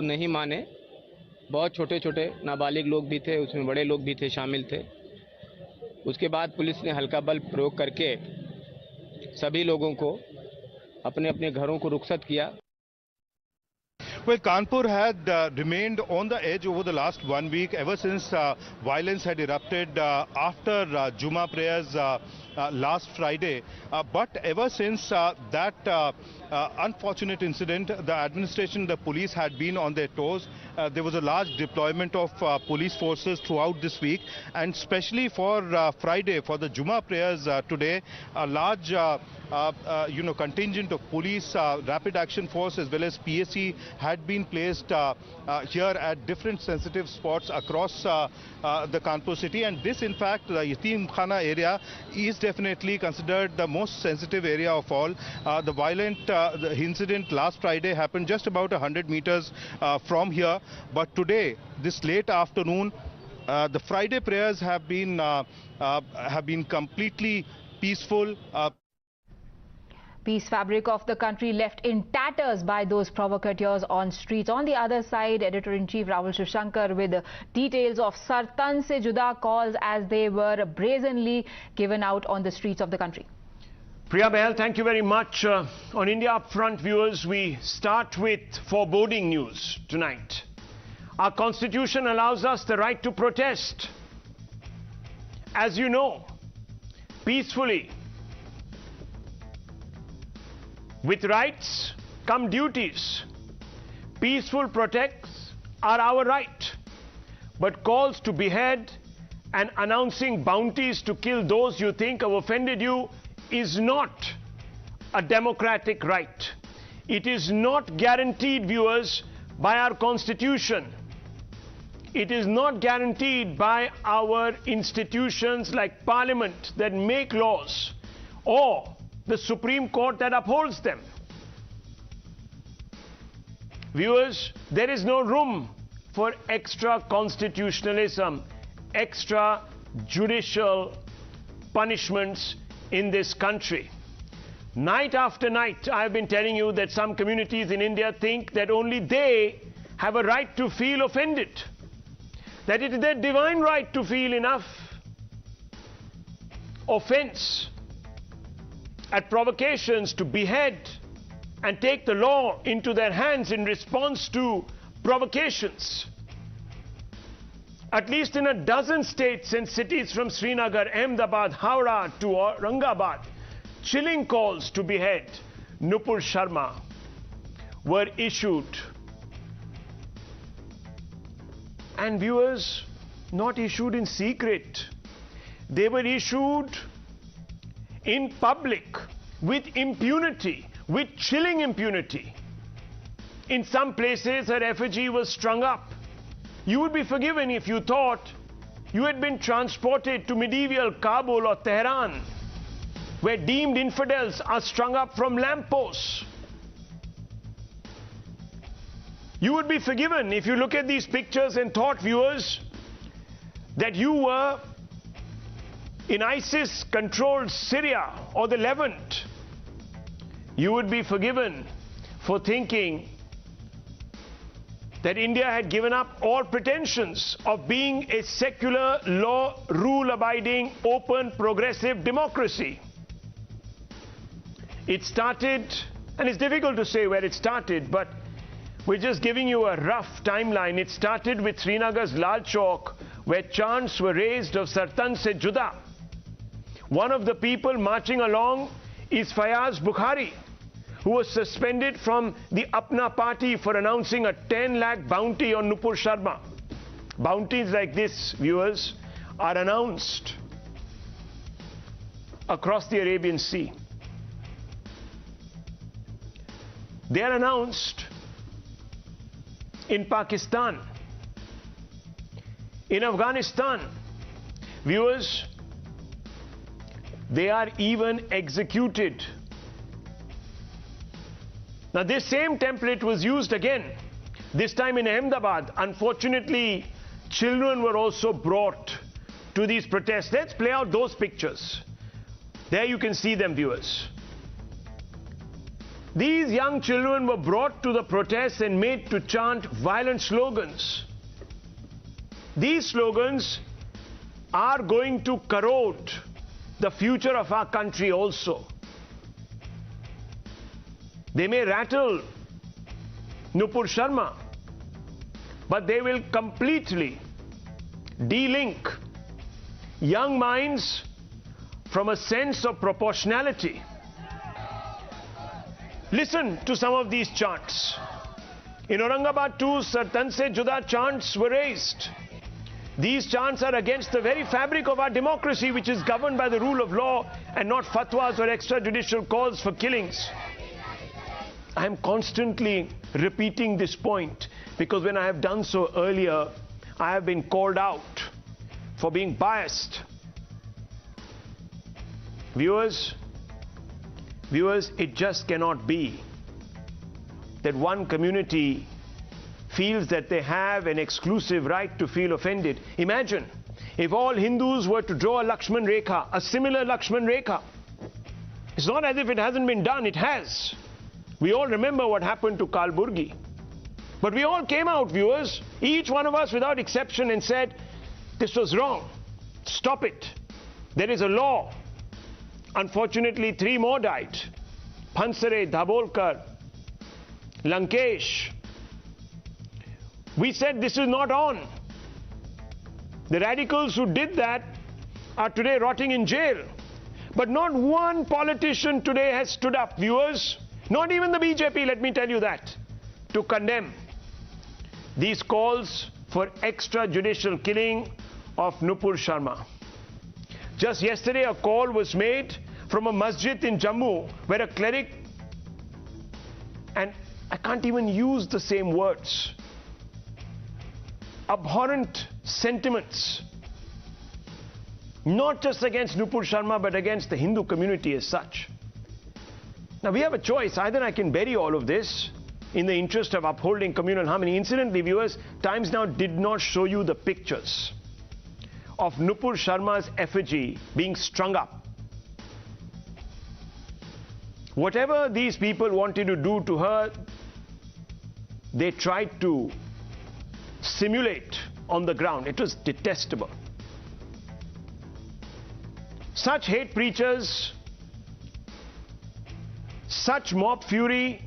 नहीं माने। बहुत छोटे छोटे नाबालिग लोग भी थे, उसमें बड़े लोग भी थे, शामिल थे। उसके बाद पुलिस ने हल्का बल प्रयोग करके सभी लोगों को अपने अपने घरों को रुखसत किया। Well, Kanpur had remained on the edge over the last 1 week, ever since violence had erupted after Juma prayers last Friday. But ever since that unfortunate incident, the administration, the police had been on their toes. There was a large deployment of police forces throughout this week, and especially for Friday, for the Juma prayers today, a large contingent of police, rapid action force as well as PSC had been placed here at different sensitive spots across the Kanpur city. And this, in fact, the Yatim Khana area is definitely considered the most sensitive area of all. The violent the incident last Friday happened just about 100 meters from here. But today, this late afternoon, the Friday prayers have been completely peaceful. Peace fabric of the country left in tatters by those provocateurs on streets. On the other side, Editor-in-Chief Rahul Shivshankar with details of Sartan se Juda calls as they were brazenly given out on the streets of the country. Priya Behel, thank you very much. On India Upfront, viewers, we start with foreboding news tonight. Our constitution allows us the right to protest, as you know, peacefully. With rights come duties. Peaceful protests are our right. But calls to behead and announcing bounties to kill those you think have offended you is not a democratic right. It is not guaranteed, viewers, by our constitution. It is not guaranteed by our institutions like Parliament that make laws or the Supreme Court that upholds them. Viewers, there is no room for extra constitutionalism, extra judicial punishments in this country. Night after night, I have been telling you that some communities in India think that only they have a right to feel offended, that it is their divine right to feel enough offense at provocations to behead and take the law into their hands in response to provocations. At least in a dozen states and cities from Srinagar, Ahmedabad, Howrah to Aurangabad, chilling calls to behead Nupur Sharma were issued. And viewers, not issued in secret. They were issued in public, with impunity, with chilling impunity. In some places, her effigy was strung up. You would be forgiven if you thought you had been transported to medieval Kabul or Tehran, where deemed infidels are strung up from lampposts. You would be forgiven if you look at these pictures and thought, viewers, that you were in ISIS-controlled Syria or the Levant. You would be forgiven for thinking that India had given up all pretensions of being a secular, law, rule-abiding, open, progressive democracy. It started, and it's difficult to say where it started, but we're just giving you a rough timeline. It started with Srinagar's Lal Chowk, where chants were raised of Sartan se Juda. One of the people marching along is Fayaz Bukhari, who was suspended from the Apna party for announcing a 10 lakh bounty on Nupur Sharma. Bounties like this, viewers, are announced across the Arabian Sea. They are announced in Pakistan, in Afghanistan. Viewers, they are even executed. Now, this same template was used again, this time in Ahmedabad. Unfortunately, children were also brought to these protests. Let's play out those pictures. There you can see them, viewers. These young children were brought to the protests and made to chant violent slogans. These slogans are going to corrode the future of our country also. They may rattle Nupur Sharma, but they will completely de-link young minds from a sense of proportionality. Listen to some of these chants. In Aurangabad too, Sartan se Juda chants were raised. These chants are against the very fabric of our democracy, which is governed by the rule of law and not fatwas or extrajudicial calls for killings. I am constantly repeating this point because when I have done so earlier, I have been called out for being biased. Viewers, it just cannot be that one community feels that they have an exclusive right to feel offended. Imagine if all Hindus were to draw a Lakshman Rekha, a similar Lakshman Rekha. It's not as if it hasn't been done, it has. We all remember what happened to Kalburgi. But we all came out, viewers, each one of us without exception, and said, this was wrong. Stop it. There is a law. Unfortunately, 3 more died. Pansare, Dhabolkar, Lankesh. We said this is not on. The radicals who did that are today rotting in jail. But not one politician today has stood up, viewers, not even the BJP, let me tell you that, to condemn these calls for extrajudicial killing of Nupur Sharma. Just yesterday, a call was made from a masjid in Jammu where a cleric, and I can't even use the same words, abhorrent sentiments, not just against Nupur Sharma but against the Hindu community as such. Now we have a choice. Either I can bury all of this in the interest of upholding communal harmony. Incidentally, viewers, Times Now did not show you the pictures of Nupur Sharma's effigy being strung up. Whatever these people wanted to do to her, they tried to simulate on the ground. It was detestable. Such hate preachers, such mob fury,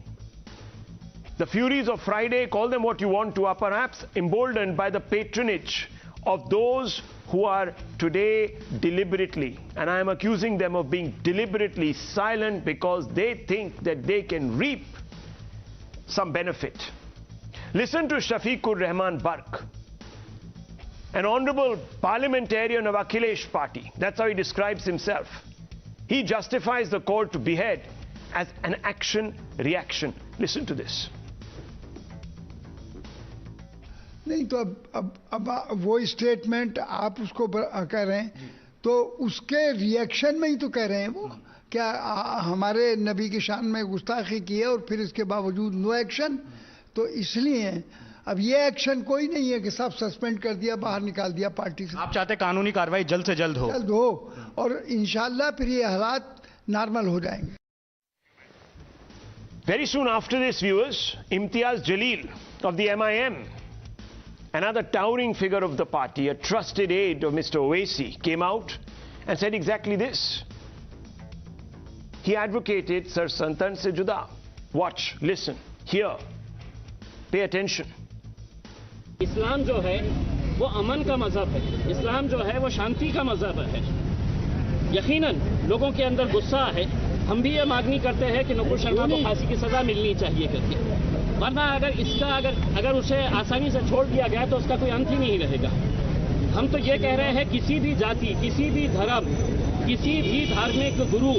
the furies of Friday, call them what you want to, are perhaps emboldened by the patronage of those who are today deliberately, and I am accusing them of being deliberately silent because they think that they can reap some benefit. Listen to Shafiqur Rahman Bark, an honorable parliamentarian of Akhilesh party. That's how he describes himself. He justifies the call to behead as an action-reaction. Listen to this. नहीं तो अब वो statement आप उसको कह रहे हैं तो उसके रिएक्शन में ही तो कह रहे हैं वो क्या हमारे नबी की शान में गुस्ताखी की है और फिर इसके बावजूद नो एक्शन तो इसलिए अब ये एक्शन कोई नहीं है कि सब सस्पेंड कर दिया बाहर निकाल दिया पार्टी से। आप चाहते कानूनी कार्रवाई जल्द से जल्द हो और इंशाल्लाह फिर ये हालात नॉर्मल हो जाएंगे। Very soon after this, viewers, Imtiaz Jalil of the MIM, another towering figure of the party, a trusted aide of Mr. Owaisi, came out and said exactly this. He advocated Sir Santan se Juda. Watch, listen, hear, pay attention. इस्लाम जो है वो अमन का मजहब है, इस्लाम जो है वो शांति का मजहब है। यकीनन लोगों के अंदर गुस्सा है, हम भी ये मांगनी करते हैं कि नुपुर शर्मा को फांसी की सजा मिलनी चाहिए करके, वरना अगर उसे आसानी से छोड़ दिया गया तो उसका कोई अंत ही नहीं रहेगा। हम तो ये कह रहे हैं किसी भी जाति, किसी भी धर्म, किसी भी धार्मिक गुरु,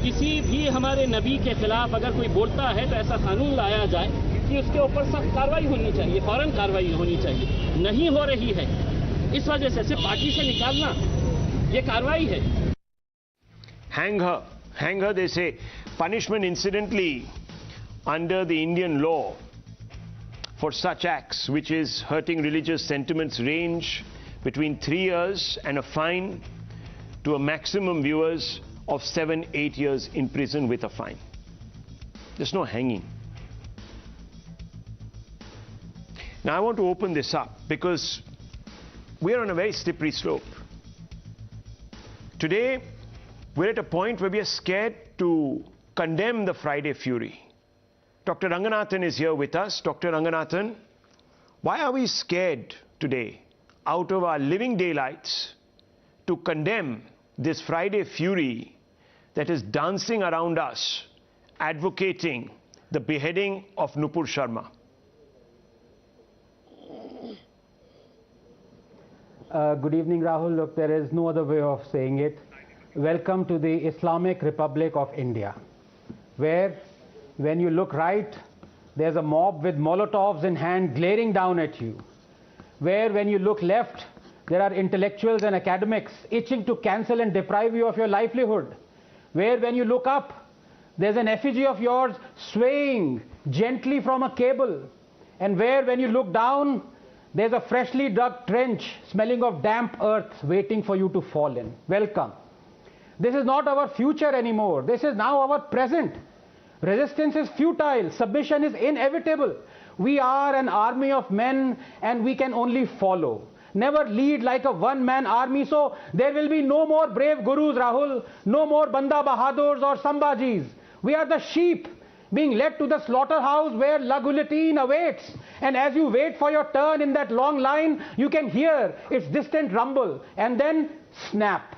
किसी भी हमारे नबी के खिलाफ अगर कोई बोलता है तो ऐसा कानून लाया जाए कि उसके ऊपर सख्त कार्रवाई होनी चाहिए, फौरन कार्रवाई होनी चाहिए। नहीं हो रही है, इस वजह से सिर्फ पार्टी से निकालना ये कार्रवाई है। Hang her, they say. Punishment, incidentally, under the Indian law for such acts, which is hurting religious sentiments, range between 3 years and a fine to a maximum, viewers, of 7-8 years in prison with a fine. There's no hanging. Now I want to open this up because we're on a very slippery slope. Today, we're at a point where we are scared to condemn the Friday fury. Dr. Ranganathan is here with us. Dr. Ranganathan, why are we scared today, out of our living daylights, to condemn this Friday fury that is dancing around us, advocating the beheading of Nupur Sharma? Good evening, Rahul. Look, there is no other way of saying it. Welcome to the Islamic Republic of India, where when you look right, there's a mob with Molotovs in hand glaring down at you. Where when you look left, there are intellectuals and academics itching to cancel and deprive you of your livelihood. Where when you look up, there's an effigy of yours swaying gently from a cable. And where when you look down, there's a freshly dug trench smelling of damp earth waiting for you to fall in. Welcome. This is not our future anymore. This is now our present. Resistance is futile. Submission is inevitable. We are an army of men and we can only follow. Never lead like a one-man army. So there will be no more brave gurus, Rahul. No more Banda Bahadurs or Sambhajis. We are the sheep being led to the slaughterhouse where la guillotine awaits. And as you wait for your turn in that long line, you can hear its distant rumble and then snap.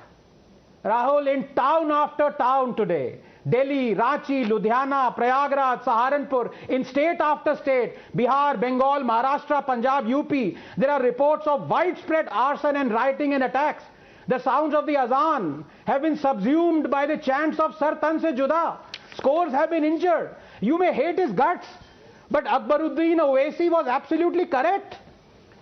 Rahul, in town after town today, Delhi, Ranchi, Ludhiana, Prayagraj, Saharanpur, in state after state, Bihar, Bengal, Maharashtra, Punjab, UP, there are reports of widespread arson and rioting and attacks. The sounds of the azan have been subsumed by the chants of Sar Tan Se Juda. Scores have been injured. You may hate his guts, but Akbaruddin Owaisi was absolutely correct.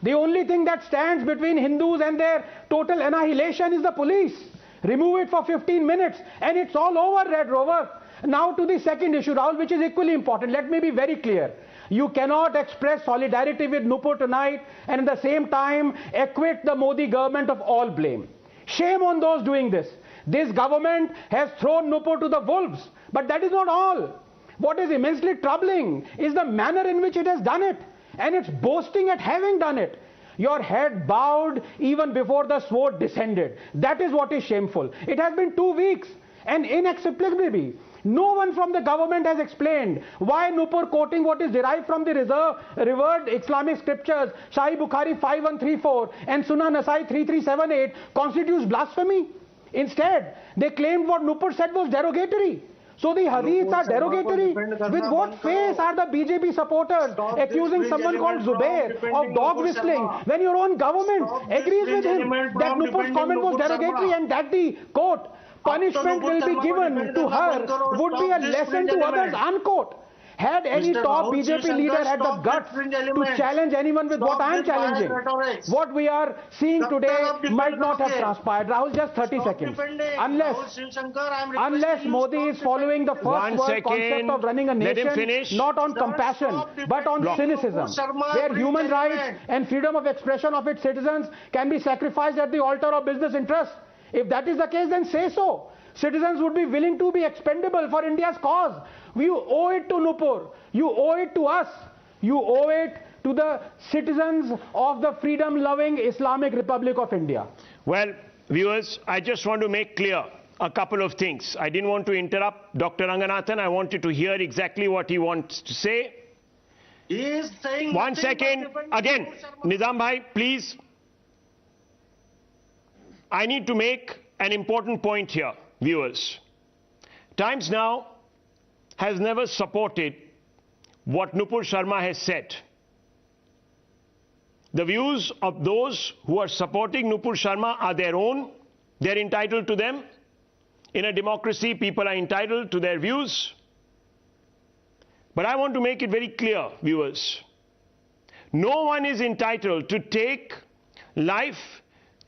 The only thing that stands between Hindus and their total annihilation is the police. Remove it for 15 minutes and it's all over, Red Rover. Now to the second issue, Rahul, which is equally important. Let me be very clear. You cannot express solidarity with Nupur tonight and at the same time acquit the Modi government of all blame. Shame on those doing this. This government has thrown Nupur to the wolves. But that is not all. What is immensely troubling is the manner in which it has done it. And it's boasting at having done it. Your head bowed even before the sword descended. That is what is shameful. It has been 2 weeks and inexplicably, no one from the government has explained why Nupur, quoting what is derived from the revered Islamic scriptures, Sahih Bukhari 5134 and Sunan Nasai 3378, constitutes blasphemy. Instead, they claimed what Nupur said was derogatory. So the hadiths are derogatory. With what face are the BJP supporters accusing someone called Zubair of dog whistling when your own government agrees with him that Nupur's comment was derogatory and that the, quote, punishment will be given to her would be a lesson to others, unquote. Had any top BJP leader had the guts to challenge anyone with what I am challenging, what we are seeing today might not have transpired. Rahul, just 30 seconds. Unless Modi is following the first world concept of running a nation, not on compassion, but on cynicism, where human rights and freedom of expression of its citizens can be sacrificed at the altar of business interests. If that is the case, then say so. Citizens would be willing to be expendable for India's cause. You owe it to Nupur. You owe it to us. You owe it to the citizens of the freedom-loving Islamic Republic of India. Well, viewers, I just want to make clear a couple of things. I didn't want to interrupt Dr. Ranganathan. I wanted to hear exactly what he wants to say. He is saying 1 second. Again, Nizam Bhai, please. I need to make an important point here, viewers. Times Now has never supported what Nupur Sharma has said. The views of those who are supporting Nupur Sharma are their own. They're entitled to them. In a democracy, people are entitled to their views. But I want to make it very clear, viewers. No one is entitled to take life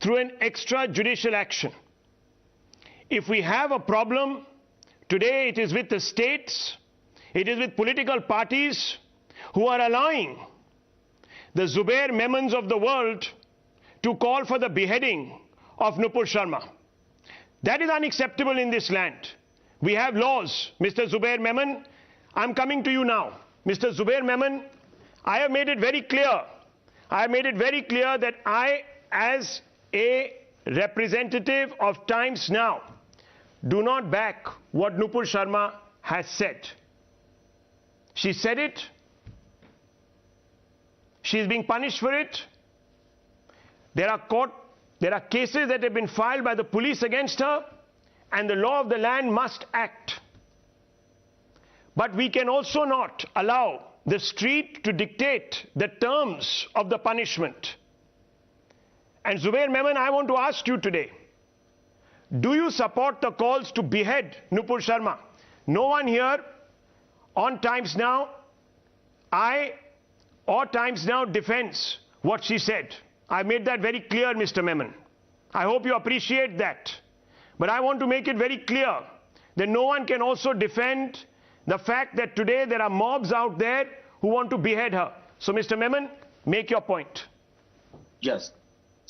through an extrajudicial action. If we have a problem, today it is with the states, it is with political parties who are allowing the Zubair Memons of the world to call for the beheading of Nupur Sharma. That is unacceptable in this land. We have laws. Mr. Zubair Memon, I'm coming to you now. Mr. Zubair Memon, I have made it very clear. I have made it very clear that I, as a representative of Times Now, do not back what Nupur Sharma has said. She said it. She is being punished for it. There are cases that have been filed by the police against her, and the law of the land must act. But we can also not allow the street to dictate the terms of the punishment. And Zubair Memon, I want to ask you today, do you support the calls to behead Nupur Sharma? No one here on Times Now, Times Now defends what she said. I made that very clear, Mr. Memon. I hope you appreciate that. But I want to make it very clear that no one can also defend the fact that today there are mobs out there who want to behead her. So, Mr. Memon, make your point. Yes.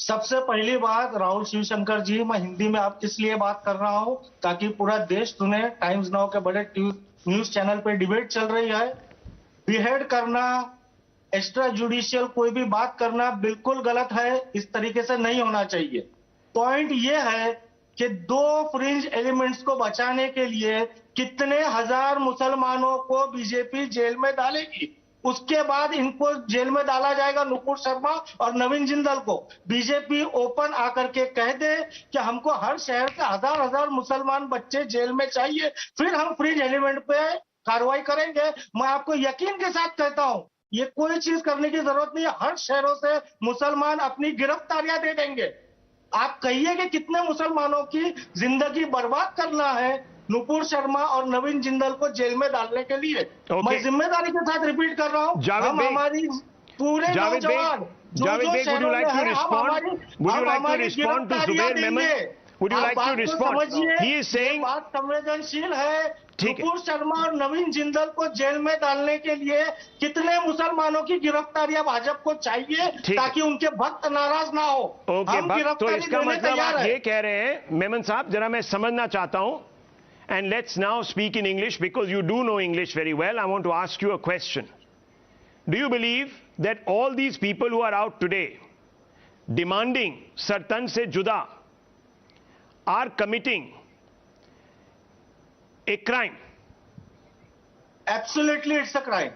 सबसे पहली बात राहुल शिवशंकर जी, मैं हिंदी में आप किस लिए बात कर रहा हूं ताकि पूरा देश सुने। टाइम्स नाउ के बड़े न्यूज चैनल पे डिबेट चल रही है। बिहेड करना, एक्स्ट्रा जुडिशियल कोई भी बात करना बिल्कुल गलत है। इस तरीके से नहीं होना चाहिए। पॉइंट ये है कि दो फ्रिंज एलिमेंट्स को बचाने के लिए कितने हजार मुसलमानों को बीजेपी जेल में डालेगी। उसके बाद इनको जेल में डाला जाएगा, नुपुर शर्मा और नवीन जिंदल को। बीजेपी ओपन आकर के कह दे कि हमको हर शहर से हजार हजार मुसलमान बच्चे जेल में चाहिए, फिर हम फ्रिंज एलिमेंट पे कार्रवाई करेंगे। मैं आपको यकीन के साथ कहता हूं, ये कोई चीज करने की जरूरत नहीं है। हर शहरों से मुसलमान अपनी गिरफ्तारियां दे देंगे। आप कहिए कि कितने मुसलमानों की जिंदगी बर्बाद करना है नुपुर शर्मा और नवीन जिंदल को जेल में डालने के लिए। मैं जिम्मेदारी के साथ रिपीट कर रहा हूं, हम हमारी पूरे नौजवान Javed Beg, would you like to respond? Would you like to respond to Zubair Memon? Would you like to respond? He is saying बात संवेदनशील है। नुपुर शर्मा और नवीन जिंदल को जेल में डालने के लिए कितने मुसलमानों की गिरफ्तारियां भाजपा को चाहिए ताकि उनके भक्त नाराज ना हो। ओके, तो इसका मतलब आप ये कह रहे हैं, मेमन साहब, जरा मैं समझना चाहता हूं, and let's now speak in English because you do know English very well. I want to ask you a question. Do you believe that all these people who are out today demanding Sartan se juda are committing a crime? Absolutely, it's a crime.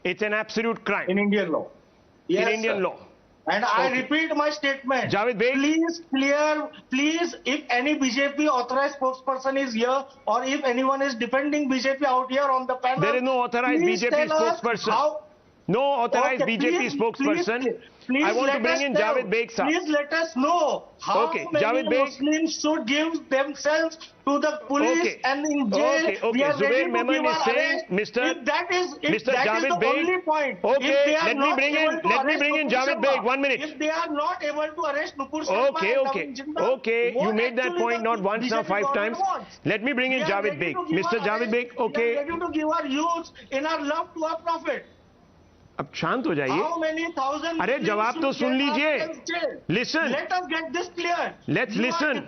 It's an absolute crime. In Indian law. Yes, in Indian law. And I repeat my statement. Javed Beg, please, if any BJP authorized spokesperson is here, or if anyone is defending BJP out here on the panel, there is no authorized BJP spokesperson. No authorized BJP spokesperson. I want to bring in Javed Beg, sir. Please let us know how many Muslims should give themselves to the police and in jail. We are ready to give our arrest. If that is the only point. Okay, let me bring in Javed Beg. 1 minute. If they are not able to arrest Nupur Sharma, okay, you made that point not once now 5 times. Let me bring in Javed Beg. Mr. Javed Beg, okay. We are ready to give our youth in our love to our prophet. अब शांत हो जाइए। अरे जवाब तो सुन लीजिए। Listen. Let us get this clear. Let's listen.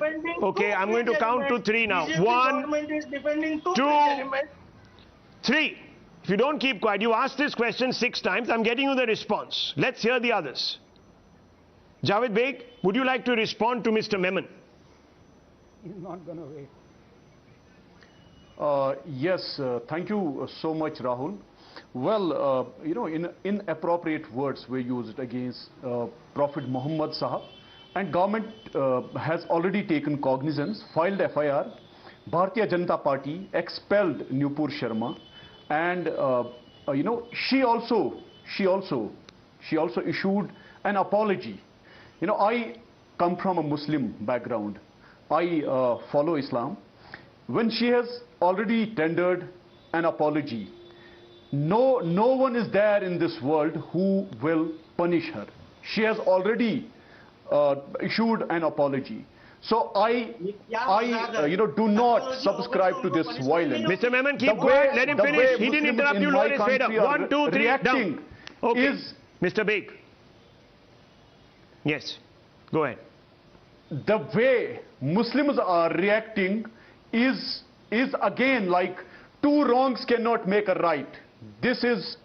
Okay, I'm going to count to 3 now. 1, 2, 3. If you don't keep quiet, you asked this question 6 times. I'm getting you the response. Let's hear the others. Javed Beg, would you like to respond to Mr. Memon? He's not going to wait. Yes, thank you so much, Rahul. Well, you know, inappropriate words were used against Prophet Muhammad Sahab, and government has already taken cognizance, filed FIR. Bharatiya Janata Party expelled Nupur Sharma, and you know, she also issued an apology. You know, I come from a Muslim background. I follow Islam. When she has already tendered an apology, no one is there in this world who will punish her. She has already issued an apology. So I do not subscribe to this violence. Mr. Memon, keep quiet. Let him finish. He didn't interrupt you. Lower his fader. 1, 2, 3, down. Okay. Mr. Beg. Yes. Go ahead. The way Muslims are reacting is again like two wrongs cannot make a right. This is,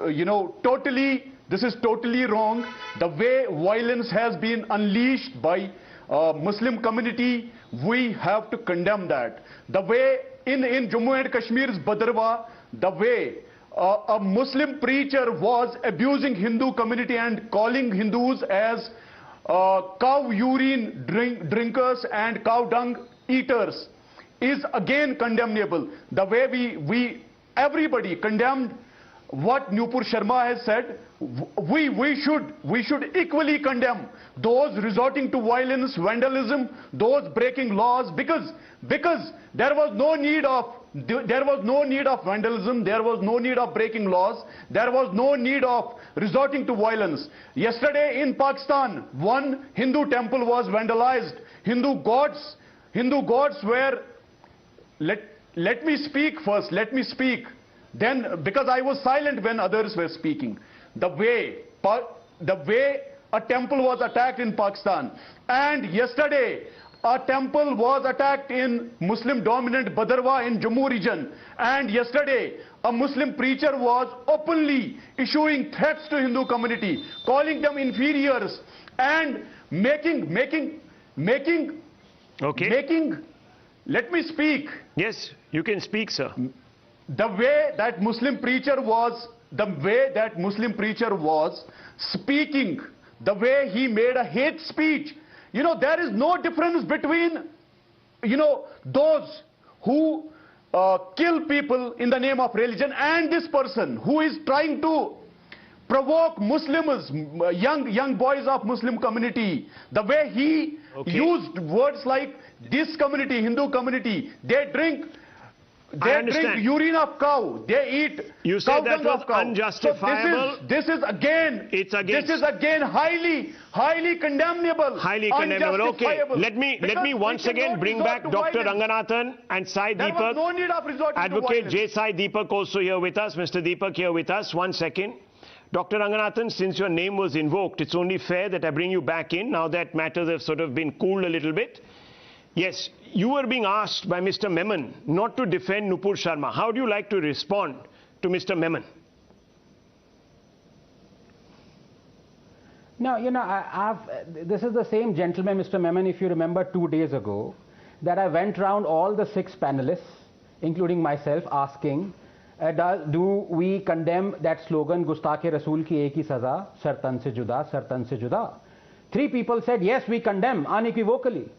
this is totally wrong. The way violence has been unleashed by Muslim community, we have to condemn that. The way in Jammu and Kashmir's Bhadrawa, the way a Muslim preacher was abusing Hindu community and calling Hindus as cow urine drinkers and cow dung eaters is again condemnable. The way everybody condemned what Nupur Sharma has said, we should equally condemn those resorting to violence, vandalism, those breaking laws, because there was no need of vandalism, there was no need of breaking laws, there was no need of resorting to violence. Yesterday in Pakistan, one Hindu temple was vandalized. Hindu gods were, let me speak first, let me speak. Then, because I was silent when others were speaking, the way a temple was attacked in Pakistan, and yesterday a temple was attacked in Muslim-dominant Bhadrawa in Jammu region, and yesterday a Muslim preacher was openly issuing threats to Hindu community, calling them inferiors, and making. Let me speak. Yes, you can speak, sir. The way that Muslim preacher was speaking, the way he made a hate speech, there is no difference between, those who kill people in the name of religion and this person who is trying to provoke Muslims, young boys of Muslim community. The way he used words like this community, Hindu community, they drink urine of cow. They eat. You said that was unjustifiable. So this is again highly condemnable. Highly condemnable. Okay. Let me once again bring back Dr. Ranganathan and Sai Deepak. There was no need of resorting to Advocate violence. J. Sai Deepak also here with us. Mr. Deepak here with us. 1 second. Dr. Ranganathan, since your name was invoked, it's only fair that I bring you back in now that matters have sort of been cooled a little bit. Yes, you were being asked by Mr. Memon not to defend Nupur Sharma. How do you like to respond to Mr. Memon? No, this is the same gentleman, Mr. Memon, if you remember 2 days ago, that I went around all the 6 panelists, including myself, asking, do we condemn that slogan, Gustakhe Rasool ki ek hi saza, sar tan se juda, sar tan se juda? 3 people said, yes, we condemn, unequivocally.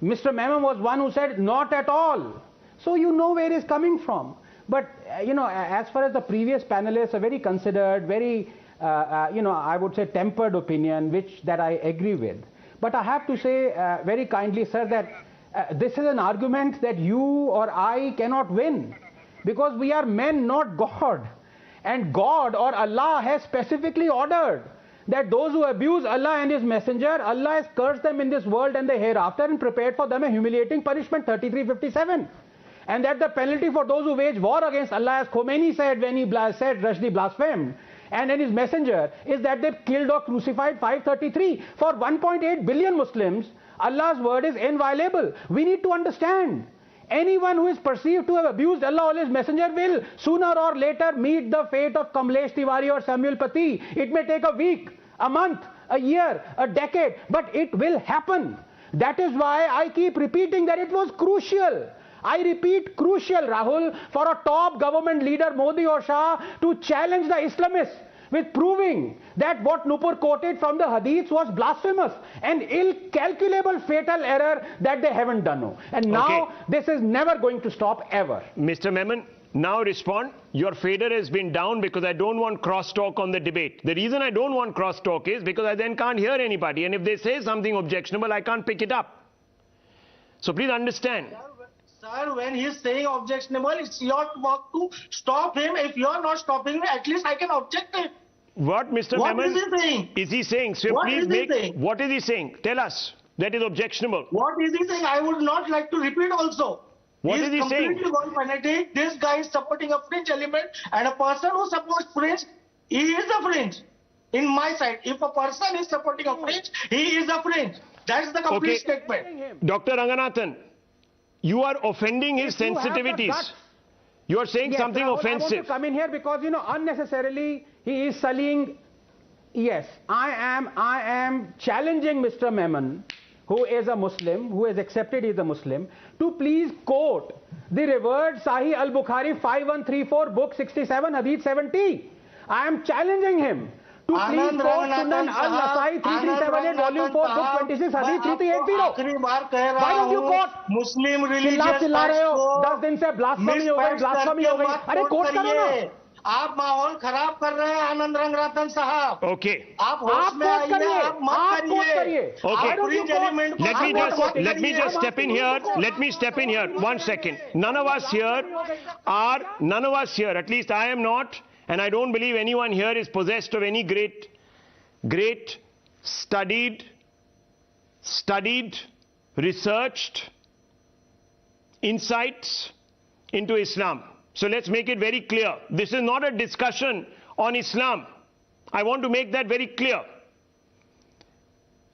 Mr. Memon was one who said, not at all. So you know where he's coming from. But, as far as the previous panelists, a very considered, very, I would say tempered opinion, that I agree with. But I have to say very kindly, sir, that this is an argument that you or I cannot win. Because we are men, not God. And God or Allah has specifically ordered that those who abuse Allah and His Messenger, Allah has cursed them in this world and the hereafter and prepared for them a humiliating punishment, 33:57. And that the penalty for those who wage war against Allah, as Khomeini said when he said Rushdie blasphemed, and His Messenger, is that they killed or crucified 533. For 1.8 billion Muslims, Allah's word is inviolable. We need to understand. Anyone who is perceived to have abused Allah or His Messenger will sooner or later meet the fate of Kamlesh Tiwari or Samuel Paty. It may take a week, a month, a year, a decade, but it will happen. That is why I keep repeating that it was crucial. I repeat, crucial, Rahul, for a top government leader, Modi or Shah, to challenge the Islamists with proving that what Nupur quoted from the hadiths was blasphemous and incalculable fatal error that they haven't done. And now this is never going to stop ever. Mr. Memon, now respond. Your fader has been down because I don't want crosstalk on the debate. The reason I don't want crosstalk is because I then can't hear anybody, and if they say something objectionable, I can't pick it up. So please understand. Sir, when he is saying objectionable, it's your work to stop him. If you are not stopping me, at least I can object him. What Mr. Memon is he saying? Is he saying? So what please is he saying? What is he saying? Tell us. That is objectionable. What is he saying? I would not like to repeat also. What is he saying? Completely gone fanatic. This guy is supporting a fringe element, and a person who supports fringe, he is a fringe. In my side, if a person is supporting a fringe, he is a fringe. That's the complete statement. Dr. Ranganathan, you are offending his sensitivities. You are saying something Rahul, offensive. I want to come in here because, you know, unnecessarily he is sullying. Yes, I am challenging Mr. Memon, who is a Muslim, who has accepted he is a Muslim, to please quote the revered Sahih al-Bukhari 5134, book 67, hadith 70. I am challenging him to please quote Sunan al-Nasai 3378, volume 4, book 26, hadith 3380. Why don't you quote? Muslim religious चिल्ला रहे हो, 10 दिन से blasphemy हो गई, blasphemy हो गई. अरे quote करो ना. आप माहौल खराब कर रहे हैं आनंद रंगरातन साहब. Okay. आप होश में आइए, आप मत करिए. Okay. Let me just step in here. Let me step in here. 1 second. None of us here, at least I am not, and I don't believe anyone here is possessed of any great studied, researched insights into Islam. So let's make it very clear. This is not a discussion on Islam. I want to make that very clear.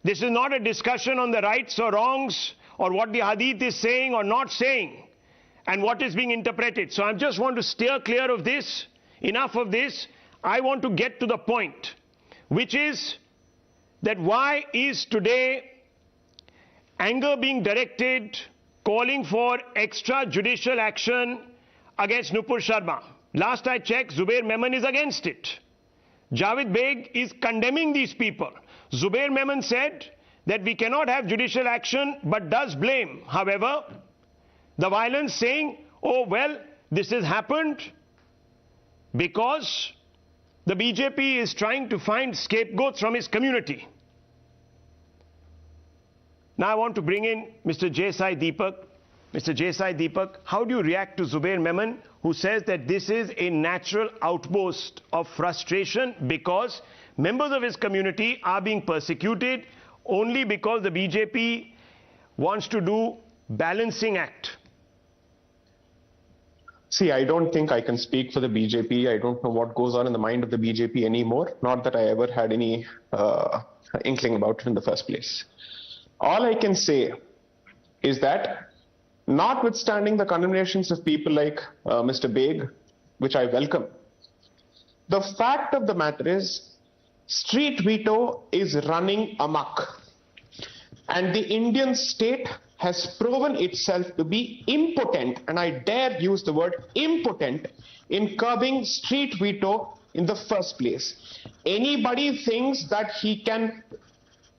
This is not a discussion on the rights or wrongs or what the hadith is saying or not saying and what is being interpreted. So I just want to steer clear of this. Enough of this. I want to get to the point, which is that why is today anger being directed, calling for extrajudicial action against Nupur Sharma? Last I checked, Zubair Memon is against it. Javed Beg is condemning these people. Zubair Memon said that we cannot have judicial action but does blame, however, the violence, saying, oh well, this has happened because the BJP is trying to find scapegoats from his community. Now I want to bring in Mr. J. Deepak. Mr. J. Deepak, how do you react to Zubair Memon, who says that this is a natural outburst of frustration because members of his community are being persecuted only because the BJP wants to do balancing act? See, I don't think I can speak for the BJP. I don't know what goes on in the mind of the BJP anymore. Not that I ever had any inkling about it in the first place. All I can say is that notwithstanding the condemnations of people like Mr. Beg, which I welcome, the fact of the matter is street veto is running amok. And the Indian state has proven itself to be impotent, and I dare use the word impotent, in curbing street veto in the first place. Anybody thinks that he can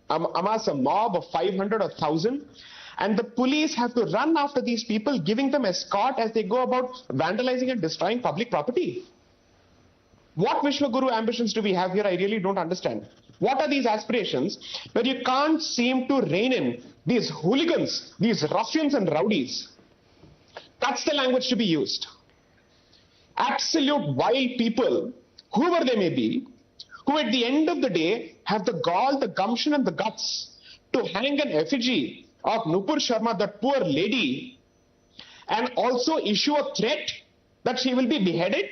amass a mob of 500 or 1,000, and the police have to run after these people, giving them escort as they go about vandalizing and destroying public property. What Vishwaguru ambitions do we have here? I really don't understand. What are these aspirations where you can't seem to rein in these hooligans, these ruffians and rowdies? That's the language to be used. Absolute wild people, whoever they may be, who at the end of the day have the gall, the gumption and the guts to hang an effigy of Nupur Sharma, that poor lady, and also issue a threat that she will be beheaded.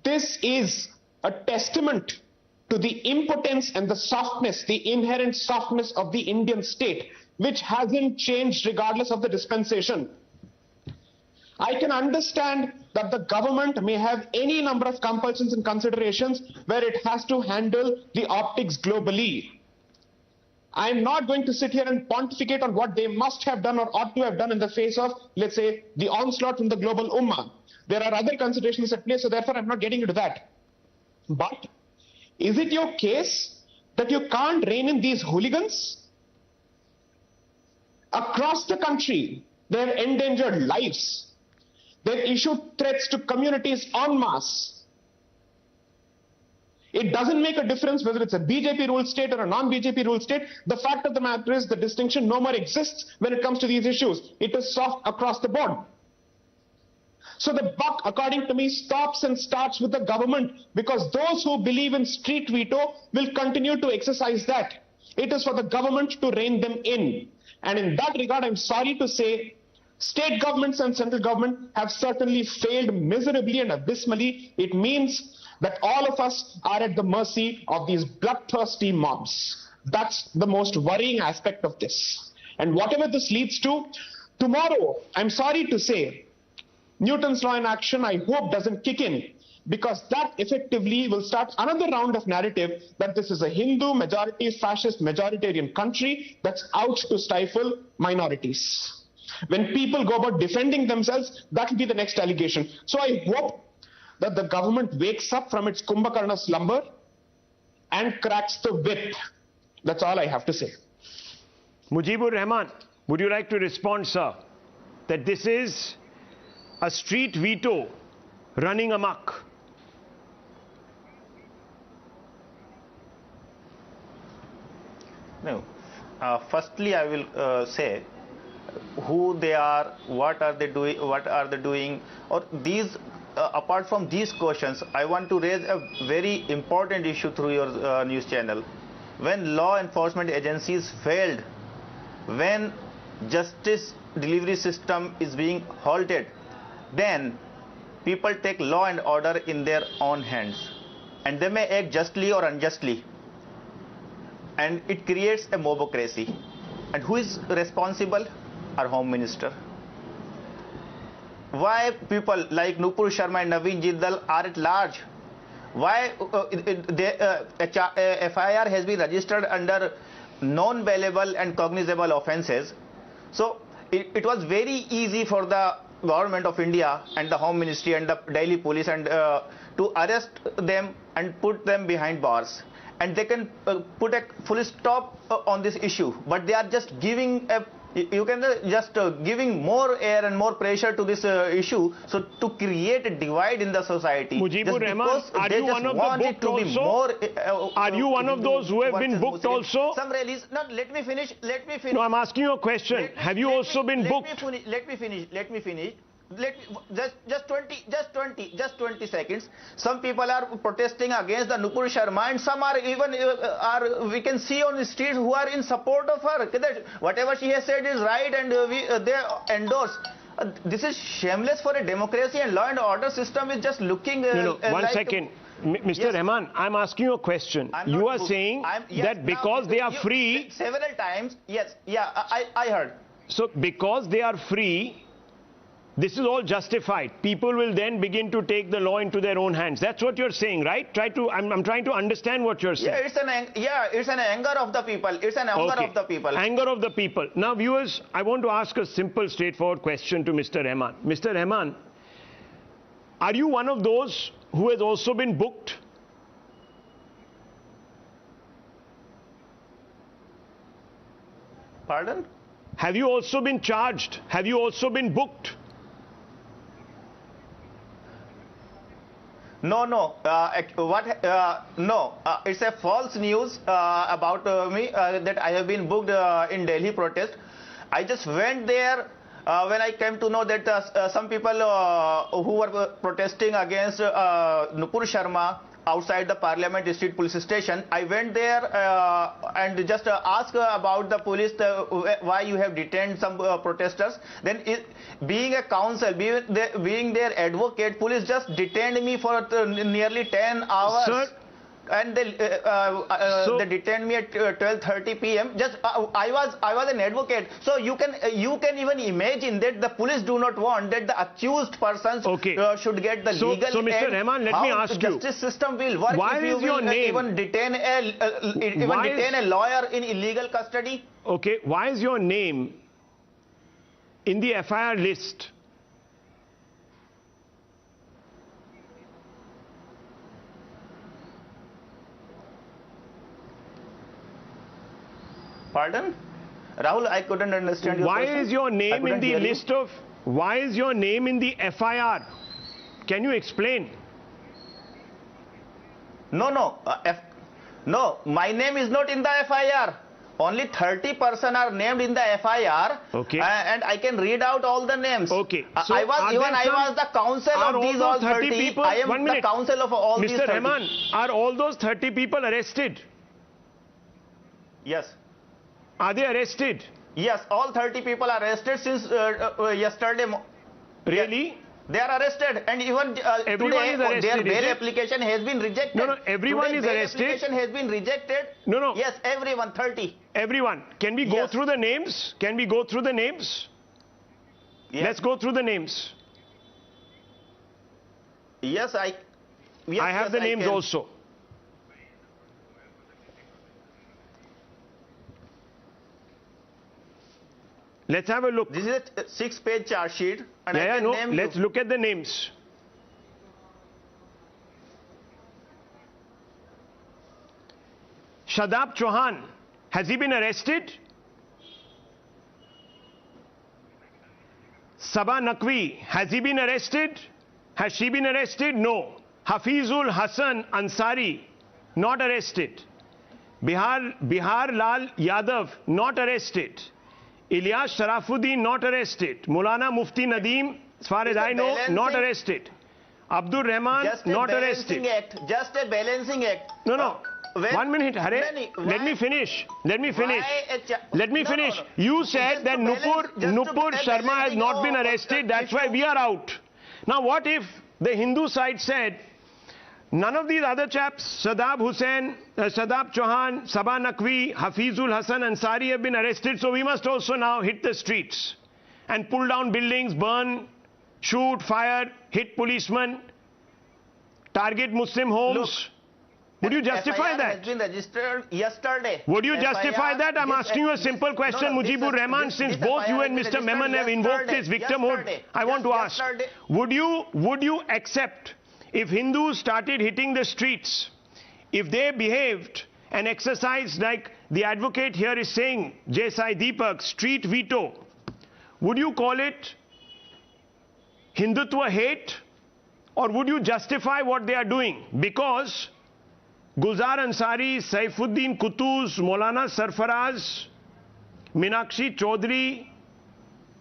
This is a testament to the impotence and the softness, the inherent softness of the Indian state, which hasn't changed regardless of the dispensation. I can understand that the government may have any number of compulsions and considerations where it has to handle the optics globally. I'm not going to sit here and pontificate on what they must have done or ought to have done in the face of, let's say, the onslaught from the global ummah. There are other considerations at play, so therefore I'm not getting into that. But is it your case that you can't rein in these hooligans? Across the country, they've endangered lives. They've issued threats to communities en masse. It doesn't make a difference whether it's a BJP-ruled state or a non-BJP ruled state. The fact of the matter is the distinction no more exists when it comes to these issues. It is soft across the board. So the buck, according to me, stops and starts with the government, because those who believe in street veto will continue to exercise that. It is for the government to rein them in. And in that regard, I'm sorry to say, state governments and central government have certainly failed miserably and abysmally. It means that all of us are at the mercy of these bloodthirsty mobs. That's the most worrying aspect of this. And whatever this leads to, tomorrow, I'm sorry to say, Newton's law in action, I hope, doesn't kick in, because that effectively will start another round of narrative that this is a Hindu majority, fascist, majoritarian country that's out to stifle minorities. When people go about defending themselves, that will be the next allegation. So I hope that the government wakes up from its Kumbhakarna slumber and cracks the whip. That's all I have to say. Mujibur Rahman, would you like to respond, sir, that this is a street veto running amok? No. Firstly, I will say who they are, what are they doing, or these. Apart from these questions, I want to raise a very important issue through your news channel. When law enforcement agencies failed, when justice delivery system is being halted, then people take law and order in their own hands, and they may act justly or unjustly, and it creates a mobocracy. And who is responsible? Our Home Minister. Why people like Nupur Sharma and Naveen Jindal are at large? Why FIR has been registered under non-bailable and cognizable offences? So it was very easy for the government of India and the Home Ministry and the Delhi police and to arrest them and put them behind bars. And they can put a full stop on this issue. But they are just giving a giving more air and more pressure to this issue, so to create a divide in the society. Mujibur Rahman, are you one of the booked also? Are you one of those who have been booked also? Some rallies. No, let me finish. No, I'm asking you a question. Have you also been booked? Let me finish. Just 20 seconds. Some people are protesting against the Nupur Sharma, and some are even we can see on the streets who are in support of her. Whatever she has said is right, and they endorse. This is shameless for a democracy, and law and order system is just looking. One second. Mr. Rahman, I'm asking you a question. You are saying that because they are free. Several times, yes, yeah, I heard. So because they are free, this is all justified. People will then begin to take the law into their own hands. That's what you're saying, right? I'm trying to understand what you're saying. It's an anger of the people. It's an anger of the people. Anger of the people. Now, viewers, I want to ask a simple, straightforward question to Mr. Rahman. Mr. Rahman, are you one of those who has also been booked? Pardon? Have you also been charged? Have you also been booked? No. No. It's a false news about me that I have been booked in Delhi protest. I just went there when I came to know that some people who were protesting against Nupur Sharma outside the Parliament District Police Station. I went there and just asked about the police why you have detained some protesters. Then being a counsel, being their advocate, police just detained me for nearly 10 hours. Sir, and they detained me at 12:30 p.m. Just I was an advocate, so you can even imagine that the police do not want that the accused persons should get the legal aid. So Mr. Rahman, let me ask you, justice system will work why if you is your will name even detain a lawyer in illegal custody? Okay, why is your name in the FIR list? Pardon? Rahul, I couldn't understand your question. Why is your name in the list of... Why is your name in the FIR? Can you explain? No. No, my name is not in the FIR. Only 30% are named in the FIR. Okay. And I can read out all the names. Okay. So I was the counsel of these all 30 people. I am the counsel of all these 30. Mr. Rahman, are all those 30 people arrested? Yes. Are they arrested? Yes, all 30 people are arrested since yesterday. Really? Yes. They are arrested, and even everyone is arrested, their bail application has been rejected. No, everyone is arrested. Application has been rejected. No. Yes, everyone, 30. Everyone. Can we go through the names? Can we go through the names? Yes. Let's go through the names. Yes, I have the names also. Let's have a look. This is a 6-page charge sheet. And let's look at the names. Shadab Chauhan, has he been arrested? Sabah Naqvi, has he been arrested? Has she been arrested? No. Hafizul Hasan Ansari, not arrested. Bihar Lal Yadav, not arrested. Ilyas Sharafuddin, not arrested. Maulana Mufti Nadeem, as far as I know, not arrested. Abdul Rahman, not arrested. Just a balancing act. No. 1 minute, Hare. Let me finish. You said that Nupur Sharma has not been arrested. That's why we are out. Now, what if the Hindu side said, none of these other chaps, Shadab Chauhan, Sabah Naqvi, Hafizul Hasan Ansari have been arrested, so we must also now hit the streets and pull down buildings, burn, shoot, fire, hit policemen, target Muslim homes. Look, would you justify that? Has been registered yesterday. Would you justify that? I'm asking you a simple question, Mujibur Rahman, since both you and Mr. Memon have invoked this victimhood. I want to ask, would you accept if Hindus started hitting the streets, if they behaved and exercised like the advocate here is saying, J.Sai Deepak, street veto, would you call it Hindutva hate, or would you justify what they are doing? Because Gulzar Ansari, Saifuddin Qutuz, Maulana Sarfaraz, Minakshi Chaudhry,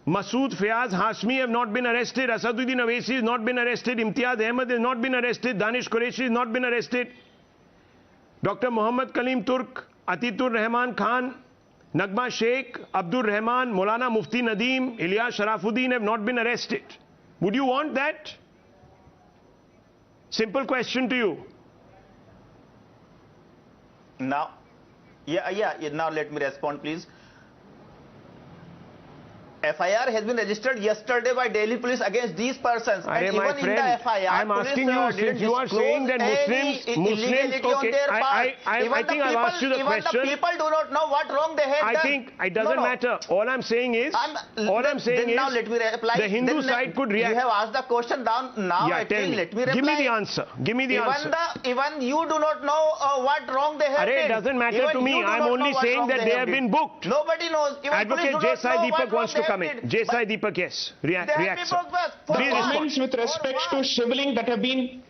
Masood Fayaz Hashmi have not been arrested. Asaduddin Awesi has not been arrested. Imtiaz Ahmed has not been arrested. Danish Qureshi has not been arrested. Dr. Muhammad Kaleem Turk, Atitur Rahman Khan, Nagma Sheikh, Abdul Rahman, Maulana Mufti Nadeem, Ilyas Sharafuddin have not been arrested. Would you want that? Simple question to you. Now, now let me respond, please. FIR has been registered yesterday by Delhi police against these persons. And even in the FIR, I'm asking you, since you are saying that Muslims, okay, I think I've asked you the question. Even the people do not know what wrong they have done. I think it doesn't matter. All I'm saying is, now let me reply. The Hindu side could react. You have asked the question down. Now let me reply. Give me the answer. Give me the answer. Even you do not know what wrong they have done. It doesn't matter to me. I'm only saying that they have been booked. Nobody knows. Advocate J.Sai Deepak wants to come in. J.Sai Deepak, yes. React, sir. Comments with respect to shriveling that have been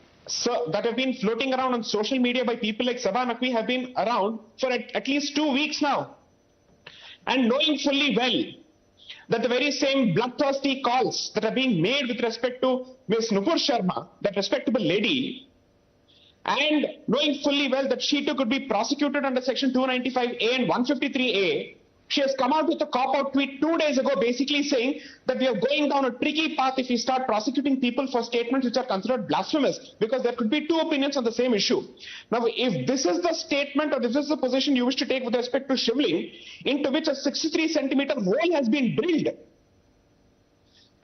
floating around on social media by people like Sabah Naqvi have been around for at least 2 weeks now. And knowing fully well that the very same bloodthirsty calls that are being made with respect to Ms. Nupur Sharma, that respectable lady, and knowing fully well that she too could be prosecuted under Section 295A and 153A, she has come out with a cop-out tweet 2 days ago basically saying that we are going down a tricky path if we start prosecuting people for statements which are considered blasphemous, because there could be two opinions on the same issue. Now, if this is the statement or this is the position you wish to take with respect to shriveling, into which a 63-centimeter hole has been drilled,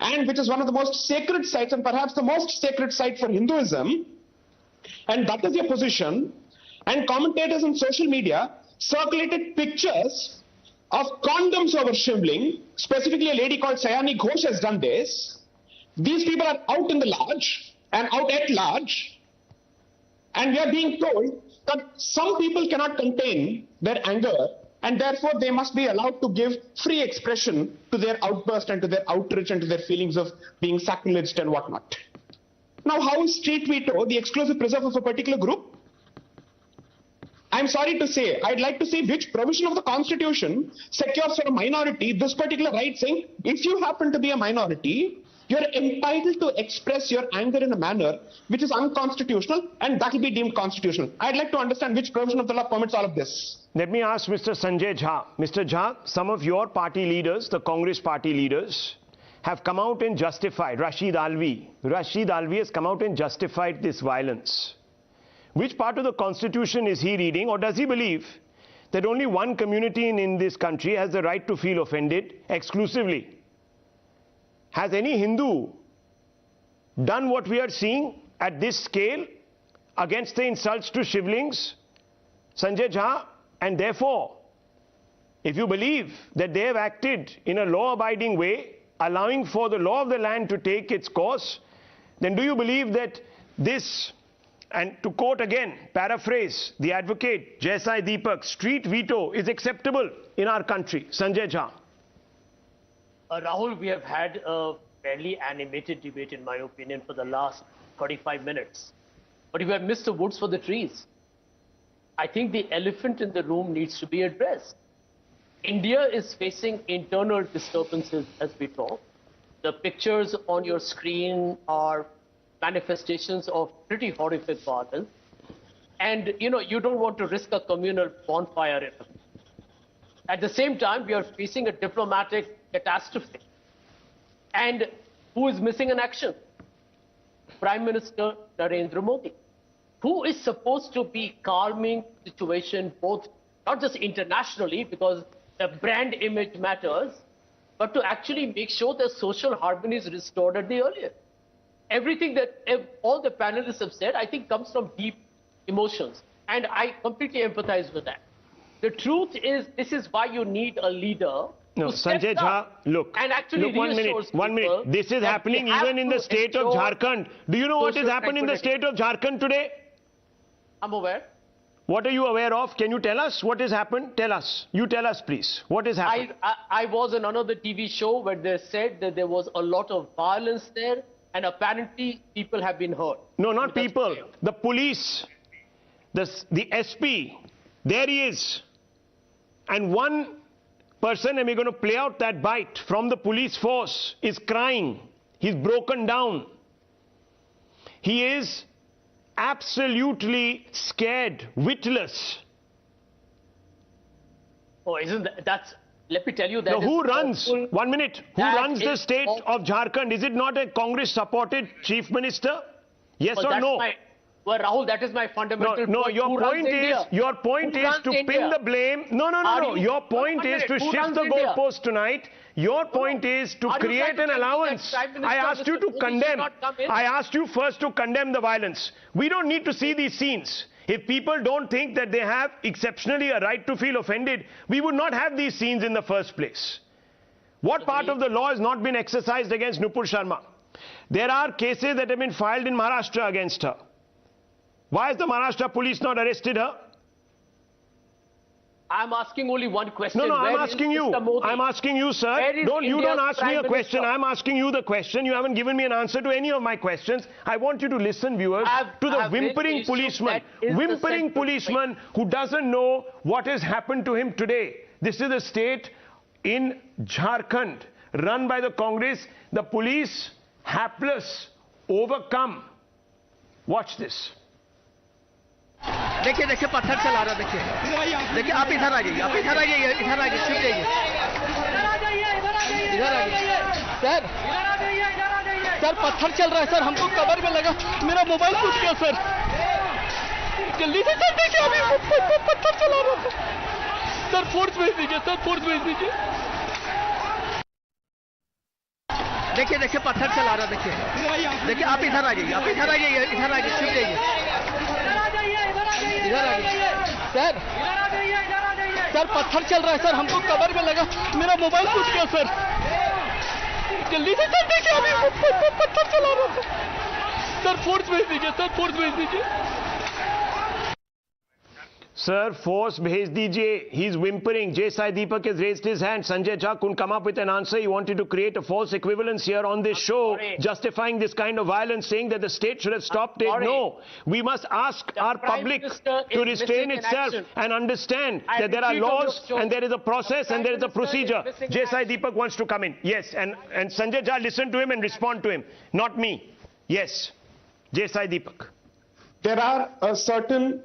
and which is one of the most sacred sites and perhaps the most sacred site for Hinduism, and that is your position, and commentators on social media circulated pictures of condoms over shriveling, specifically a lady called Sayani Ghosh has done this. These people are out in the large and out at large, and we are being told that some people cannot contain their anger and therefore they must be allowed to give free expression to their outburst and to their outrage and to their feelings of being sacrileged and whatnot. Now, how is street veto the exclusive preserve of a particular group? I'm sorry to say, I'd like to see which provision of the Constitution secures for a minority this particular right, saying if you happen to be a minority, you're entitled to express your anger in a manner which is unconstitutional, and that will be deemed constitutional. I'd like to understand which provision of the law permits all of this. Let me ask Mr. Sanjay Jha. Mr. Jha, some of your party leaders, the Congress party leaders, have come out and justified. Rashid Alvi has come out and justified this violence. Which part of the Constitution is he reading, or does he believe that only one community in this country has the right to feel offended exclusively? Has any Hindu done what we are seeing? at this scale against the insults to Shivlings, Sanjay Jha, and therefore, if you believe that they have acted in a law-abiding way, allowing for the law of the land to take its course, then do you believe that this, and to quote again, paraphrase the advocate Jaisai Deepak, street veto is acceptable in our country? Sanjay Jha. Rahul, we have had a fairly animated debate, in my opinion, for the last 45 minutes. But we have missed the woods for the trees. I think the elephant in the room needs to be addressed. India is facing internal disturbances as we talk. The pictures on your screen are manifestations of pretty horrific violence. And, you don't want to risk a communal bonfire. At the same time, we are facing a diplomatic catastrophe. And who is missing in action? Prime Minister Narendra Modi, who is supposed to be calming the situation, both not just internationally, because the brand image matters, but to actually make sure that social harmony is restored at the earliest. Everything that all the panelists have said, I think, comes from deep emotions. And I completely empathize with that. The truth is, this is why you need a leader. No, Sanjay Jha, look, and actually one minute. This is happening even in the state of Jharkhand. Do you know what has happened in the state of Jharkhand today? I'm aware. What are you aware of? Can you tell us what has happened? Tell us. You tell us, please. What has happened? I was on another TV show where they said that there was a lot of violence there, and apparently people have been hurt. No, not people. The police, the SP, there he is. And one person, and we're going to play out that bite from the police force, is crying. He's broken down. He is absolutely scared, witless. Oh, isn't that's, let me tell you that. Now, who runs, 1 minute, who runs the state of Jharkhand? Is it not a Congress-supported chief minister? Yes or no? Well, Rahul, that is my fundamental No, point. your point is to pin the blame. No. Your point is to shift the goalpost tonight. Your point is to create an allowance. I asked you to condemn. I asked you first to condemn the violence. We don't need to see these scenes. If people don't think that they have exceptionally a right to feel offended, we would not have these scenes in the first place. What part of the law has not been exercised against Nupur Sharma? There are cases that have been filed in Maharashtra against her. Why has the Maharashtra police not arrested her? I'm asking only one question. No, I'm asking you. I'm asking you, sir. You don't ask me a question. I'm asking you the question. You haven't given me an answer to any of my questions. I want you to listen, viewers, to the whimpering policeman. Whimpering policeman who doesn't know what has happened to him today. This is a state in Jharkhand run by the Congress. The police, hapless, overcome. Watch this. देखिए पत्थर चला रहा देखिए आप इधर आ जाइए छिप जाइए इधर आ जाइए सर पत्थर चल रहा है सर हमको कवर में लगा मेरा मोबाइल टूट गया सर जल्दी से सर देखिए अभी पत्थर चला रहा था सर फोर्स भेज दीजिए देखिए पत्थर चला रहा देखिए आप इधर आ जाइए छिप जाइए सर पत्थर चल रहा है सर हमको कवर में लगा मेरा मोबाइल टूट गया सर जल्दी से सर देखिए अभी पत्थर चला रहा था सर फोर्स भेज दीजिए Sir, force bhej dijiye. He's whimpering. Jaisai Deepak has raised his hand. Sanjay Jha couldn't come up with an answer. He wanted to create a false equivalence here on this show, justifying this kind of violence, saying that the state should have stopped it. No, we must ask our public to restrain itself and understand that there are laws and there is a process and there is a procedure. Jaisai Deepak wants to come in. Yes, and Sanjay Jha, listen to him and respond to him. Not me. Yes, Jaisai Deepak. There are a certain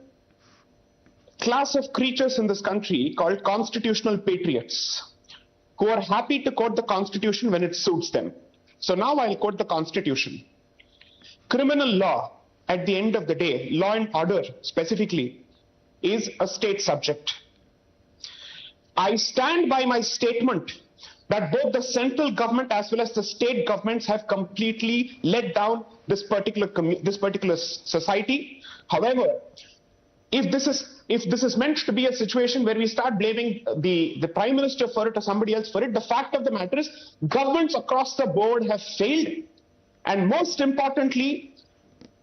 class of creatures in this country called constitutional patriots who are happy to quote the Constitution when it suits them. So now I'll quote the Constitution. Criminal law, at the end of the day, law and order specifically, is a state subject. I stand by my statement that both the central government as well as the state governments have completely let down this particular society. However, if this is meant to be a situation where we start blaming the Prime Minister for it or somebody else for it, the fact of the matter is governments across the board have failed. And most importantly,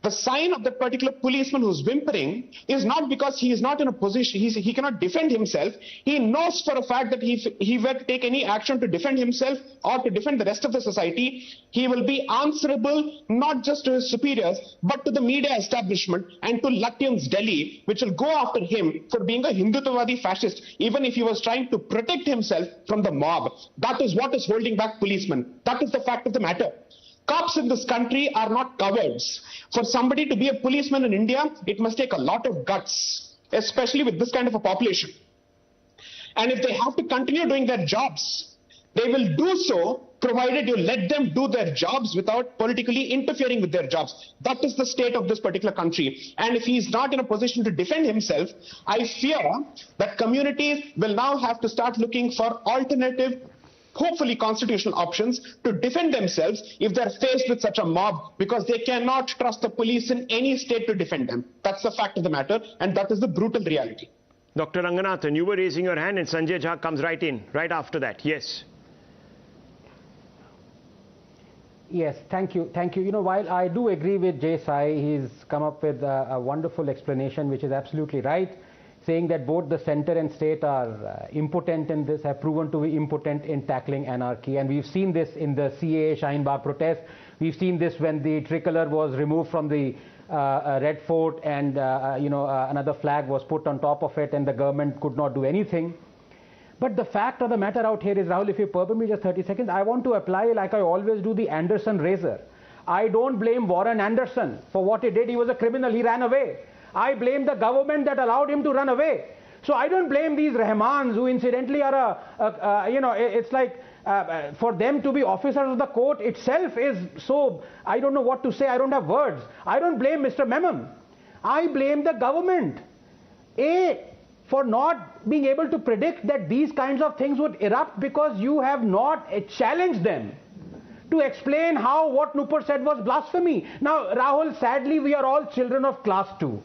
the sign of that particular policeman who's whimpering is not because he is not in a position, he cannot defend himself. He knows for a fact that if he were to take any action to defend himself or to defend the rest of the society, he will be answerable not just to his superiors, but to the media establishment and to Lutyens Delhi, which will go after him for being a Hindutwadi fascist, even if he was trying to protect himself from the mob. That is what is holding back policemen. That is the fact of the matter. Cops in this country are not cowards. For somebody to be a policeman in India, it must take a lot of guts, especially with this kind of a population. And if they have to continue doing their jobs, they will do so provided you let them do their jobs without politically interfering with their jobs. That is the state of this particular country. And if he is not in a position to defend himself, I fear that communities will now have to start looking for alternative, hopefully constitutional options to defend themselves if they're faced with such a mob, because they cannot trust the police in any state to defend them. That's the fact of the matter, and that is the brutal reality. Dr. Ranganathan, you were raising your hand and Sanjay Jha comes right in, right after that. Yes. Yes, thank you. Thank you. You know, while I do agree with Jay Sai, he's come up with a wonderful explanation, which is absolutely right, saying that both the center and state are impotent in this, have proven to be impotent in tackling anarchy. And we've seen this in the CAA Shine Bagh protest. We've seen this when the tricolour was removed from the Red Fort and, another flag was put on top of it and the government could not do anything. But the fact of the matter out here is, Rahul, if you permit me just 30 seconds, I want to apply, like I always do, the Anderson razor. I don't blame Warren Anderson for what he did. He was a criminal. He ran away. I blame the government that allowed him to run away. So I don't blame these Rahmans who incidentally are it's like for them to be officers of the court itself is so, I don't know what to say, I don't have words. I don't blame Mr. Memon. I blame the government. For not being able to predict that these kinds of things would erupt because you have not challenged them to explain how what Nupur said was blasphemy. Now, Rahul, sadly, we are all children of class 2.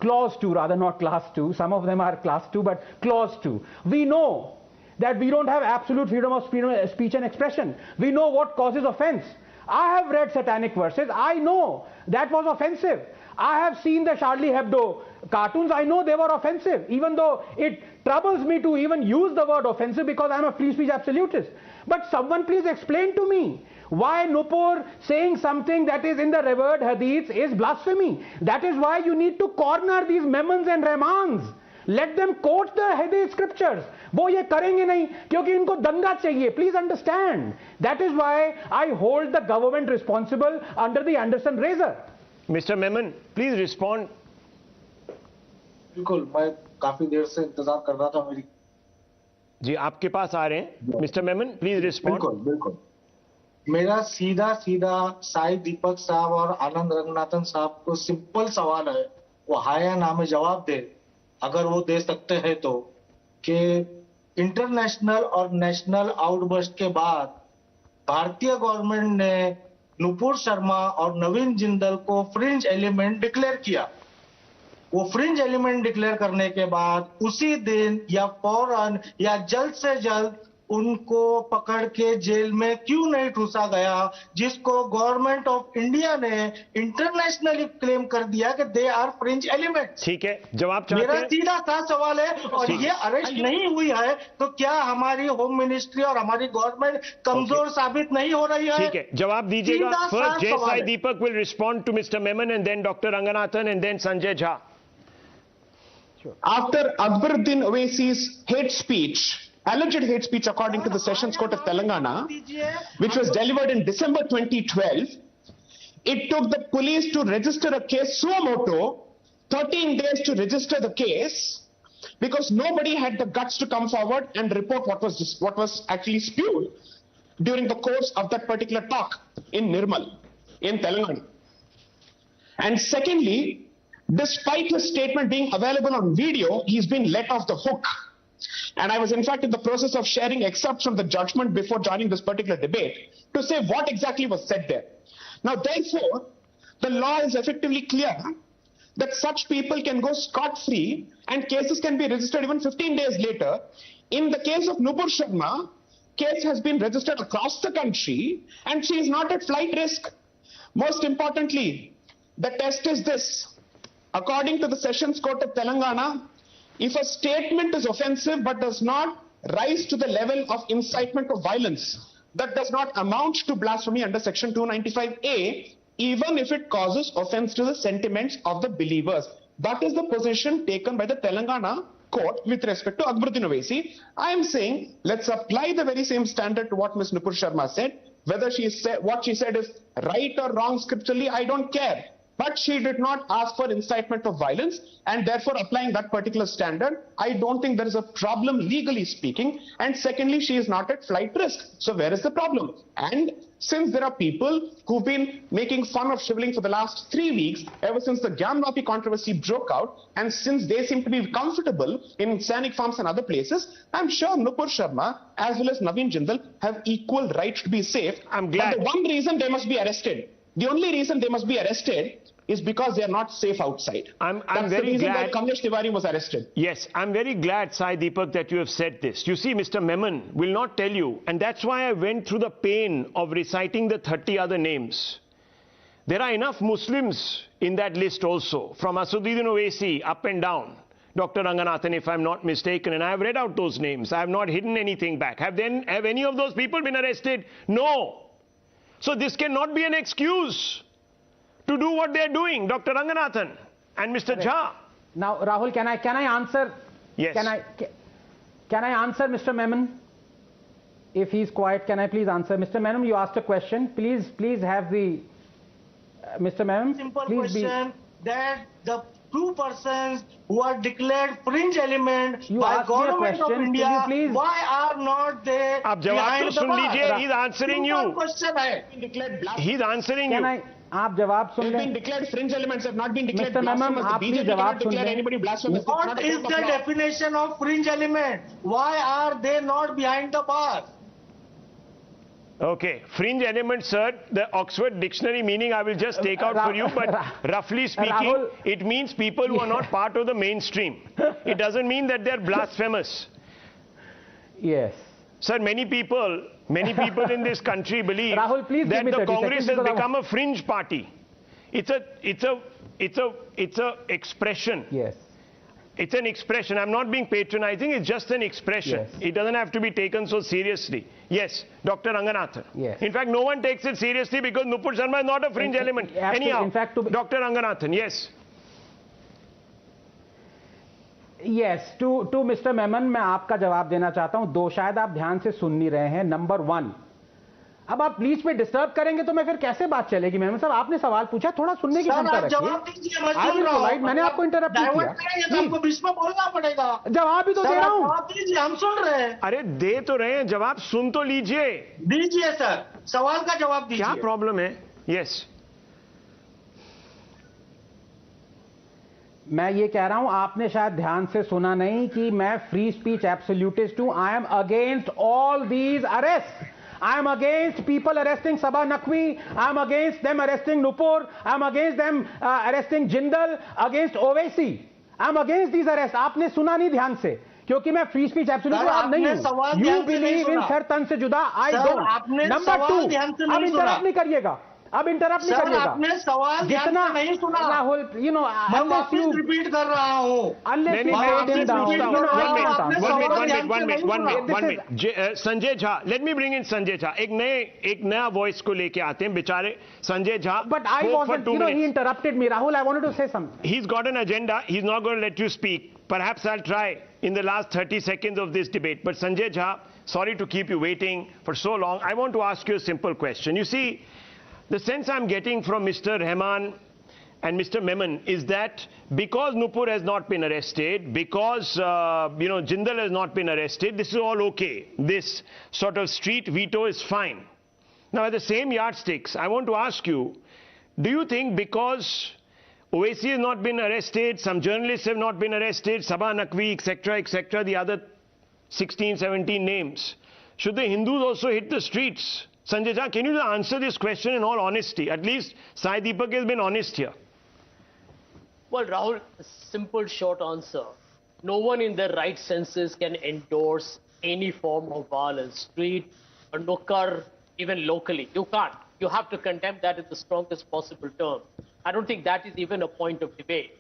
Clause 2, rather, not class 2. Some of them are class 2, but clause 2. We know that we don't have absolute freedom of speech and expression. We know what causes offense. I have read satanic verses. I know that was offensive. I have seen the Charlie Hebdo cartoons. I know they were offensive, even though it troubles me to even use the word offensive because I'm a free speech absolutist. But someone please explain to me why Nupur saying something that is in the revered hadiths is blasphemy. That is why you need to corner these Memons and Rahmans. Let them quote the hadith scriptures. वो ये करेंगे नहीं क्योंकि इनको दंगा चाहिए. Please understand. That is why I hold the government responsible under the Anderson razor. Mr. Memon, please respond. बिल्कुल, मैं काफी देर से इंतजार कर रहा था मेरी. जी, आपके पास आ रहे हैं. Mr. Memon, please respond. बिल्कुल. मेरा सीधा साई दीपक साहब और आनंद रंगनाथन साहब को सिंपल सवाल है, वो हां या ना में जवाब दे, अगर वो दे सकते हैं तो, कि इंटरनेशनल और नेशनल आउटबर्स्ट के बाद भारतीय गवर्नमेंट ने नुपुर शर्मा और नवीन जिंदल को फ्रिंज एलिमेंट डिक्लेयर किया. वो फ्रिंज एलिमेंट डिक्लेयर करने के बाद उसी दिन या फौरन या जल्द से जल्द उनको पकड़ के जेल में क्यों नहीं ठूसा गया, जिसको गवर्नमेंट ऑफ इंडिया ने इंटरनेशनली क्लेम कर दिया कि दे आर फ्रिंज एलिमेंट. ठीक है, जवाब चाहते हैं? मेरा सीधा सा सवाल है, और ये अरेस्ट नहीं हुई है तो क्या हमारी होम मिनिस्ट्री और हमारी गवर्नमेंट कमजोर साबित नहीं हो रही है? ठीक है, जवाब दीजिएगा. फर्स्ट जय साई दीपक will respond to Mr. Memon and then Dr. Ranganathan and then Sanjay Jha. After Akbaruddin Owaisi's hate speech, alleged hate speech according to the Sessions Court of Telangana, which was delivered in December 2012, it took the police to register a case suo moto, 13 days to register the case, because nobody had the guts to come forward and report what was actually spewed during the course of that particular talk in Nirmal, in Telangana. And secondly, despite his statement being available on video, he's been let off the hook. And I was in fact in the process of sharing excerpts from the judgment before joining this particular debate to say what exactly was said there. Now, therefore, the law is effectively clear that such people can go scot-free and cases can be registered even 15 days later. In the case of Nupur Sharma, case has been registered across the country and she is not at flight risk. Most importantly, the test is this. According to the Sessions Court of Telangana, if a statement is offensive but does not rise to the level of incitement of violence, that does not amount to blasphemy under Section 295A, even if it causes offense to the sentiments of the believers. That is the position taken by the Telangana court with respect to Akbaruddin Owaisi. I am saying, let's apply the very same standard to what Ms. Nupur Sharma said. Whether what she said is right or wrong scripturally, I don't care. But she did not ask for incitement of violence, and therefore applying that particular standard, I don't think there is a problem legally speaking. And secondly, she is not at flight risk. So where is the problem? And since there are people who've been making fun of shriveling for the last 3 weeks, ever since the Gyamvapi controversy broke out, and since they seem to be comfortable in Sainik farms and other places, I'm sure Nupur Sharma as well as Naveen Jindal have equal right to be safe. I'm glad. But the one reason they must be arrested, the only reason they must be arrested is because they are not safe outside. I'm That's very the reason glad. why Kamlesh Tiwari was arrested. Yes, I'm very glad, Sai Deepak, that you have said this. You see, Mr. Memon will not tell you, and that's why I went through the pain of reciting the 30 other names. There are enough Muslims in that list also, from Assaduddin Owaisi up and down. Dr. Ranganathan, if I'm not mistaken, and I have read out those names. I have not hidden anything back. Have any of those people been arrested? No. So this cannot be an excuse to do what they're doing, Dr. Ranganathan and Mr. Jha. Now, Rahul, can I answer? Yes. Can I answer Mr. Memon? If he's quiet, can I please answer? Mr. Memon, you asked a question. Please have the... Mr. Memon, simple please question that the two persons who are declared fringe element by government of India, why are not they आप जवाब तो सुन लीजिए. He's answering you. Question है. He's answering you. आप जवाब सुन They've लें. been declared fringe elements, have not been declared Mr. Memon, blasphemous. आप The please BJP जवाब cannot सुन declare लें. anybody blasphemous. What is the definition of fringe element? Why are they not behind the bar? Okay, fringe element, sir, the Oxford Dictionary meaning I will just take out for you, but roughly speaking, Rahul, it means people who are not part of the mainstream. It doesn't mean that they're blasphemous. Yes. Sir, many people in this country believe Rahul, please that give me the 30 Congress seconds has become a fringe party. It's a expression. Yes. It's an expression. I'm not being patronizing. It's just an expression. Yes. It doesn't have to be taken so seriously. Yes, Dr. Ranganathan. Yes. In fact, no one takes it seriously because Nupur Sharma is not a fringe element. Anyhow, in fact, Dr. Ranganathan, yes. Yes, to Mr. Memon, मैं आपका जवाब देना चाहता हूं. दो, शायद आप ध्यान से सुन नहीं रहे हैं. नंबर 1, अब आप प्लीज पे डिस्टर्ब करेंगे तो मैं फिर कैसे बात चलेगी? मेमन साहब, आपने सवाल पूछा, थोड़ा सुनने की क्षमता रखिए. मैंने आपको इंटरप्ट नहीं किया. आपको बीच में बोलना पड़ेगा. जवाब ही तो दे रहा हूं. हम सुन रहे हैं. अरे दे तो रहे हैं, जवाब सुन तो लीजिए. दीजिए सर, सवाल का जवाब दीजिए. क्या प्रॉब्लम है? यस. मैं ये कह रहा हूं, आपने शायद ध्यान से सुना नहीं कि मैं फ्री स्पीच एब्सोल्यूटिस्ट हूं. I am against all these arrest. I am against people arresting Sabha Naqvi. I am against them arresting Nupur. I am against them arresting Jindal, against Owaisi. I am against these arrests. आपने सुना नहीं ध्यान से, क्योंकि मैं free speech absolute आप नहीं हूं. You believe in सर तन से जुदा. I don't. Number 2, अब इंटरप्ट नहीं करिएगा. अब इंटरप्ट नहीं करिएगा. आपने सवाल जितना नहीं सुना. राहुल, you know, मैं वापस रिपीट कर रहा हूं. One minute. Sanjay Jha, let me bring in Sanjay Jha. एक नया वॉइस को लेके आते हैं बेचारे Sanjay Jha. But I wasn't, you know, he interrupted me. Rahul, I wanted to say something. He's got an agenda. He's not going to let you speak. Perhaps I'll try in the last 30 seconds of this debate. But Sanjay Jha, sorry to keep you waiting for so long. I want to ask you a simple question. You see, the sense I'm getting from Mr. Rahman and Mr. Memon is that because Nupur has not been arrested, because Jindal has not been arrested, this is all okay. This sort of street veto is fine. Now, at the same yardsticks, I want to ask you, do you think because Owaisi has not been arrested, some journalists have not been arrested, Sabha Naqvi, etc., the other 16, 17 names. Should the Hindus also hit the streets? Sanjay Jha, can you answer this question in all honesty? At least Sai Deepak has been honest here. Well, Rahul, simple short answer. No one in their right senses can endorse any form of violence, street, or nukkar, even locally. You can't. You have to condemn that in the strongest possible terms. I don't think that is even a point of debate.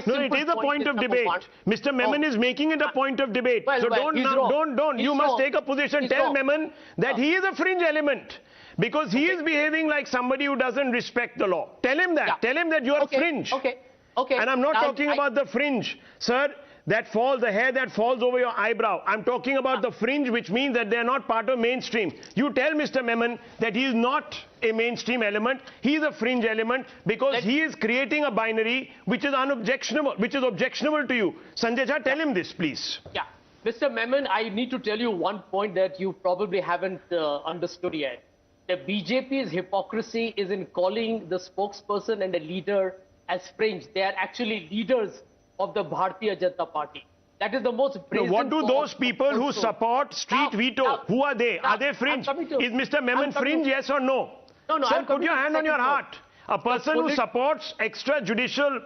No, it is a point of debate. Mr. Memon is making it a point of debate. Well, so don't. You must take a position. Tell Memon that he is a fringe element because he is behaving like somebody who doesn't respect the law. Tell him that. Tell him that you are fringe. Okay. And I'm not talking about the fringe, sir. That falls, the hair that falls over your eyebrow. I'm talking about the fringe, which means that they're not part of mainstream. You tell Mr. Memon that he is not a mainstream element. He is a fringe element because he is creating a binary which is unobjectionable, which is objectionable to you. Sanjay Jha, tell him this, please. Yeah. Mr. Memon, I need to tell you one point that you probably haven't understood yet. The BJP's hypocrisy is in calling the spokesperson and the leader as fringe. They are actually leaders of the Bharatiya Janata Party. That is the most brazen. What do those people who support street veto, who are they? Are they fringe? Is Mr. Memon fringe, yes or no? No. Sir, put your hand on your heart. A person who supports extrajudicial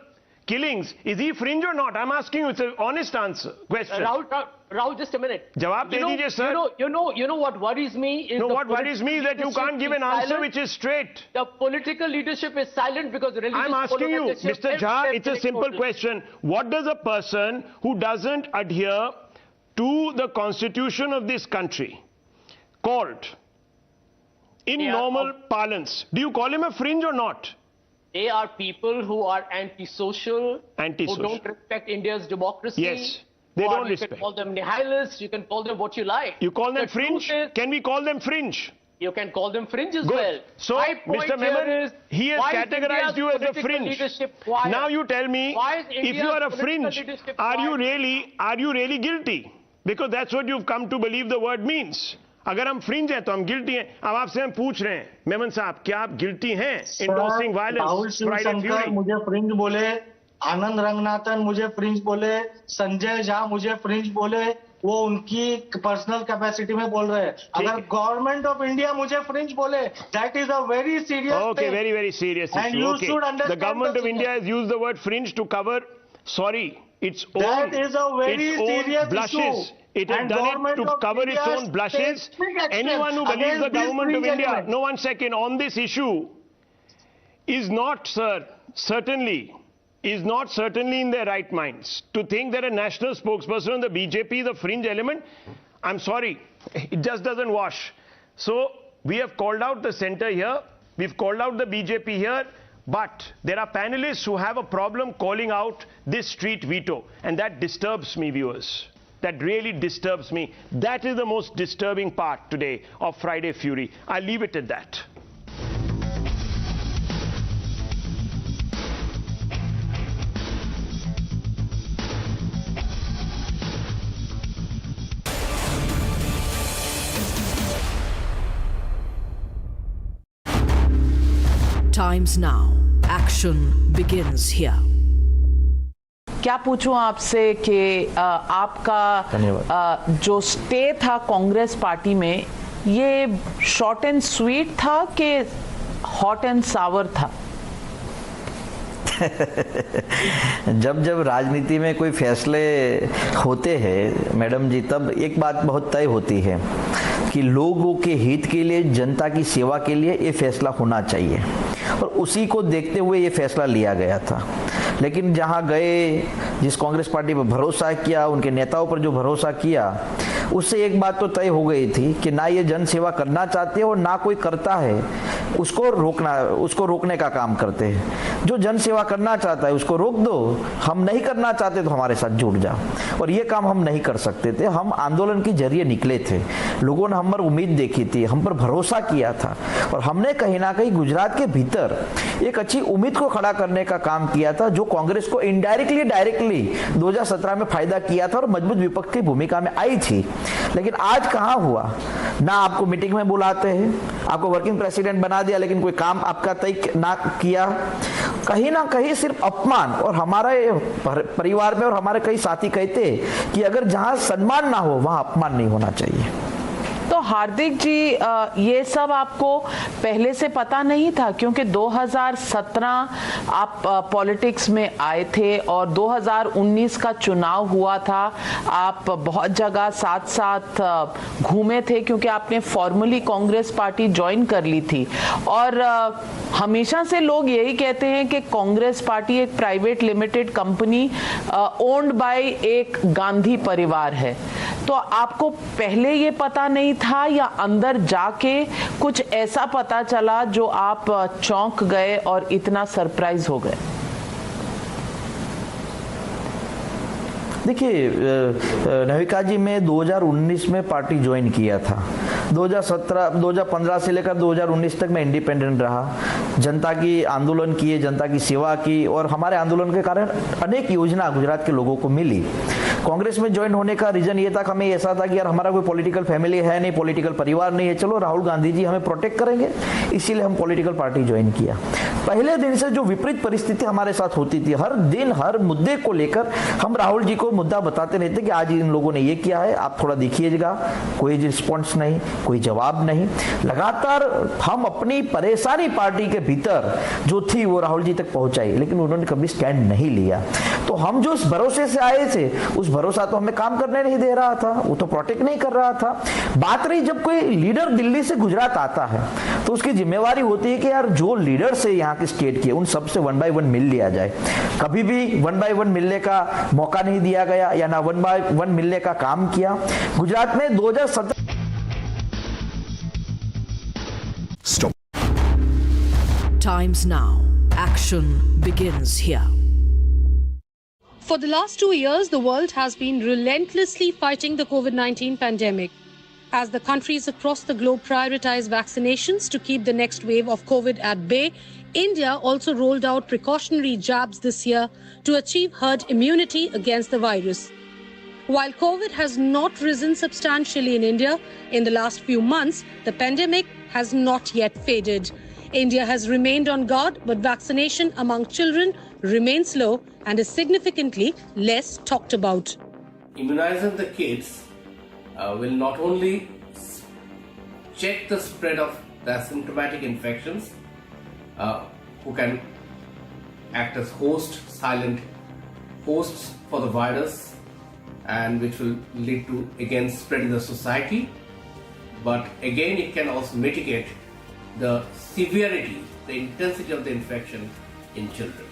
killings, is he fringe or not? I'm asking you, it's an honest answer. Question. Rahul, just a minute. Jawab de dijiye, sir. You know what worries me is what worries me is that you can't give an answer which is straight. The political leadership is silent because religious. I'm asking you, Mr. Jha, it's a simple question. What does a person who doesn't adhere to the constitution of this country called in normal parlance, do you call him a fringe or not? They are people who are antisocial, who don't respect India's democracy. Yes, they don't respect. You can call them nihilists, you can call them what you like. You call them fringe? Can we call them fringe? You can call them fringe as well. So, Mr. Memon, he has categorized you as a fringe. Now you tell me, if you are a fringe, are you really guilty? Because that's what you've come to believe the word means. अगर हम fringe हैं तो हम guilty हैं. अब आपसे हम पूछ रहे हैं मेमन साहब, क्या आप गिल्टी हैं इंडोर्सिंग वायलेंस? राहुल शिवशंकर मुझे फ्रिंज बोले, आनंद रंगनाथन मुझे फ्रिंज बोले, संजय झा मुझे फ्रिंज बोले, वो उनकी पर्सनल कैपेसिटी में बोल रहे हैं. अगर गवर्नमेंट ऑफ इंडिया मुझे फ्रिंज बोले, that is a very serious. Okay, very serious issue. Okay. The government of India has used the word fringe to cover, its own blushes. It has done it to cover its own blushes. Anyone who believes the government of India, no, 1 second, on this issue is not, sir, certainly in their right minds. To think that a national spokesperson on the BJP is a fringe element, I'm sorry, it just doesn't wash. So we have called out the center here, we've called out the BJP here, but there are panelists who have a problem calling out this street veto, and that disturbs me, viewers. That really disturbs me. That is the most disturbing part today of Friday Fury. I'll leave it at that. Times now. Action begins here. क्या पूछूं आपसे कि आपका जो stay था Congress party में, ये short and sweet था कि हॉट एंड सावर था? जब राजनीति में कोई फैसले होते हैं मैडम जी, तब एक बात बहुत तय होती है कि लोगों के हित के लिए, जनता की सेवा के लिए ये फैसला होना चाहिए, और उसी को देखते हुए ये फैसला लिया गया था. लेकिन जहां गए, जिस कांग्रेस पार्टी पर भरोसा किया, उनके नेताओं पर जो भरोसा किया, उससे एक बात तो तय हो गई थी कि ना ये जन सेवा करना चाहते और ना कोई करता है उसको रोकने का काम करते हैं. जो जन सेवा करना चाहता है उसको रोक दो, हम नहीं करना चाहते तो हमारे साथ जुड़ जाओ. और ये काम हम नहीं कर सकते थे. हम आंदोलन के जरिए निकले थे, लोगों ने हम पर उम्मीद देखी थी, हम पर भरोसा किया था, और हमने कहीं ना कहीं गुजरात के भीतर एक अच्छी उम्मीद को खड़ा करने का काम किया था, जो कांग्रेस को इनडायरेक्टली डायरेक्टली 2017 में फायदा किया था और मजबूत विपक्ष की भूमिका में आई थी. लेकिन आज कहां हुआ? ना आपको मीटिंग में बुलाते हैं, आपको वर्किंग प्रेसिडेंट बना दिया, लेकिन कोई काम आपका तय ना किया. कहीं ना कहीं सिर्फ अपमान। और हमारे परिवार में और हमारे कई साथी कहते हैं कि अगर जहां सम्मान ना हो वहां अपमान नहीं होना चाहिए। तो हार्दिक जी, ये सब आपको पहले से पता नहीं था? क्योंकि 2017 आप पॉलिटिक्स में आए थे और 2019 का चुनाव हुआ था। आप बहुत जगह साथ साथ घूमे थे क्योंकि आपने फॉर्मली कांग्रेस पार्टी ज्वाइन कर ली थी। और हमेशा से लोग यही कहते हैं कि कांग्रेस पार्टी एक private limited company owned by एक गांधी परिवार है। तो आपको पहले ये पता नहीं था या अंदर जाके कुछ ऐसा पता चला जो आप चौंक गए और इतना सरप्राइज हो गए? देखिए नविका जी, मैं 2019 में पार्टी ज्वाइन किया था। 2015 से लेकर 2019 तक मैं इंडिपेंडेंट रहा, जनता की आंदोलन किए, जनता की सेवा की और हमारे आंदोलन के कारण अनेक योजना गुजरात के लोगों को मिली। कांग्रेस में ज्वाइन होने का रीजन ये था कि हमें ऐसा था कि यार हमारा कोई पॉलिटिकल फैमिली है नहीं, पॉलिटिकल परिवार नहीं है, चलो राहुल गांधी जी हमें प्रोटेक्ट करेंगे, इसीलिए हम पॉलिटिकल पार्टी ज्वाइन किया। पहले दिन से जो विपरीत परिस्थिति हमारे साथ होती थी, हर दिन हर मुद्दे को लेकर हम राहुल जी को मुद्दा बताते रहते कि आज इन लोगों ने ये किया है, आप थोड़ा देखिएगा। कोई रिस्पॉन्स नहीं, कोई जवाब नहीं। लगातार हम अपनी परेशानी पार्टी के भीतर जो थी वो राहुल जी तक पहुंचाई, लेकिन उन्होंने कभी स्टैंड नहीं लिया। तो हम जो उस भरोसे से आए थे, उस भरोसा तो हमें काम करने नहीं दे रहा था, वो तो प्रोटेक्ट नहीं कर रहा था। बात रही जब कोई लीडर दिल्ली से गुजरात आता है तो उसकी जिम्मेवारी होती है कि यार जो लीडर से यहाँ के स्टेट के, उन सबसे 1 by 1 मिल लिया जाए। कभी भी 1 by 1 मिलने का मौका नहीं दिया गया या ना 1 by 1 मिलने का काम किया। गुजरात में 2017 Stop. Times now. Action begins here. For the last 2 years, the world has been relentlessly fighting the COVID-19 pandemic. As the countries across the globe prioritize vaccinations to keep the next wave of COVID at bay, India also rolled out precautionary jabs this year to achieve herd immunity against the virus. While COVID has not risen substantially in India in the last few months, the pandemic has not yet faded. India has remained on guard, but vaccination among children remains low and is significantly less talked about. Immunizing the kids will not only check the spread of the asymptomatic infections, who can act as silent hosts for the virus, and which will lead to again spread in the society, but again it can also mitigate the severity, the intensity of the infection in children.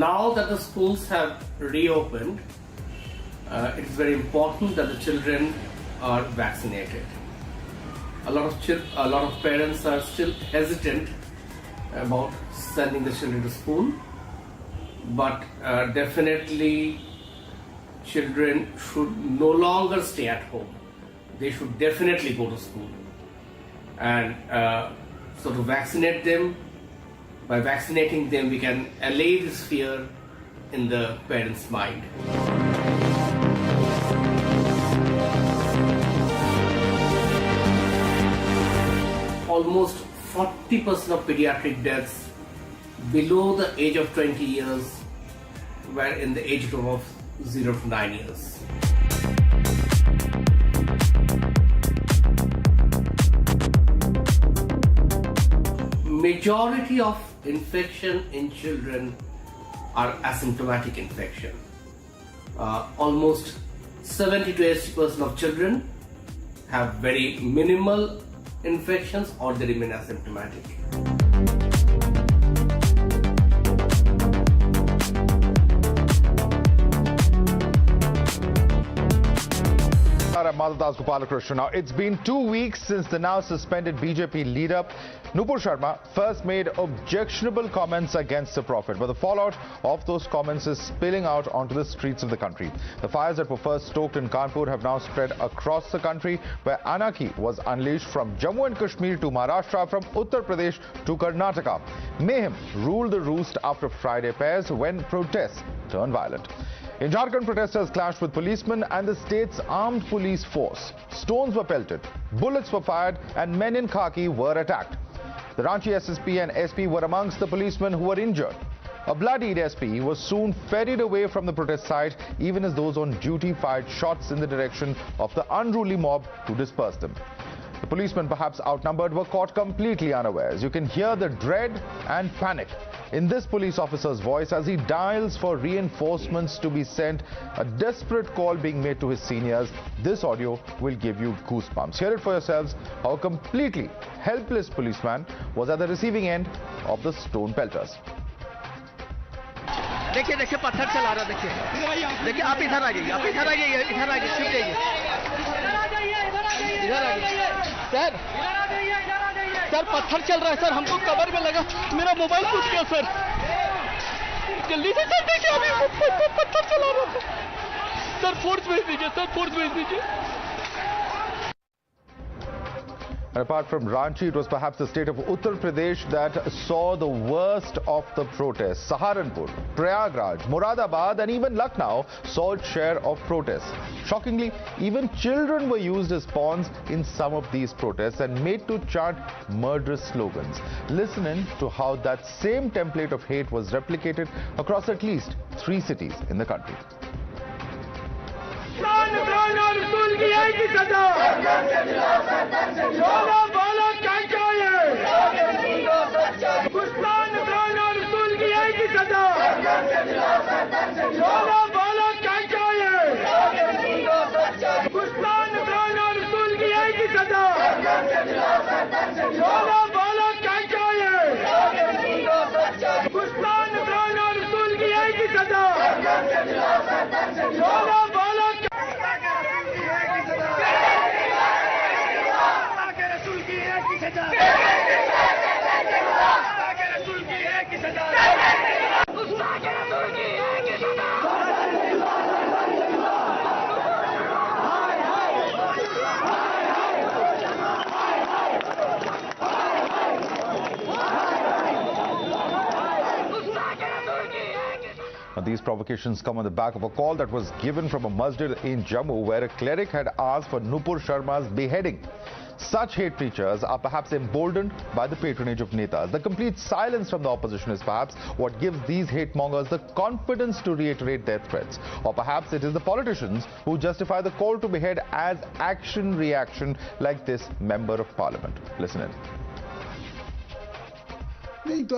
Now that the schools have reopened, it is very important that the children are vaccinated. A lot of parents are still hesitant about sending the children to school, but definitely children should no longer stay at home. They should definitely go to school, and so to vaccinate them. By vaccinating them, we can allay this fear in the parents' mind. Almost 40% of pediatric deaths below the age of 20 years were in the age group of 0 to 9 years. Majority of infection in children are asymptomatic infection. Almost 70 to 80% of children have very minimal infections or they remain asymptomatic. I'm Madhav Gopalakrishnan. Now, it's been 2 weeks since the now suspended BJP leader Nupur Sharma first made objectionable comments against the Prophet. But the fallout of those comments is spilling out onto the streets of the country. The fires that were first stoked in Kanpur have now spread across the country, where anarchy was unleashed from Jammu and Kashmir to Maharashtra, from Uttar Pradesh to Karnataka. Mayhem ruled the roost after Friday pairs when protests turned violent. In Jharkhand, protesters clashed with policemen and the state's armed police force. Stones were pelted, bullets were fired, and men in khaki were attacked. The Ranchi SSP and SP were amongst the policemen who were injured. A bloodied SP was soon ferried away from the protest site, even as those on duty fired shots in the direction of the unruly mob to disperse them. The policemen, perhaps outnumbered, were caught completely unawares. You can hear the dread and panic in this police officer's voice as he dials for reinforcements to be sent, a desperate call being made to his seniors. This audio will give you goosebumps. Hear it for yourselves how a completely helpless policeman was at the receiving end of the stone pelters. देखिए देखिए पत्थर चला रहा देखिए देखिए आप इधर आ जाइए इधर आ जाइए शिफ्ट जाइए इधर आ जाइए सर पत्थर चल रहा है सर हमको कवर में लगा मेरा मोबाइल टूट गया सर जल्दी से सर देखिए अभी पत्थर चला रहा था सर फोर्स भेज दीजिए And apart from Ranchi, it was perhaps the state of Uttar Pradesh that saw the worst of the protests. Saharanpur, Prayagraj, Moradabad and even Lucknow saw its share of protests. Shockingly, even children were used as pawns in some of these protests and made to chant murderous slogans. Listen in to how that same template of hate was replicated across at least 3 cities in the country. These provocations come on the back of a call that was given from a masjid in Jammu, where a cleric had asked for Nupur Sharma's beheading. Such hate preachers are perhaps emboldened by the patronage of netas. The complete silence from the opposition is perhaps what gives these hate mongers the confidence to reiterate their threats. Or perhaps it is the politicians who justify the call to behead as action-reaction, like this member of parliament. Listen in. नहीं तो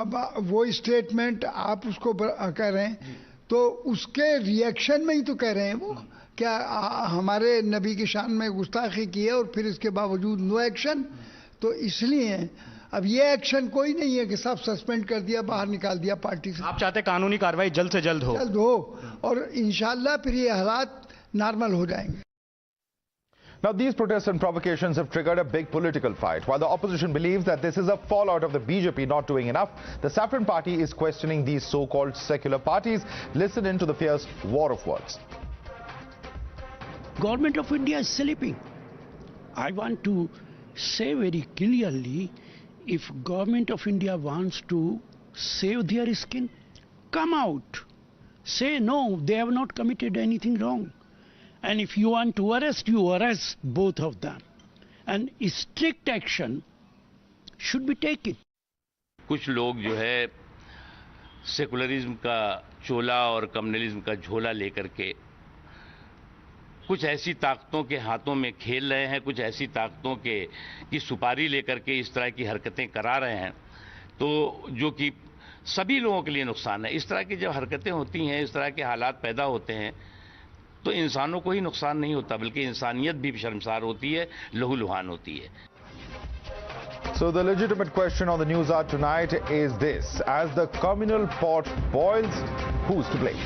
अब वो statement आप उसको कह रहे हैं तो उसके रिएक्शन में ही तो कह रहे हैं वो क्या हमारे नबी की शान में गुस्ताखी की है और फिर इसके बावजूद नो एक्शन तो इसलिए अब ये एक्शन कोई नहीं है कि सब सस्पेंड कर दिया बाहर निकाल दिया पार्टी से। आप चाहते कानूनी कार्रवाई जल्द से जल्द हो और इंशाल्लाह फिर ये हालात नॉर्मल हो जाएंगे। Now, these protests and provocations have triggered a big political fight. While the opposition believes that this is a fallout of the BJP not doing enough, the Saffron Party is questioning these so-called secular parties. Listen in to the fierce war of words. Government of India is sleeping. I want to say very clearly, if Government of India wants to save their skin, come out. Say no, they have not committed anything wrong. And if you want to arrest, you arrest both of them. And strict action should be taken. कुछ लोग जो है secularism का चोला और communalism का झोला लेकर के कुछ ऐसी ताकतों के हाथों में खेल रहे हैं, कुछ ऐसी ताकतों की सुपारी लेकर के इस तरह की हरकतें करा रहे हैं, तो जो कि सभी लोगों के लिए नुकसान है। इस तरह की जब हरकतें होती हैं, इस तरह के हालात पैदा होते हैं, तो इंसानों को ही नुकसान नहीं होता बल्कि इंसानियत भी शर्मसार होती है, लहूलुहान होती है। So the legitimate question on the Newshour tonight is this: as the communal pot boils, who's to blame?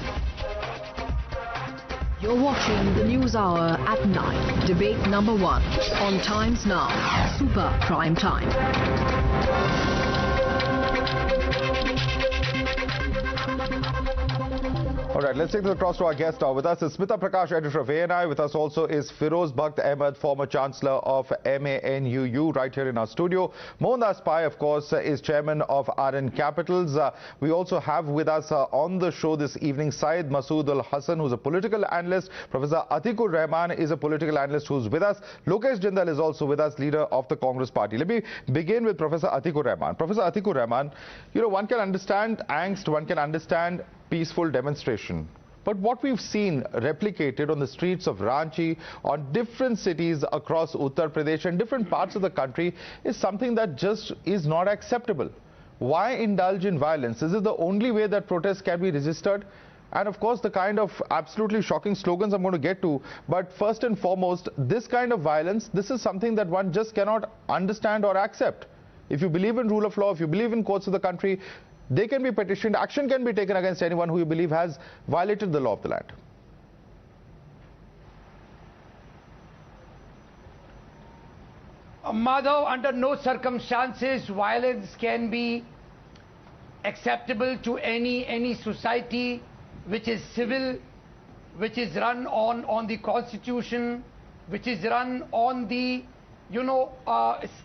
You're watching the News Hour at 9. Debate number 1 on Times Now. Super Prime Time. All right, let's take this across to our guest now. With us is Smita Prakash, editor of ANI. With us also is Firoz Bakht Ahmed, former Chancellor of MANUU, right here in our studio. Mohandas Pai, of course, is chairman of RN Capitals. We also have with us on the show this evening Syed Masood Al Hassan, who's a political analyst. Professor Atikur Rahman is a political analyst who's with us. Lokesh Jindal is also with us, leader of the Congress Party. Let me begin with Professor Atikur Rahman. Professor Atikur Rahman, one can understand angst, one can understand peaceful demonstration. But what we've seen replicated on the streets of Ranchi, on different cities across Uttar Pradesh and different parts of the country is something that just is not acceptable. Why indulge in violence? Is it the only way that protests can be registered? And of course, the kind of absolutely shocking slogans I'm going to get to. But first and foremost, this kind of violence, this is something that one just cannot understand or accept. If you believe in rule of law, if you believe in courts of the country, they can be petitioned, action can be taken against anyone who you believe has violated the law of the land. Madhav, under no circumstances violence can be acceptable to any society which is civil, which is run on the constitution, which is run on the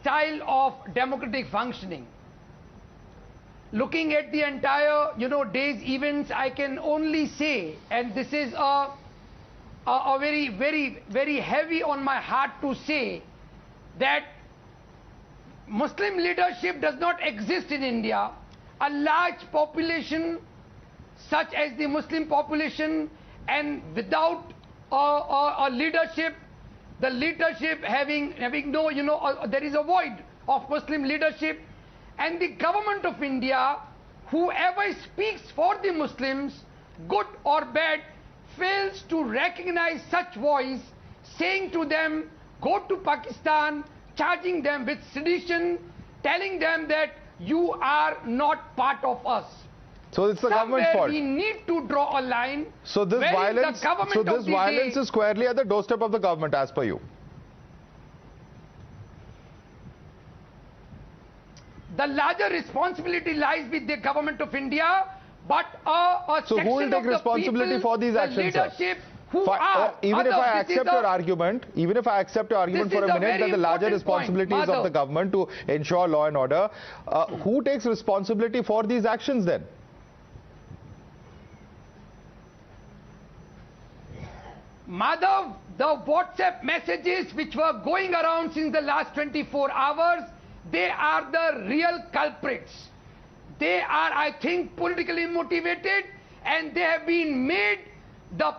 style of democratic functioning. Looking at the entire day's events, I can only say, and this is a very, very, very heavy on my heart to say, that Muslim leadership does not exist in India. A large population such as the Muslim population, and without a leadership, the leadership having no, there is a void of Muslim leadership. And the government of India, whoever speaks for the Muslims, good or bad, fails to recognize such voice, saying to them, go to Pakistan, charging them with sedition, telling them that you are not part of us. So it's the government's fault. We need to draw a line. So this violence is squarely at the doorstep of the government, as per you. The larger responsibility lies with the government of India, but so who will take responsibility for these actions, leadership sir? Even if I accept your argument, for a minute that the larger responsibility is of the government to ensure law and order, who takes responsibility for these actions then? Madhav, the WhatsApp messages which were going around since the last 24 hours, they are the real culprits. They are, I think, politically motivated, and they have been made, the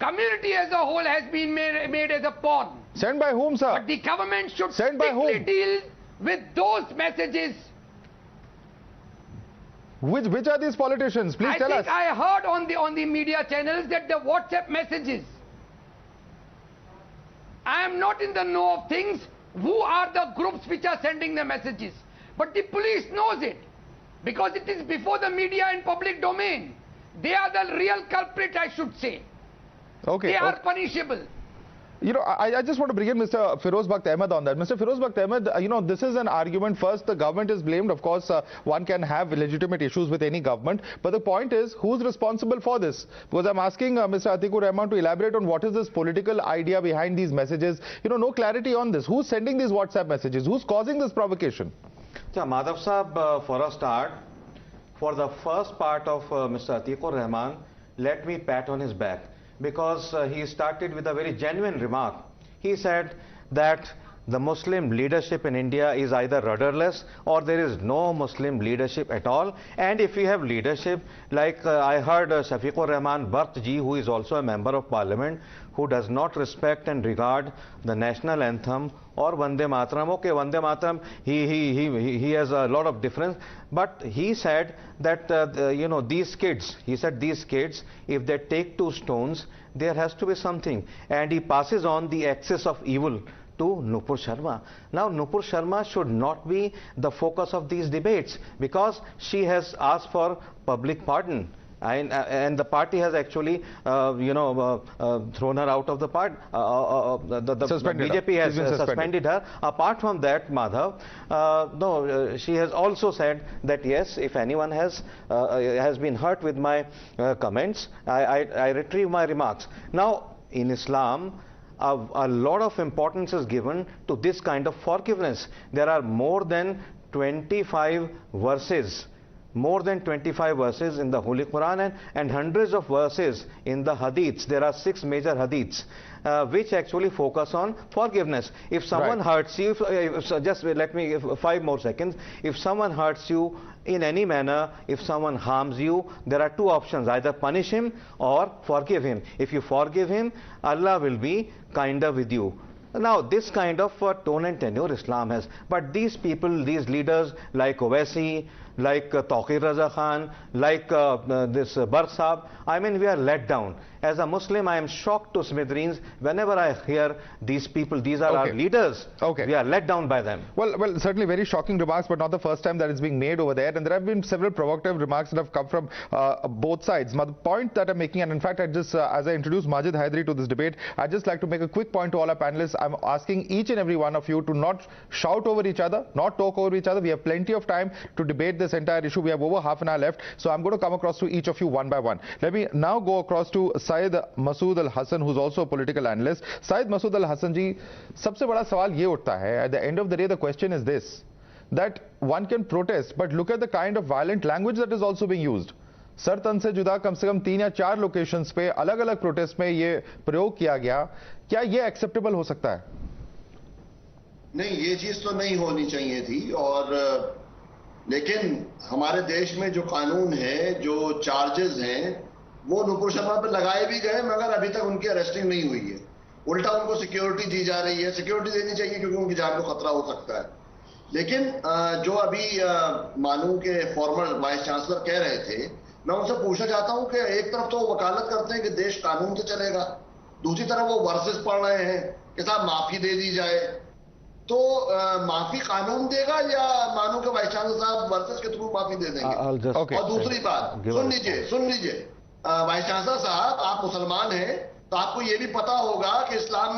community as a whole has been made as a pawn. Sent by whom, sir? But the government should strictly deal with those messages. Which are these politicians? Please tell us. I heard on the media channels that the WhatsApp messages. I am not in the know of things. Who are the groups which are sending the messages? But the police knows it, because it is before the media and public domain. They are the real culprit, I should say. Okay. They are punishable. I just want to bring in Mr. Firoz Bakht Ahmed on that. Mr. Firoz Bakht Ahmed, this is an argument. First, the government is blamed. Of course, one can have legitimate issues with any government. But the point is, who's responsible for this? Because I'm asking Mr. Atikur Rahman to elaborate on what is this political idea behind these messages. No clarity on this. Who's sending these WhatsApp messages? Who's causing this provocation? Madhav Sahab, for a start, for the first part of Mr. Atikur Rahman, let me pat on his back. Because he started with a very genuine remark. He said that the Muslim leadership in India is either rudderless or there is no Muslim leadership at all. And if we have leadership, like I heard Shafiqur Rahman Bakht ji, who is also a member of parliament, who does not respect and regard the national anthem or Vande Mataram. Okay, Vande Mataram, he has a lot of difference. But he said that, these kids, if they take 2 stones, there has to be something. And he passes on the axis of evil to Nupur Sharma. Now, Nupur Sharma should not be the focus of these debates, because she has asked for public pardon. and the party has actually, thrown her out of the party. The BJP has suspended her. Apart from that, Madhav, no, she has also said that yes, if anyone has been hurt with my comments, I retrieve my remarks. Now, in Islam, a lot of importance is given to this kind of forgiveness. There are more than 25 verses. More than 25 verses in the Holy Quran and hundreds of verses in the Hadiths. There are 6 major Hadiths which actually focus on forgiveness. If someone hurts you, just let me 5 more seconds. If someone hurts you in any manner, if someone harms you, there are 2 options: either punish him or forgive him. If you forgive him, Allah will be kinder with you. Now, this kind of tone and tenure Islam has. But these people, these leaders like Owaisi, like Tawqir Raza Khan, like this Barq Saab, I mean, we are let down. As a Muslim, I am shocked to smithereens whenever I hear these people. These are our leaders. We are let down by them. Well, certainly very shocking remarks, but not the first time that it's being made over there. And there have been several provocative remarks that have come from both sides. Now, the point that I'm making, and in fact, I just, as I introduce Majid Hydari to this debate, I'd just like to make a quick point to all our panelists. I'm asking each and every one of you to not shout over each other, not talk over each other. We have plenty of time to debate this entire issue. We have over half an hour left. So I'm going to come across to each of you one by one. Let me now go across to Syed Masood Al Hassan, who's also a political analyst. Syed Masood Al Hassan ji, सबसे बड़ा सवाल ये उठता है. At the end of the day, the question is this: that one can protest, but look at the kind of violent language that is also being used. Sir तन से जुदा कम से कम 3 या 4 लोकेशंस पे अलग-अलग प्रोटेस्ट में ये प्रयोग किया गया. क्या ये एक्सेप्टेबल हो सकता है? नहीं, ये चीज तो नहीं होनी चाहिए थी. और लेकिन हमारे देश में जो कानून है, जो चार्जेस हैं, वो नुपुर शर्मा पर लगाए भी गए, मगर अभी तक उनकी अरेस्टिंग नहीं हुई है. उल्टा उनको सिक्योरिटी दी जा रही है. सिक्योरिटी देनी चाहिए क्योंकि उनकी जान को खतरा हो सकता है. लेकिन जो अभी मानू के फॉर्मर वाइस चांसलर कह रहे थे, मैं उनसे पूछना चाहता हूं कि एक तरफ तो वो वकालत करते हैं कि देश कानून से चलेगा, दूसरी तरफ वो वर्सेस पढ़ रहे हैं कि साहब माफी दे दी जाए. तो माफी कानून देगा या मानू के वाइस चांसलर साहब वर्सेस के थ्रू माफी दे देंगे? और दूसरी बात, सुन लीजिए वाइस चांसलर साहब, आप मुसलमान हैं तो आपको ये भी पता होगा कि इस्लाम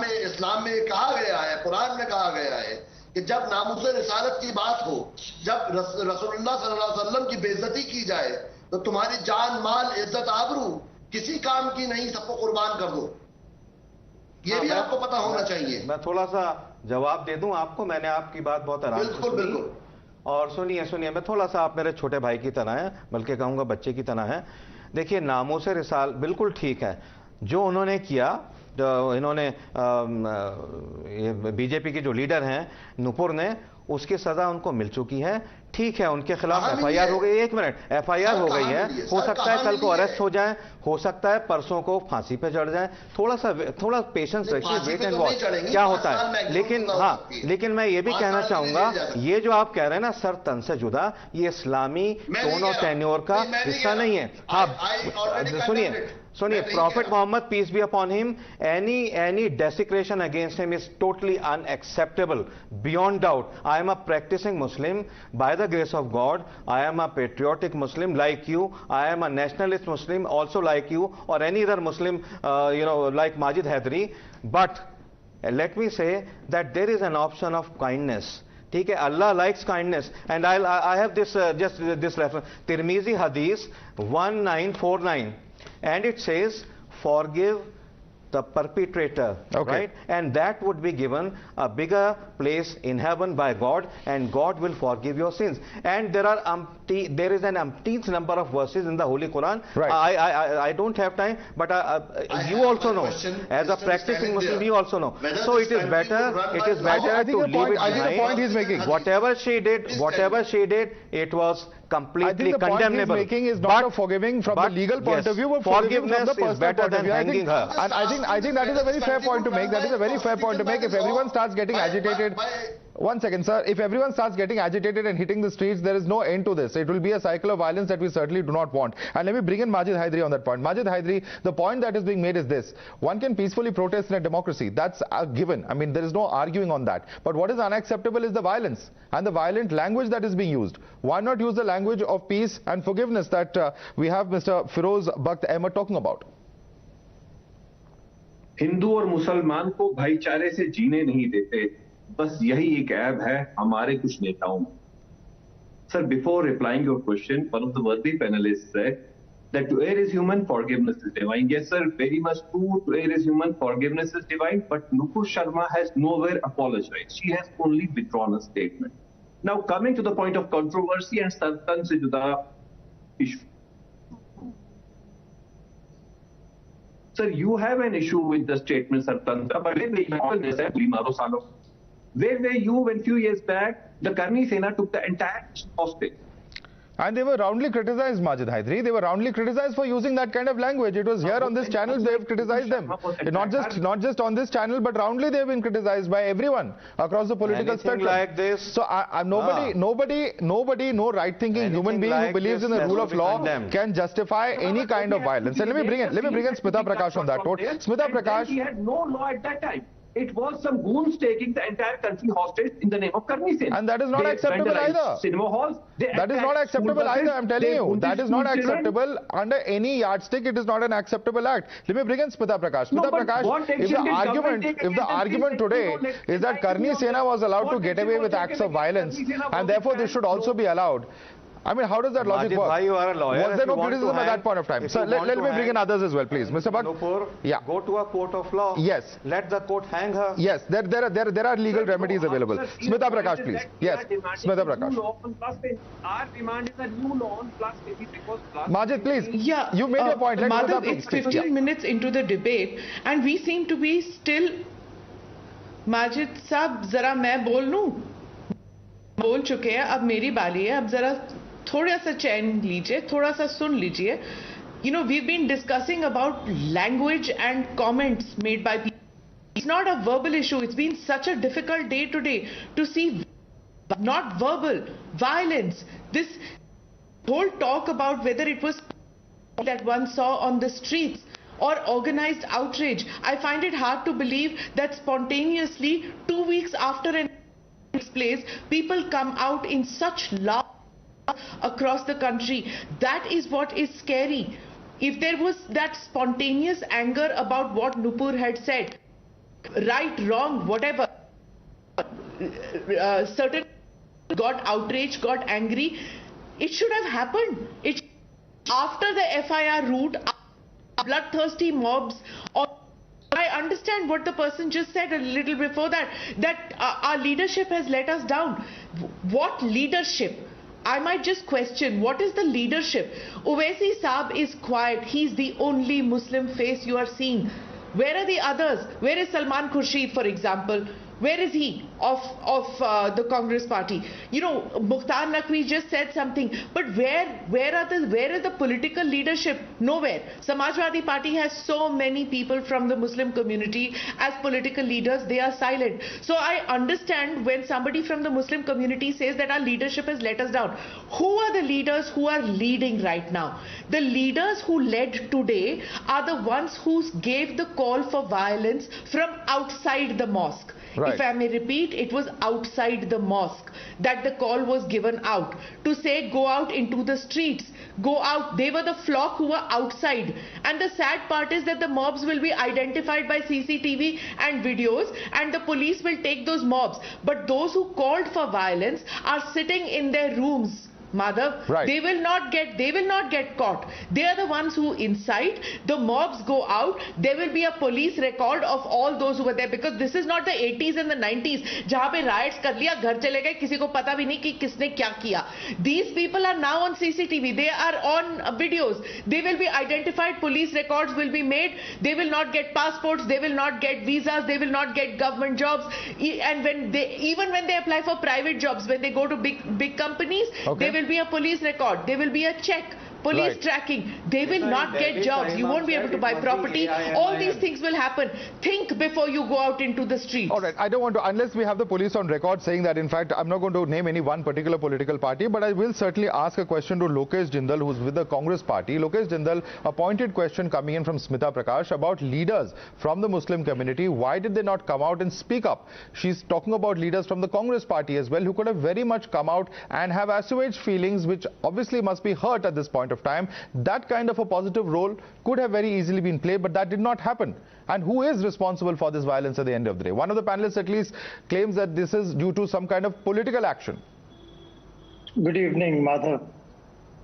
में कहा गया है, कुरान में कहा गया है कि जब नामुज़ रिसालत की बात हो, जब रसूलुल्लाह सल्लल्लाहु अलैहि वसल्लम की बेइज्जती की जाए, तो तुम्हारी जान, माल, इज्जत, आबरू किसी काम की नहीं, सबको कुर्बान कर दो. ये भी आपको पता होना चाहिए. मैं थोड़ा सा जवाब दे दूं आपको. मैंने आपकी बात बहुत आराम से सुनी. बिल्कुल. और सुनिए, मैं थोड़ा सा, आप मेरे छोटे भाई की तरह हैं, बल्कि कहूंगा बच्चे की तरह हैं. देखिए, नामों से रिसाल बिल्कुल ठीक है जो उन्होंने किया. इन्होंने बीजेपी के जो लीडर हैं नुपुर ने, उसकी सजा उनको मिल चुकी है. ठीक है, उनके खिलाफ एफआईआर हो गई. 1 मिनट, एफआईआर हो गई है. हो सकता है कल को अरेस्ट हो जाए, हो सकता है परसों को फांसी पे चढ़ जाए. थोड़ा पेशेंस रखिए, वेट एंड वॉच क्या होता है. लेकिन मैं ये भी कहना चाहूंगा, ये जो आप कह रहे हैं ना सर तन से जुदा, ये इस्लामी टोन और टेन्योर का हिस्सा नहीं है. हाँ, सुनिए, Prophet Muhammad, peace be upon him, any desecration against him is totally unacceptable, beyond doubt. I am a practicing Muslim by the grace of God. I am a patriotic Muslim like you. I am a nationalist Muslim also like you, or any other Muslim, like Majid Hydari. But let me say that there is an option of kindness. ठीक है, Allah likes kindness, and I have this just this reference, Tirmizi Hadith 1949. And it says, forgive the perpetrator, right? And that would be given a bigger place in heaven by God, and God will forgive your sins. And there is an umpteenth number of verses in the Holy Quran. Right. I don't have time, but you also know, as a practicing Muslim, you also know. So it is better to leave it behind. I think the point he's making, whatever she did, it was completely condemnable. I think the point he's making is not forgiving from the legal point of view, but forgiveness is better than hanging her. And I think that is a very fair point to make. That is a very fair point to make. If everyone starts getting agitated, One second, sir. If everyone starts getting agitated and hitting the streets, there is no end to this. It will be a cycle of violence that we certainly do not want. And let me bring in Majid Hydari on that point. Majid Hydari, the point that is being made is this. One can peacefully protest in a democracy. That's a given. I mean, there is no arguing on that. But what is unacceptable is the violence and the violent language that is being used. Why not use the language of peace and forgiveness that we have Mr. Firoz Bakht Ahmed talking about? Hindu और मुसलमान को भाईचारे से जीने नहीं देते, बस यही एक ऐब है हमारे कुछ नेताओं में. Sir, before replying your question, one of the worthy panelists said that to err is human, forgiveness is divine. Yes, sir, very much true. To err is human, forgiveness is divine. But Nupur Sharma has nowhere apologized. She has only withdrawn a statement. Now, coming to the point of controversy and Sartan se juda issue. Sir, you have an issue with the statement, Sartan, but where were you when few years back the Karni Sena took the entire hostage? And they were roundly criticized, Majid Hydari. They were roundly criticized for using that kind of language. It was here on this channel they have criticized them. Not just on this channel, but roundly they have been criticized by everyone across the political spectrum. Like this. So nobody, no right-thinking human being who believes in the rule of law can justify any kind of violence. And let me bring in Smita Prakash on that note. Smita Prakash. He had no law at that time. It was some goons taking the entire country hostage in the name of Karni Sena. And that is not acceptable either. Cinema halls. That is not acceptable either, I'm telling you. That is not acceptable under any yardstick. It is not an acceptable act. Let me bring in Smita Prakash. Smita Prakash, if the argument today is that Karni Sena was allowed to get away with acts of violence and therefore this should also be allowed, I mean, how does that logic work? You are a lawyer. Was there no criticism at that point of time? So let me bring in others as well, please. Mr. Bakht. Nupur, go to a court of law. Yes. Let the court hang her. Yes, there are legal remedies available. Smita Prakash, please. Yes, Smita Prakash. Our demand is a new law on plus maybe because plus. Majid, please. Yeah. You made your point. Madhav, it's 15 minutes into the debate and we seem to be still. Majid साहब जरा मैं बोल लूं बोल चुके हैं अब मेरी बारी है अब जरा थोड़ा सा चैन लीजिए थोड़ा सा सुन लीजिए you know we've been discussing about language and comments made by people. It's not a verbal issue. It's been such a difficult day today to see not verbal violence, this whole talk about whether it was that one saw on the streets or organized outrage. I find it hard to believe that spontaneously 2 weeks after an place people come out in such large across the country. That is what is scary. If there was that spontaneous anger about what Nupur had said, right, wrong, whatever, certain got outraged, got angry, it should have happened. After the FIR route, bloodthirsty mobs, or I understand what the person just said a little before that our leadership has let us down. What leadership? I might just question, what is the leadership? Owaisi Saab is quiet. He's the only Muslim face you are seeing. Where are the others? Where is Salman Khurshid, for example? Where is he of the Congress party? You know, Mukhtar Naqvi just said something, but where is the political leadership? Nowhere. Samajwadi Party has so many people from the Muslim community as political leaders. They are silent. So I understand when somebody from the Muslim community says that our leadership has let us down. Who are the leaders who are leading right now? The leaders who led today are the ones who gave the call for violence from outside the mosque. Right. If I may repeat, it was outside the mosque that the call was given out to say go out into the streets, go out. They were the flock who were outside. And the sad part is that the mobs will be identified by CCTV and videos and the police will take those mobs. But those who called for violence are sitting in their rooms. Madhav, right. They will not get caught. They are the ones who incite. The mobs go out. There will be a police record of all those who were there, because this is not the 80s and the 90s जहाँ पे riots कर लिया घर चले गए किसी को पता भी नहीं कि किसने क्या किया. These people are now on CCTV. They are on videos. They will be identified. Police records will be made. They will not get passports. They will not get visas. They will not get government jobs. And even when they apply for private jobs, when they go to big companies, okay, they will be a police record. There will be a check. police tracking. They will not get jobs. You won't be able to buy property. All these things will happen. Think before you go out into the streets. All right, I don't want to, unless we have the police on record saying that. In fact, I'm not going to name any one particular political party, but I will certainly ask a question to Lokesh Jindal, who's with the Congress party. Lokesh Jindal, a pointed question coming in from Smita Prakash about leaders from the Muslim community. Why did they not come out and speak up? She's talking about leaders from the Congress party as well, who could have very much come out and have assuaged feelings, which obviously must be hurt at this point of time. That kind of a positive role could have very easily been played, but that did not happen. And who is responsible for this violence at the end of the day? One of the panelists at least claims that this is due to some kind of political action. Good evening, Madhav.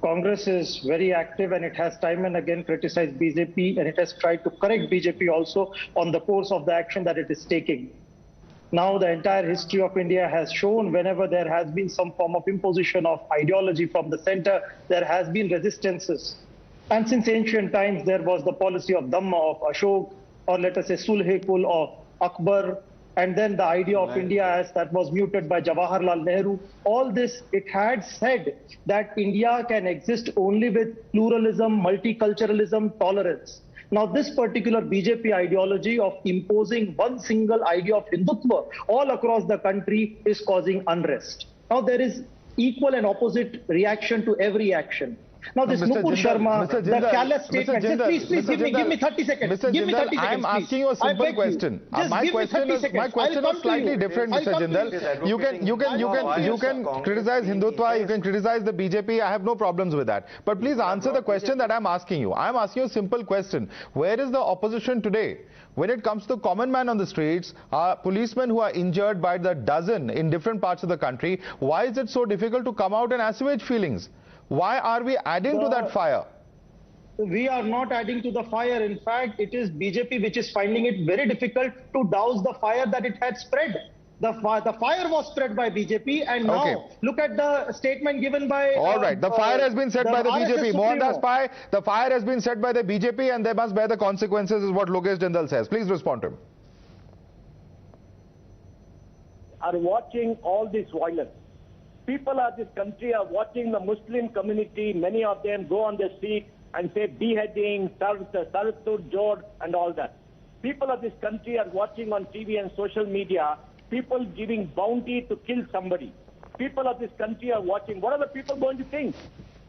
Congress is very active and it has time and again criticized BJP, and it has tried to correct BJP also on the course of the action that it is taking. Now the entire history of India has shown whenever there has been some form of imposition of ideology from the center, there has been resistances. And since ancient times, there was the policy of Dhamma of Ashok, or let us say Sulh-e-Kul of Akbar, and then the idea of India as that was muted by Jawaharlal Nehru. All this, it had said that India can exist only with pluralism, multiculturalism, tolerance. Now, this particular BJP ideology of imposing one single idea of Hindutva all across the country is causing unrest. Now, there is equal and opposite reaction to every action. Now, this Nupur Sharma, the callous statement, please give me 30 seconds. Give me 30 seconds, I'm asking you a simple question. My question is slightly different, Mr. Jindal. You can criticize Hindutva, you can criticize the BJP. I have no problems with that. But please answer the question that I'm asking you. I'm asking you a simple question. Where is the opposition today? When it comes to common man on the streets, policemen who are injured by the dozen in different parts of the country, why is it so difficult to come out and assuage feelings? Why are we adding to that fire? We are not adding to the fire. In fact, it is BJP which is finding it very difficult to douse the fire that it had spread. The fire was spread by BJP, and now look at the statement given by... All right, the fire has been set by the BJP. Mohandas Pai, the fire has been set by the BJP and they must bear the consequences, is what Lokesh Jindal says. Please respond to him. Are watching all this violence. People of this country are watching the Muslim community, many of them go on the street and say beheading, Saratur Jod and all that. People of this country are watching on TV and social media, people giving bounty to kill somebody. People of this country are watching. What are the people going to think?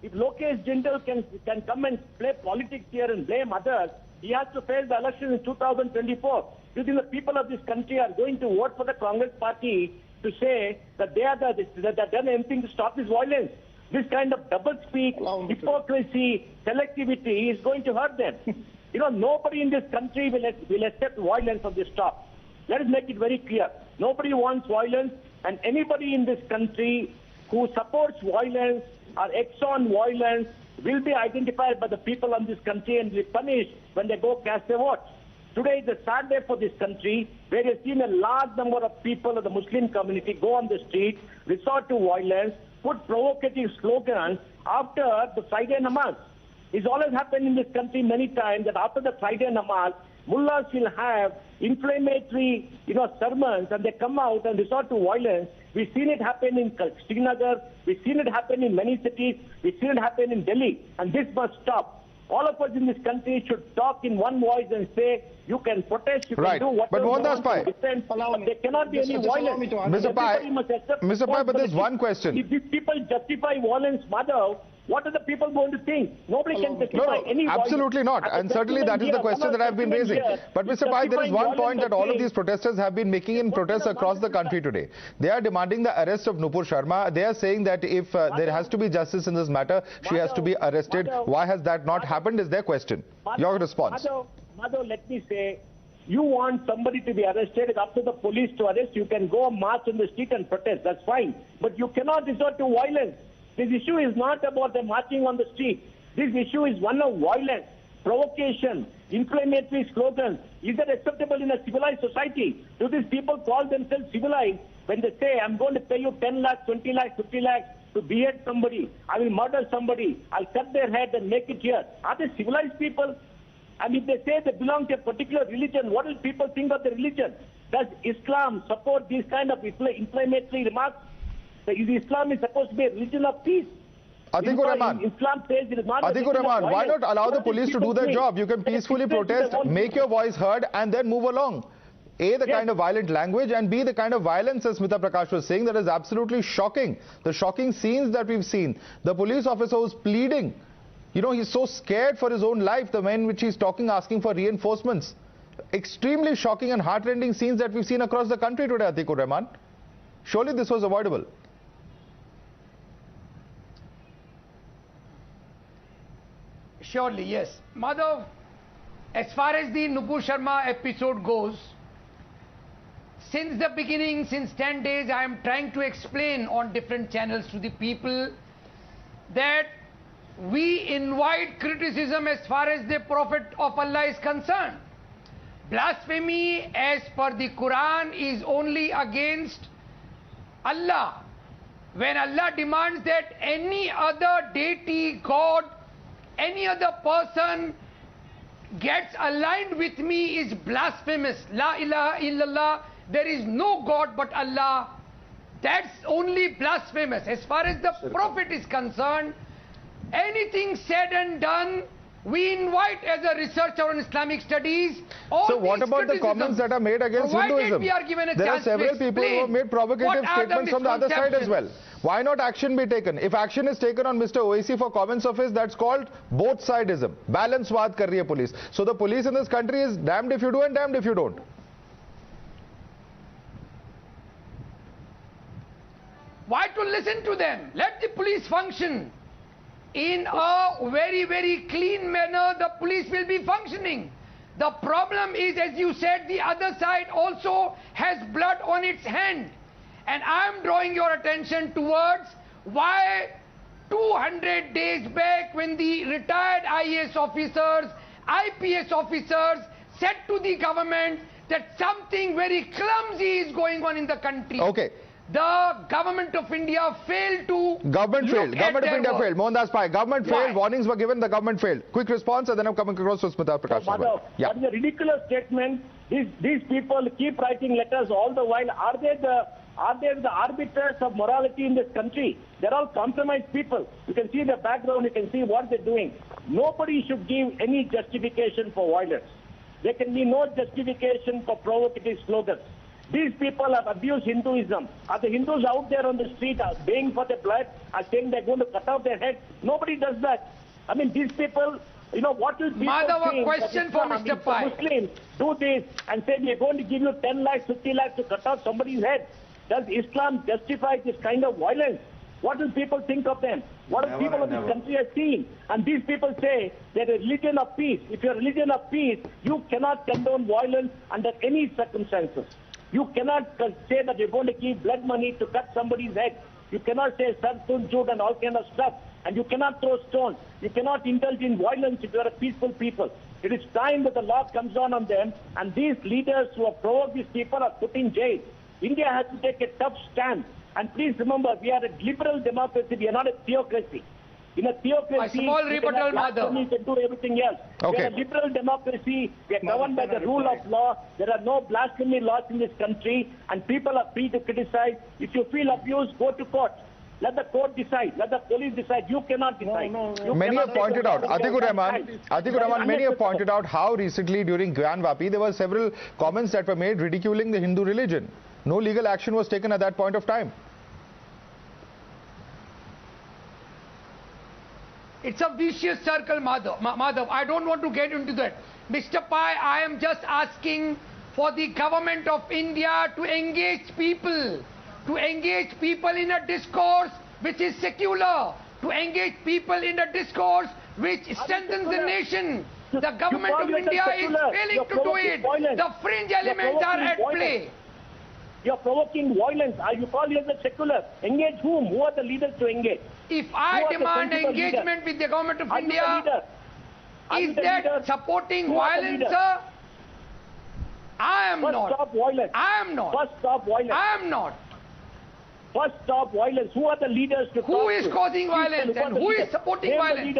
If Lokesh Jindal can come and play politics here and blame others, he has to face the election in 2024. Do you think the people of this country are going to vote for the Congress party to say that they are that done anything to stop this violence? This kind of double-speak, hypocrisy, selectivity is going to hurt them. You know, nobody in this country will accept violence of this stop. Let us make it very clear. Nobody wants violence, and anybody in this country who supports violence or acts on violence will be identified by the people of this country and be punished when they go cast their vote. Today is a sad day for this country, where you've seen a large number of people of the Muslim community go on the street, resort to violence, put provocative slogans after the Friday namaz. It's always happened in this country many times that after the Friday namaz, mullahs will have inflammatory, sermons, and they come out and resort to violence. We've seen it happen in Srinagar, we've seen it happen in many cities, we've seen it happen in Delhi, and this must stop. All of us in this country should talk in one voice and say, you can protest, you can do whatever you want to defend, but there cannot be any violence. Mr. Pai, but there's one question. If these people justify violence, Madhav, what are the people going to think? Nobody can justify any violence. Absolutely not. And certainly that is the question that I've been raising. But Mr. Pai, there is one point that all of these protesters have been making in protests across the country today. They are demanding the arrest of Nupur Sharma. They are saying that if there has to be justice in this matter, she has to be arrested. Why has that not happened is their question. Your response. Madhav, let me say, you want somebody to be arrested, it's up to the police to arrest. You can go march on the street and protest, that's fine. But you cannot resort to violence. This issue is not about them marching on the street. This issue is one of violence, provocation, inflammatory slogans. Is that acceptable in a civilized society? Do these people call themselves civilized when they say, I'm going to pay you 10 lakhs, 20 lakhs, 50 lakhs to behead somebody, I will murder somebody, I'll cut their head and make it here? Are they civilized people? And if they say they belong to a particular religion, what will people think of the religion? Does Islam support these kind of inflammatory remarks? Islam is supposed to be a religion of peace. Atikur Rahman, Islam says it is not. Atikur Rahman, why not allow the police to do their job? You can peacefully protest, make your voice heard, and then move along. A, the kind of violent language, and B, the kind of violence, as Smita Prakash was saying, that is absolutely shocking. The shocking scenes that we've seen. The police officer was pleading. You know, he's so scared for his own life, the way in which he's talking, asking for reinforcements. Extremely shocking and heartrending scenes that we've seen across the country today, Atikur Rahman. Surely this was avoidable. Surely, yes. Madhav, as far as the Nupur Sharma episode goes, since the beginning, since 10 days, I am trying to explain on different channels to the people that we invite criticism as far as the Prophet of Allah is concerned. Blasphemy as per the Quran is only against Allah. When Allah demands that any other deity, God, any other person gets aligned with me is blasphemous. La ilaha illallah, there is no God but Allah. That's only blasphemous. As far as the Prophet is concerned, anything said and done, we invite as a researcher on Islamic studies. So what about the comments that are made against Hinduism? There are several people who have made provocative statements from the other side as well. Why not action be taken? If action is taken on Mr. Owaisi for comments of his, that's called both-sidism. Balance-wad kar rahi hai police. So the police in this country is damned if you do and damned if you don't. Why to listen to them? Let the police function. In a very, very clean manner, the police will be functioning. The problem is, as you said, the other side also has blood on its hand. And I am drawing your attention towards why 200 days back, when the retired IAS officers, IPS officers said to the government that something very clumsy is going on in the country. Okay. The government of India failed to... Government failed. Government of India failed. Mohandas Pai. Government failed. Warnings were given. The government failed. Quick response, and then I'm coming across to Smita Prakash. Yeah. That is a ridiculous statement. These people keep writing letters all the while. Are they the arbiters of morality in this country? They're all compromised people. You can see the background. You can see what they're doing. Nobody should give any justification for violence. There can be no justification for provocative slogans. These people have abused Hinduism. Are the Hindus out there on the street baying for their blood, are saying they're going to cut off their head? Nobody does that. I mean, these people, you know, what will people Madhav, think? a question for Mr. Pai. Muslims do this and say we're going to give you 10 lakhs, 50 lakhs to cut off somebody's head. Does Islam justify this kind of violence? What will people think of them? What do people of this country have seen? And these people say they're a religion of peace. If you're a religion of peace, you cannot condone violence under any circumstances. You cannot say that you're going to give blood money to cut somebody's head. You cannot say sarsun jhoot and all kind of stuff. And you cannot throw stones. You cannot indulge in violence if you are a peaceful people. It is time that the law comes down on them, and these leaders who have provoked these people are put in jail. India has to take a tough stand. And please remember, we are a liberal democracy. We are not a theocracy. In a theocracy, a small rebuttal, Madhav. You can do everything else. Okay. We are a liberal democracy. We are governed by the rule of law. There are no blasphemy laws in this country, and people are free to criticize. If you feel abused, go to court. Let the court decide. Let the police decide. You cannot decide. Many have pointed out, Atikur Rahman, many have pointed out how recently during Gyan Vapi there were several comments that were made ridiculing the Hindu religion. No legal action was taken at that point of time. It's a vicious circle, Madhav. I don't want to get into that. Mr. Pai, I am just asking for the government of India to engage people in a discourse which is secular, to engage people in a discourse which strengthens the nation. The government of India is failing to do it. The fringe elements are at play. You're provoking violence. You call yourself secular. Engage whom? Who are the leaders to engage? If I demand engagement with the government of India, is that supporting violence, sir? I am not. First stop violence. I am not. First stop violence. I am not. First stop violence. Who are the leaders to Who is causing violence and who is supporting violence?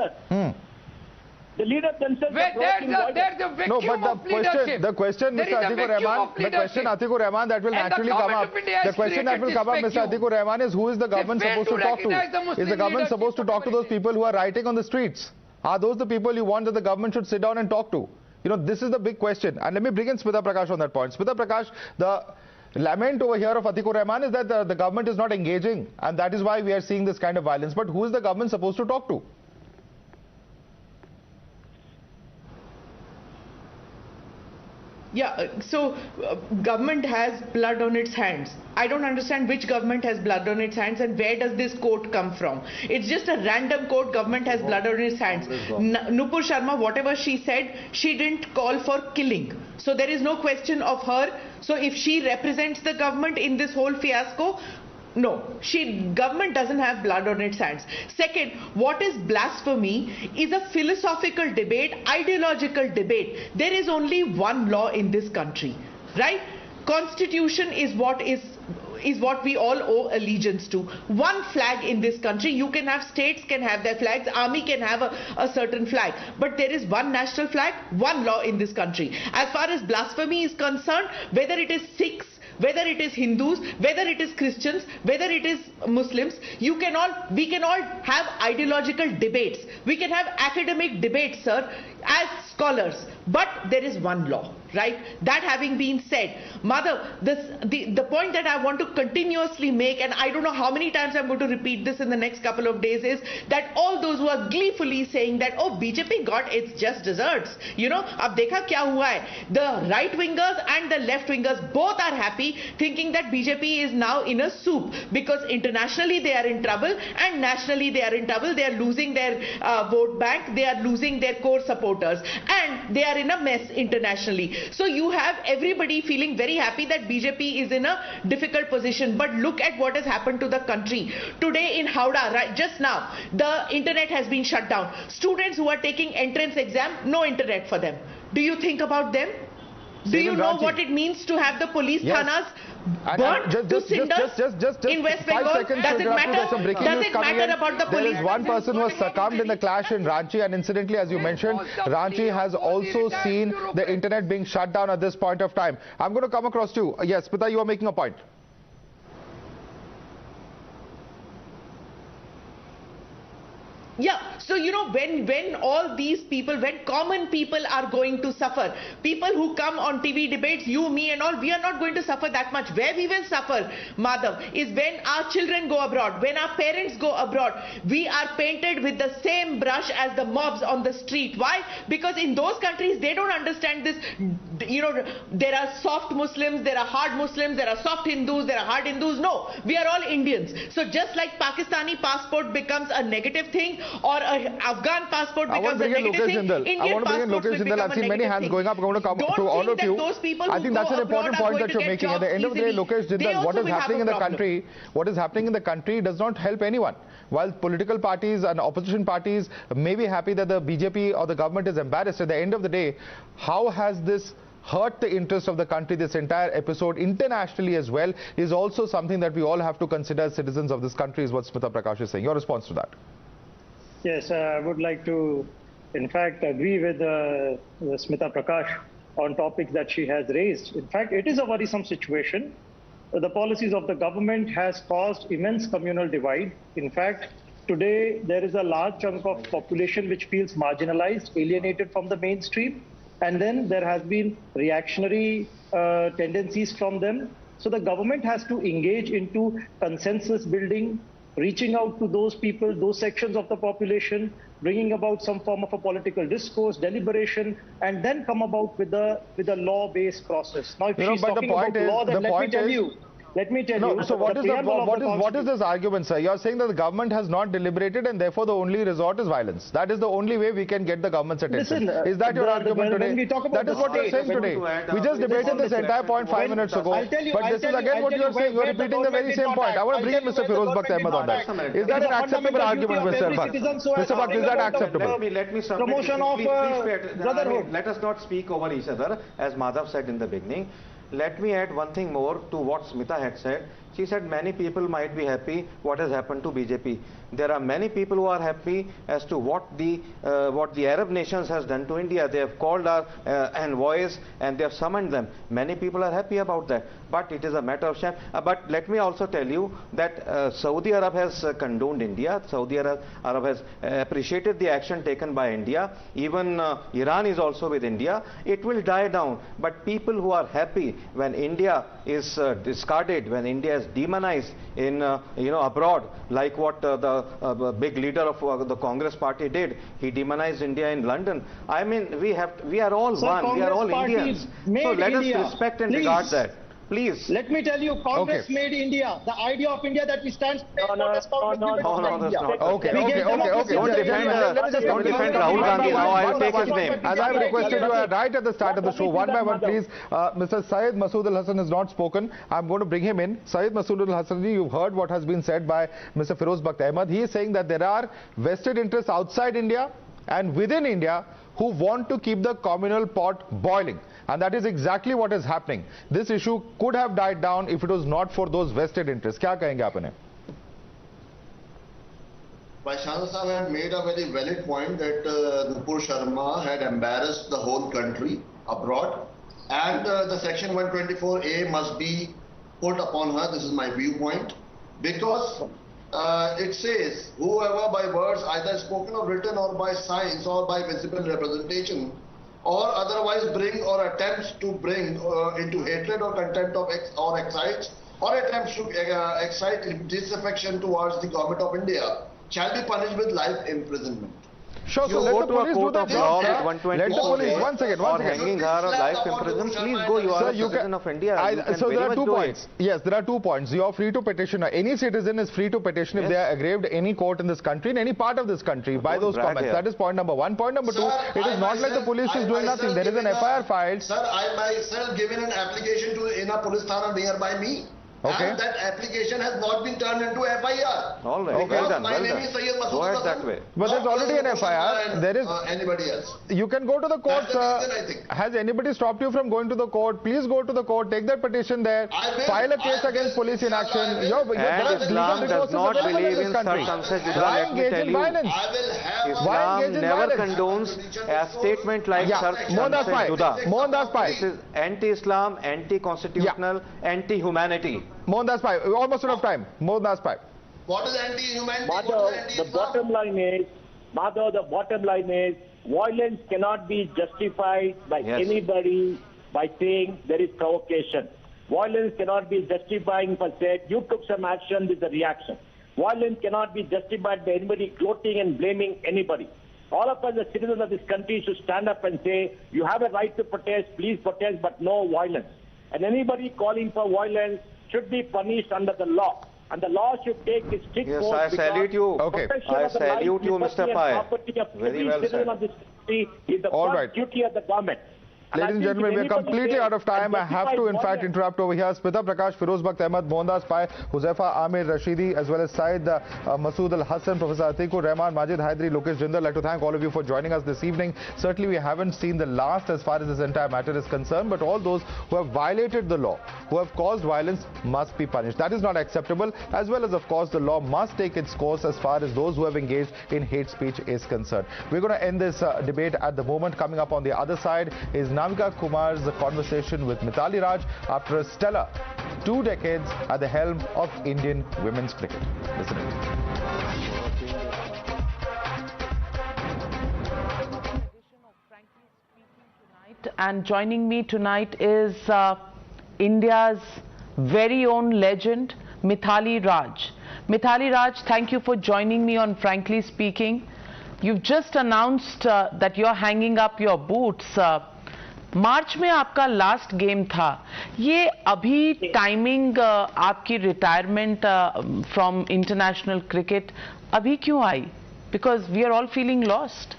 The leaders themselves Where are provoking violence. there's a vacuum No, but of leadership. the question, There Mr. is a Atikur vacuum Rahman, of the question, leadership. Atikur Rahman, that will And the naturally come government up. of India The has question that will created come up, this Mr. vacuum. Atikur Rahman, is who is the government fail supposed to to talk to? recognize the Muslim Is the government leaders supposed to talk to those people who are rioting on the streets? Are those the people you want that the government should sit down and talk to? You know, this is the big question. And let me bring in Smita Prakash on that point. Smita Prakash, the lament over here of Atikur Rahman is that the government is not engaging, and that is why we are seeing this kind of violence. But who is the government supposed to talk to? Yeah, so government has blood on its hands. I don't understand which government has blood on its hands and where does this quote come from. It's just a random quote, government has blood on its hands. Nupur Sharma, whatever she said, she didn't call for killing. So there is no question of her. So if she represents the government in this whole fiasco, no, government doesn't have blood on its hands. Second, what is blasphemy is a philosophical debate, ideological debate. There is only one law in this country, right? Constitution is what we all owe allegiance to. One flag in this country. You can have states can have their flags, army can have a certain flag, but there is one national flag, one law in this country. As far as blasphemy is concerned, whether it is Sikhs, whether it is Hindus, whether it is Christians, whether it is Muslims, we can all have ideological debates. We can have academic debates, sir, as scholars. But there is one law, right? That having been said, Madhav, the point that I want to continuously make, and I don't know how many times I'm going to repeat this in the next couple of days, is that all those who are gleefully saying that, oh, BJP got its just desserts. You know, ab dekha kya hua hai? The right wingers and the left wingers both are happy, thinking that BJP is now in a soup because internationally they are in trouble and nationally they are in trouble. They are losing their vote bank, they are losing their core supporters, and they are in a mess internationally. So you have everybody feeling very happy that BJP is in a difficult position. But look at what has happened to the country. Today in Howrah, right, just now, the internet has been shut down. Students who are taking entrance exam, no internet for them. Do you think about them? Do you know what it means to have the police thanas burnt to cinders in West Bengal? Does it matter? Does it matter about the police? There is one person who has succumbed in the clash in Ranchi, and incidentally, as you mentioned, Ranchi has also seen the internet being shut down at this point of time. I'm going to come across to you. Yes, Pita, you are making a point. Yeah, so you know, when all these people, when common people are going to suffer, people who come on TV debates, you, me and all, we are not going to suffer that much. Where we will suffer, Madhav, is when our children go abroad, when our parents go abroad, we are painted with the same brush as the mobs on the street. Why? Because in those countries, they don't understand this, you know, there are soft Muslims, there are hard Muslims, there are soft Hindus, there are hard Hindus. No, we are all Indians. So just like Pakistani passport becomes a negative thing, or an Afghan passport becomes a negative thing, Indian passport will become I've seen many hands going up. I'm going to come to all of you. I think that's an important point that you're making. At the end of the day, Lokesh Jindal, what is happening in the country, does not help anyone. While political parties and opposition parties may be happy that the BJP or the government is embarrassed, at the end of the day, how has this hurt the interest of the country? This entire episode internationally as well is also something that we all have to consider as citizens of this country, is what Smita Prakash is saying. Your response to that? Yes, I would like to, in fact, agree with Smita Prakash on topics that she has raised. In fact, it is a worrisome situation. The policies of the government has caused immense communal divide. In fact, today there is a large chunk of population which feels marginalized, alienated from the mainstream, and then there has been reactionary tendencies from them. So the government has to engage into consensus building, reaching out to those people, those sections of the population, bringing about some form of a political discourse, deliberation, and then come about with a law-based process. Now, if she's talking about law, then let me tell you. So what is this argument, sir? You're saying that the government has not deliberated and therefore the only resort is violence. That is the only way we can get the government's attention. Is that your argument today? That is what you're saying today. We just debated this entire point 5 minutes ago. But this is again what you're saying. You're repeating the very same point. I want to bring in Mr. Firoz Bakht Ahmed on that. Is that an acceptable argument, Mr. Bakht? Mr. Bakht, is that acceptable? Let me promotion of brotherhood. Let us not speak over each other, as Madhav said in the beginning. Let me add one thing more to what Smita had said. She said many people might be happy what has happened to BJP. There are many people who are happy as to what the Arab nations has done to India. They have called our envoys and they have summoned them. Many people are happy about that. But it is a matter of shame. But let me also tell you that Saudi Arab has condoned India. Saudi Arab has appreciated the action taken by India. Even Iran is also with India. It will die down. But people who are happy when India is discarded, when India is demonized in abroad, like what the big leader of the Congress party did. He demonized India in London. I mean, we are all one. We are all Indians. So let us respect and regard that. Please. Let me tell you, Congress made India. The idea of India that we stand for. No, that's not. Okay. Don't defend Rahul Gandhi now. I will take his name. As I have requested you right at the start of the show, one by one, please. Mr. Syed Masood Al Hassan has not spoken. I'm going to bring him in. Syed Masood Al Hassan, you've heard what has been said by Mr. Feroz Bakht Ahmed. He is saying that there are vested interests outside India and within India who want to keep the communal pot boiling. And that is exactly what is happening. This issue could have died down if it was not for those vested interests. Kya kahenge aap inhe? Vaishnav Sahab had made a very valid point that Nupur Sharma had embarrassed the whole country abroad, and the Section 124A must be put upon her. This is my viewpoint, because it says whoever by words either spoken or written or by signs or by visible representation or otherwise bring or attempts to bring into hatred or contempt of or excites or attempts to excite disaffection towards the government of India shall be punished with life imprisonment. Sure, so let the police do that job. Let the police, one second. Hanging her or life imprisonment, please go, you are a citizen of India. So there are 2 points. Yes, there are 2 points. You are free to petition. Any citizen is free to petition if they are aggrieved any court in this country, in any part of this country, by those comments. That is point number 1. Point number 2, it is not like the police is doing nothing. There is an FIR filed. Sir, I myself given an application in a police thana nearby me. Okay. And that application has not been turned into FIR. All right. Well done. Well done. Go ahead that way. But there's already an FIR. There is anybody else. You can go to the court. Has anybody stopped you from going to the court? Please go to the court. Take that petition there. File a case against police inaction. And Islam does not believe in circumcision. Why engage in violence? Islam never condones a statement like circumcision. Mohandas Pai. This is anti-Islam, anti-constitutional, anti-humanity. Mohandas Pai, almost enough time. Mohandas Pai. What is anti-humanity? The bottom line is, violence cannot be justified by anybody by saying there is provocation. Violence cannot be justifying for saying you took some action, this is a reaction. Violence cannot be justified by anybody gloating and blaming anybody. All of us, the citizens of this country, should stand up and say, you have a right to protest, please protest, but no violence. And anybody calling for violence should be punished under the law. And the law should take its strict force. Yes, I salute you. Okay. I salute you, Mr. Pai. Very well said. Of this country is the first duty of the government. Ladies and gentlemen, we are completely out of time. I have to, in fact, interrupt over here. Smita Prakash, Feroz Bakht Ahmed, Mohandas Pai, Huzaifa Amir Rashidi, as well as Syed Masood Al Hassan, Professor Atikur Rahman, Majid Haidari, Lokesh Jindal. I'd like to thank all of you for joining us this evening. Certainly, we haven't seen the last as far as this entire matter is concerned, but all those who have violated the law, who have caused violence, must be punished. That is not acceptable, as well as, of course, the law must take its course as far as those who have engaged in hate speech is concerned. We're going to end this debate at the moment. Coming up on the other side is Navika Kumar's conversation with Mithali Raj after a stellar 2 decades at the helm of Indian women's cricket. Listen in. And joining me tonight is India's very own legend, Mithali Raj. Mithali Raj, thank you for joining me on Frankly Speaking. You've just announced that you're hanging up your boots. मार्च में आपका last game था, ये अभी timing आपकी retirement from international cricket अभी क्यों आई? Because we are all feeling lost.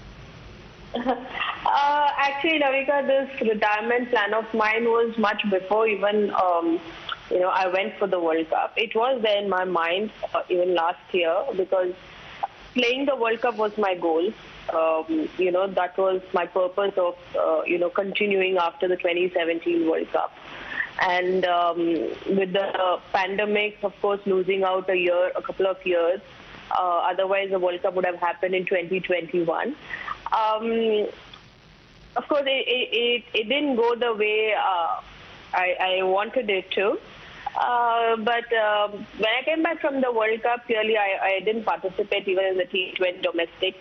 Actually, Navika, this retirement plan of mine was much before even I went for the World Cup. It was there in my mind even last year, because playing the World Cup was my goal. That was my purpose of continuing after the 2017 World Cup. And with the pandemic, of course, losing out a couple of years. Otherwise, the World Cup would have happened in 2021. Of course, it didn't go the way I wanted it to. But when I came back from the World Cup, clearly I didn't participate even in the T20 domestic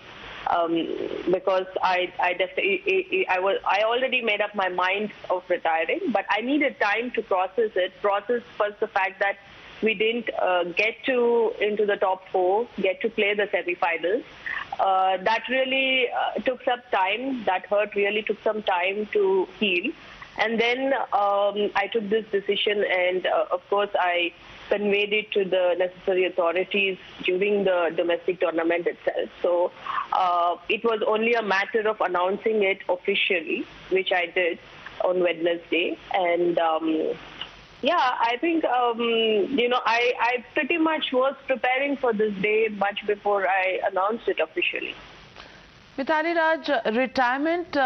because I already made up my mind of retiring, but I needed time to process it. Process first the fact that we didn't get into the top 4, get to play the semi-finals. That really took some time. That hurt really took some time to heal. And then I took this decision, and of course I conveyed it to the necessary authorities during the domestic tournament itself. So it was only a matter of announcing it officially, which I did on Wednesday. And yeah, I think, I pretty much was preparing for this day much before I announced it officially. Mitali Raj, retirement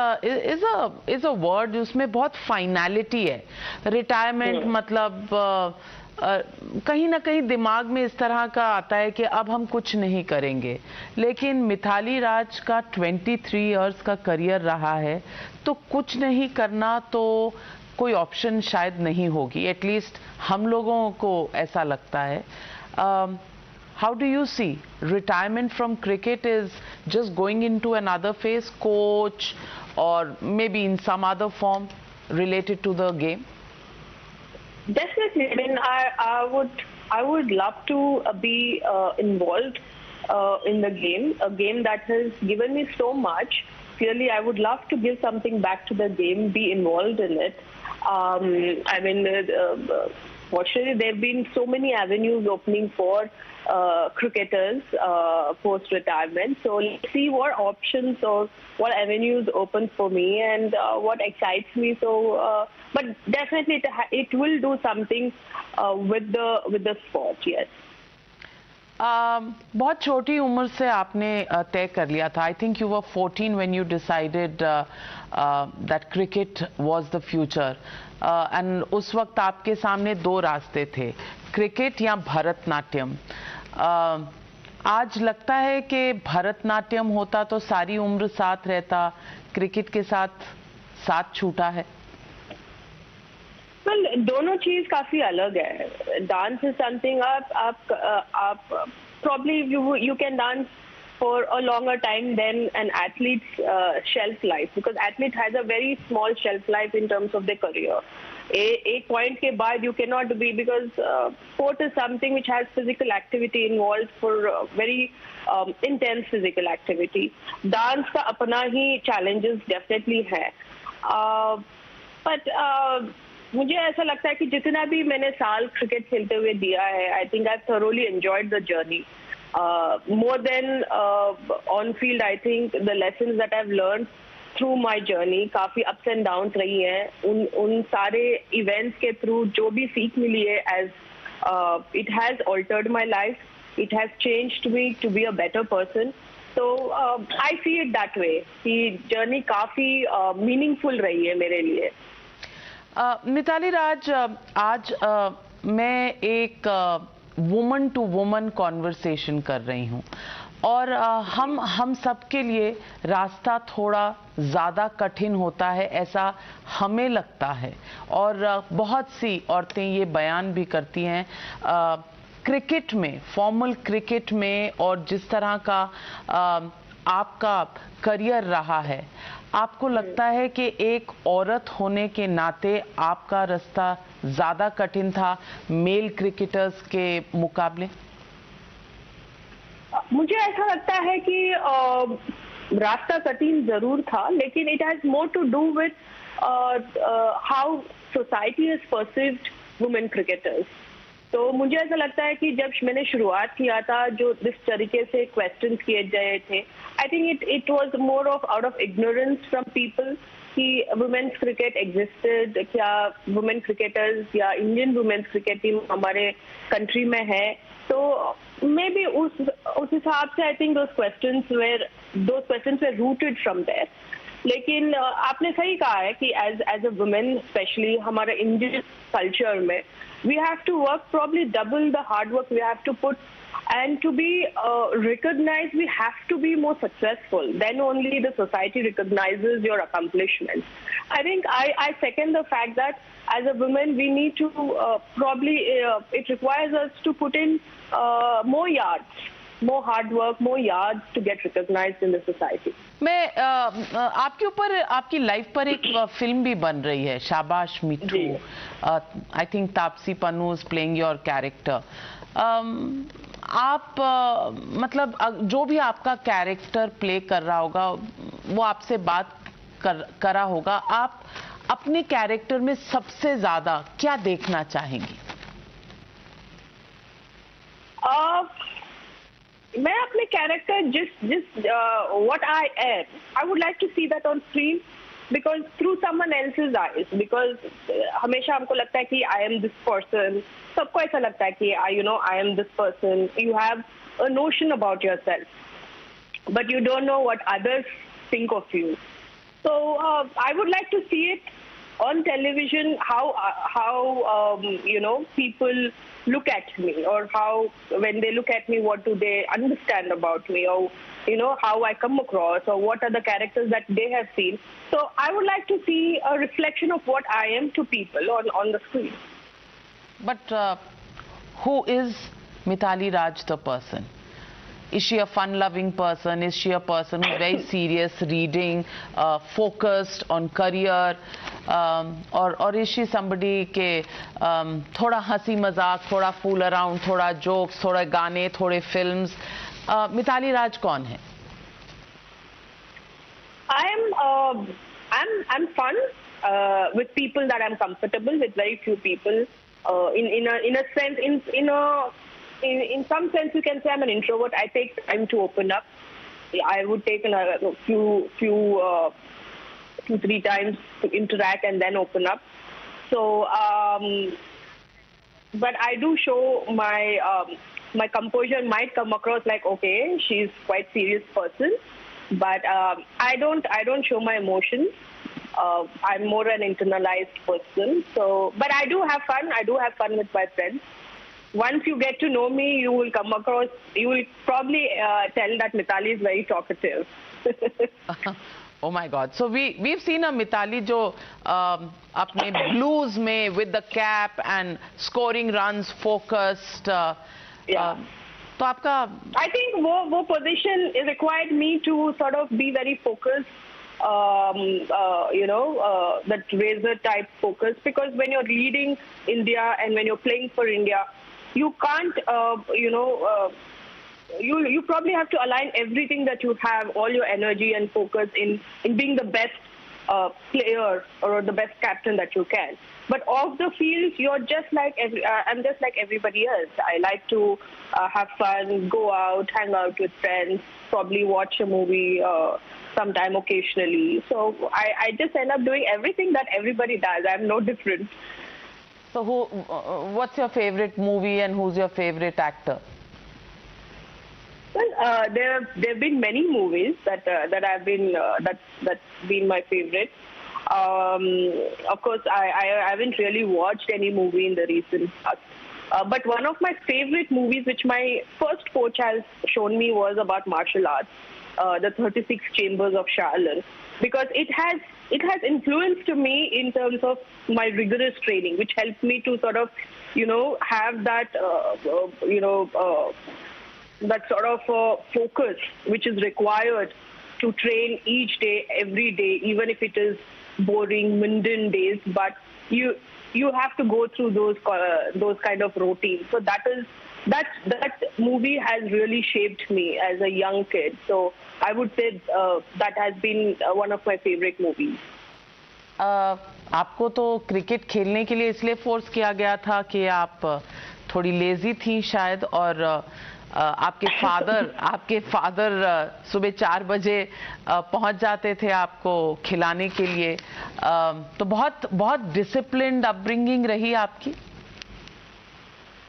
is a word उसमें बहुत finality है. Retirement मतलब कहीं ना कहीं दिमाग में इस तरह का आता है कि अब हम कुछ नहीं करेंगे, लेकिन मिताली राज का 23 इयर्स का करियर रहा है, तो कुछ नहीं करना तो कोई ऑप्शन शायद नहीं होगी. एटलीस्ट हम लोगों को ऐसा लगता है. How do you see retirement from cricket is just going into another phase, coach, or maybe in some other form related to the game? Definitely. I mean, I would love to be involved in the game, a game that has given me so much. Clearly, I would love to give something back to the game, be involved in it. I mean, fortunately, there have been so many avenues opening for cricketers post-retirement. So let's see what options or what avenues open for me and what excites me. So, but definitely it will do something with the sport. Yes. बहुत छोटी उम्र से आपने तय कर लिया था. I think you were 14 when you decided that cricket was the future. And उस वक्त आपके सामने 2 रास्ते थे, क्रिकेट या भरतनाट्यम. आज लगता है कि भरतनाट्यम होता तो सारी उम्र साथ रहता, क्रिकेट के साथ छूटा है. Well, दोनों चीज काफी अलग है. डांस इज समथिंग आप probably you can dance for a longer time than an athlete's shelf life, because athlete has a very small shelf life in terms of their career. एक point के बाद you cannot be, because sport is something which has physical activity involved for very intense physical activity. Dance का अपना ही challenges definitely है. But मुझे ऐसा लगता है कि जितना भी मैंने साल क्रिकेट खेलते हुए दिया है, I think I've thoroughly enjoyed the journey. More than on field, I think the lessons that I've learned through my journey, काफी ups and downs रही हैं. उन सारे events के through जो भी सीख मिली है, as it has altered my life, it has changed me to be a better person. So I see it that way. कि journey काफी meaningful रही है मेरे लिए. मिताली राज, आज मैं एक वुमन टू वुमन कॉन्वर्सेशन कर रही हूँ, और हम सब के लिए रास्ता थोड़ा ज़्यादा कठिन होता है, ऐसा हमें लगता है. और बहुत सी औरतें ये बयान भी करती हैं क्रिकेट में, फॉर्मल क्रिकेट में, और जिस तरह का आपका करियर रहा है, आपको लगता है कि एक औरत होने के नाते आपका रास्ता ज़्यादा कठिन था मेल क्रिकेटर्स के मुकाबले? मुझे ऐसा लगता है कि रास्ता कठिन जरूर था, लेकिन it has more to do with how society has perceived women cricketers. तो मुझे ऐसा लगता है कि जब मैंने शुरुआत किया था, जो जिस तरीके से क्वेश्चंस किए गए थे, I think it was more of out of ignorance from people कि वुमेन्स क्रिकेट एग्जिस्टेड, क्या वुमेन क्रिकेटर्स या इंडियन वुमेन्स क्रिकेट टीम हमारे कंट्री में है. तो मे बी उस हिसाब से I think those questions were rooted from there. लेकिन आपने सही कहा है कि एज अ वुमेन स्पेशली हमारे इंडियन कल्चर में we have to work probably double the hard work we have to put and to be recognized we have to be more successful, then only the society recognizes your accomplishments. I think I second the fact that as a woman we need to probably it requires us to put in more yards, more hard work, more yards to get recognized in the society. मैं आपके ऊपर आपकी life पर एक film भी बन रही है, शाबाश Mithu. I think Taapsee Pannu is playing your character. आप मतलब जो भी आपका कैरेक्टर प्ले कर रहा होगा वो आपसे बात करा होगा. आप अपने कैरेक्टर में सबसे ज्यादा क्या देखना चाहेंगी? मैं अपने कैरेक्टर जिस what I am, I would like to see that on screen because through someone else's eyes. Because हमेशा हमको लगता है कि I am this person. सबको ऐसा लगता है कि I am this person. You have a notion about yourself, but you don't know what others think of you. So I would like to see it on television, how people look at me, or how when they look at me, what do they understand about me, or how I come across, or what are the characters that they have seen. So I would like to see a reflection of what I am to people on the screen. But who is Mithali Raj the person? Is she a fun-loving person? Is she a person who's very serious, reading, focused on career? Or is she somebody के थोड़ा हंसी मजाक, थोड़ा fool around, थोड़ा jokes, थोड़े गाने, थोड़े films? Mitali राज कौन है? I'm fun with people that I'm comfortable with. Very few people. In a sense, in some sense, you can say I'm an introvert. I take time to open up. I would take a few, 2-3 times to interact and then open up. So, but I do show my composure might come across like, okay, she's quite serious person, but I don't show my emotions. I'm more an internalized person. So, but I do have fun. I do have fun with my friends. Once you get to know me, you will come across, you will probably tell that Mithali is very talkative. Oh my God. So we've seen a Mithali जो अपने blues में with the cap and scoring runs, focused. Yeah. तो आपका I think वो position required me to sort of be very focused. That razor type focus, because when you're leading India and when you're playing for India, you can't you probably have to align everything that you have, all your energy and focus in being the best player or the best captain that you can. But off the field, you're just like I'm just like everybody else. I like to have fun, go out, hang out with friends, probably watch a movie sometime occasionally. So I just end up doing everything that everybody does. I'm no different. So what's your favorite movie and who's your favorite actor? Well, there have been many movies that I've been that's been my favorite. Of course, I haven't really watched any movie in the recent past. But one of my favorite movies, which my first coach has shown me, was about martial arts, the 36 Chambers of Shaolin, because it has influenced me in terms of my rigorous training, which helped me to sort of have that that sort of focus which is required to train each day, every day, even if it is boring, mundane days. But you have to go through those kind of routines. So that movie has really shaped me as a young kid. So I would say that has been one of my favorite movies. आपको तो cricket खेलने के लिए इसलिए force किया गया था कि आप थोड़ी लेजी थी शायद, और आपके फादर सुबह 4 बजे पहुंच जाते थे आपको खिलाने के लिए. तो बहुत डिसिप्लिन्ड अपब्रिंगिंग रही आपकी?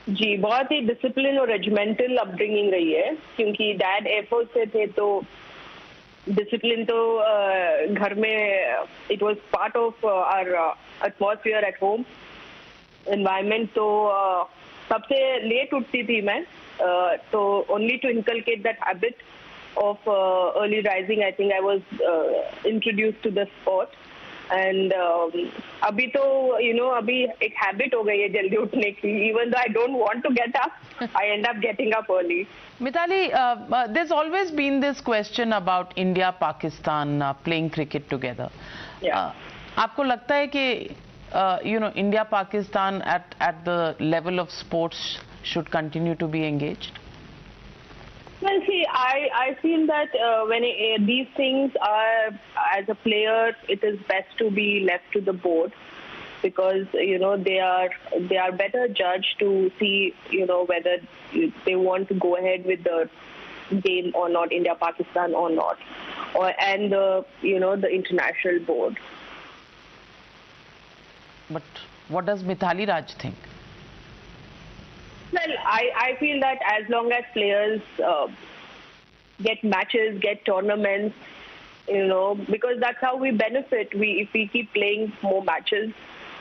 जी, बहुत ही डिसिप्लिन और रेजिमेंटल अपब्रिंगिंग रही है, क्योंकि डैड एयरफोर्स से थे, तो discipline तो घर में it was part of our atmosphere at home. Environment तो सबसे late उठती थी मैं, तो only to inculcate that habit of early rising, I think I was introduced to the sport. And अभी तो अभी एक habit हो गई है जल्दी उठने की. Even though I don't want to get up, I end up getting up early. Mithali, there's always been this question about India, Pakistan playing cricket together. Yeah. आपको लगता है कि India, Pakistan at the level of sports should continue to be engaged? Well, see, I feel that when these things are, as a player, it is best to be left to the board, because they are better judged to see whether they want to go ahead with the game or not, India Pakistan or not, and the international board. But what does Mithali Raj think? Well, I feel that as long as players get matches, get tournaments, because that's how we benefit. If we keep playing more matches,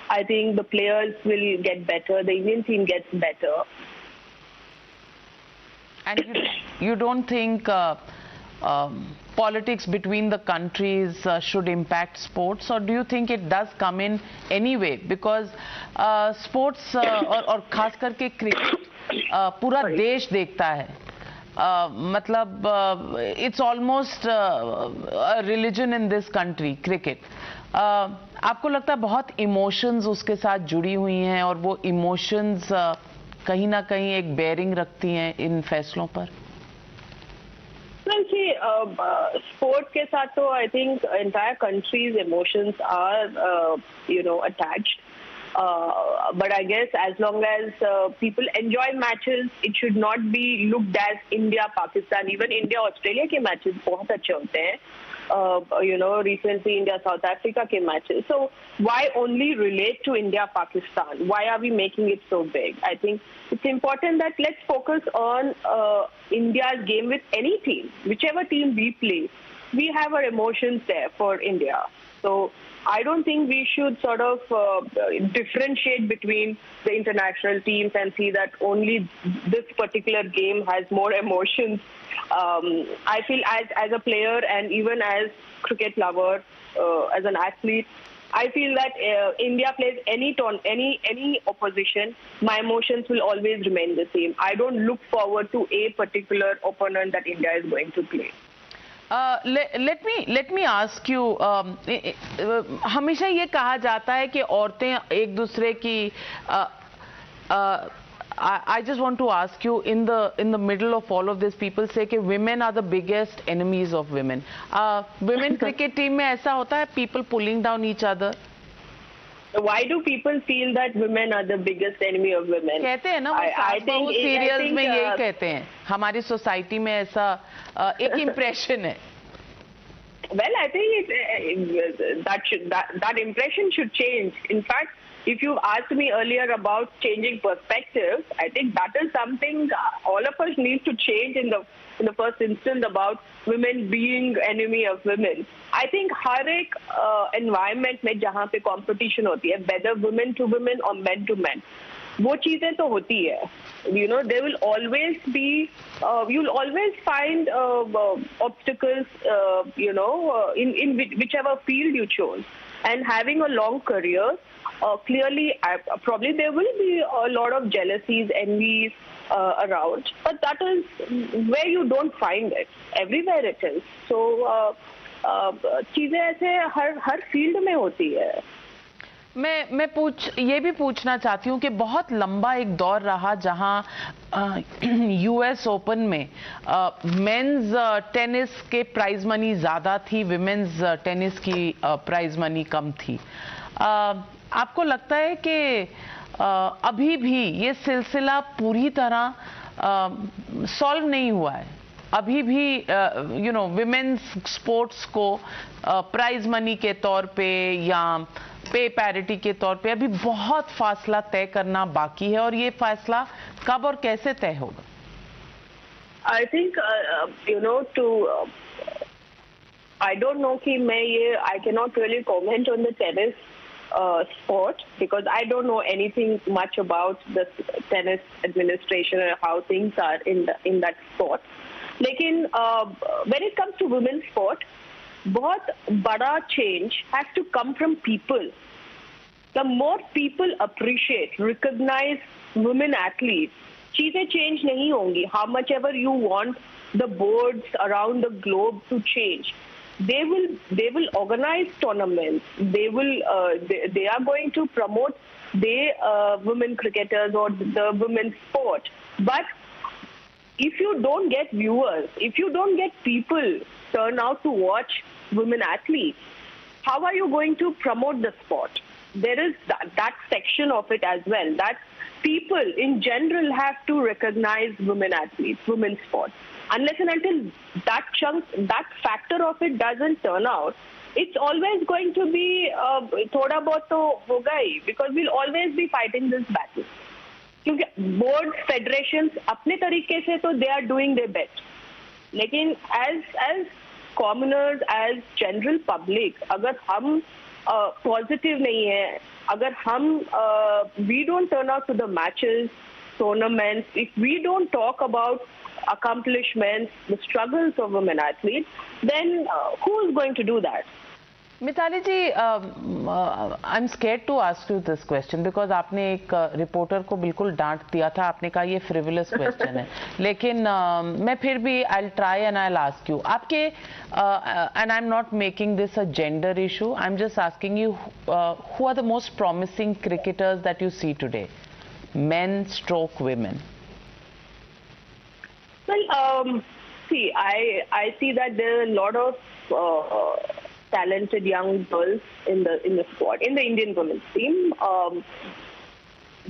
I think the players will get better, the Indian team gets better. And you don't think politics between the countries should impact sports, or do you think it does come in anyway? Because sports और खास करके cricket पूरा देश देखता है. मतलब it's almost a religion in this country, cricket. आपको लगता है बहुत इमोशंस उसके साथ जुड़ी हुई हैं और वो इमोशंस कहीं ना कहीं एक बेयरिंग रखती हैं इन फैसलों पर? Well, see, sport के साथ तो I think entire country's emotions are attached. But I guess as long as people enjoy matches, it should not be looked as India, Pakistan. Even India, Australia के matches बहुत अच्छे होते हैं. Recently India, South Africa के matches. So why only relate to India, Pakistan? Why are we making it so big? I think it's important that let's focus on India's game with any team. Whichever team we play, we have our emotions there for India. So I don't think we should sort of differentiate between the international teams and see that only this particular game has more emotions. I feel as a player and even as cricket lover, as an athlete, I feel that India plays any opposition, my emotions will always remain the same. I don't look forward to a particular opponent that India is going to play. Let me ask you, हमेशा ये कहा जाता है कि औरतें एक दूसरे की I just want to ask you, in the middle of all of this, people say कि women are the biggest enemies of women. Women cricket team में ऐसा होता है, people pulling down each other? Why do people feel that women are the biggest enemy of women? कहते हैं ना, वो सास बहू सीरियल्स में यही कहते हैं. हमारी सोसाइटी में ऐसा एक इम्प्रेशन है. Well, I think that impression should change. In fact, if you asked me earlier about changing perspectives, I think that is something all of us need to change in the first instance about women being enemy of women. I think हर एक environment में जहाँ पे competition होती है, whether women to women or men to men, वो चीजें तो होती है. There will always be, you'll always find obstacles, in whichever field you chose. And having a long career, clearly, probably there will be a lot of jealousies, envies around. But that is where you don't find it. Everywhere it is. So, चीजें ऐसे हर field में होती है. मैं ये भी पूछना चाहती हूँ कि बहुत लंबा एक दौर रहा जहां यूएस ओपन में मेंस टेनिस के प्राइज मनी ज़्यादा थी, विमेंस टेनिस की प्राइज मनी कम थी. आपको लगता है कि अभी भी ये सिलसिला पूरी तरह सॉल्व नहीं हुआ है? अभी भी विमेंस स्पोर्ट्स को प्राइज मनी के तौर पे या पे पैरिटी के तौर पे अभी बहुत फासला तय करना बाकी है, और ये फासला कब और कैसे तय होगा? I think I don't know कि मैं ये I cannot really comment on the tennis sport because I don't know anything much about the tennis administration and how things are in that sport. लेकिन when it comes to women's sport, बहुत बड़ा change has to come from people. The more people appreciate, recognize women athletes, चीजें change नहीं होंगी. How much ever you want the boards around the globe to change, they will organize tournaments. They are going to promote the women cricketers or the women's sport. But if you don't get viewers, if you don't get people turn out to watch women athletes, how are you going to promote the sport? There is that section of it as well, that people in general have to recognize women athletes, women's sport. Unless and until that chunk, that factor of it doesn't turn out, it's always going to be thoda bahut to hoga hi, because we'll always be fighting this battle. Because board federations अपने तरीके से तो they are doing their best. लेकिन as commoners, as general public, अगर हम positive नहीं है, अगर हम we don't turn out to the matches, tournaments, if we don't talk about accomplishments, the struggles of women athletes, then who is going to do that? Mitali ji, I'm scared to ask you this question because आपने एक reporter को बिल्कुल डांट दिया था, आपने कहा ये frivolous question है, लेकिन मैं फिर भी I'll try and I'll ask you. आपके and I'm not making this a gender issue, I'm just asking you who are the most promising cricketers that you see today, men / women? Well, see, I see that there are a lot of talented young girls in the squad, in the Indian women's team.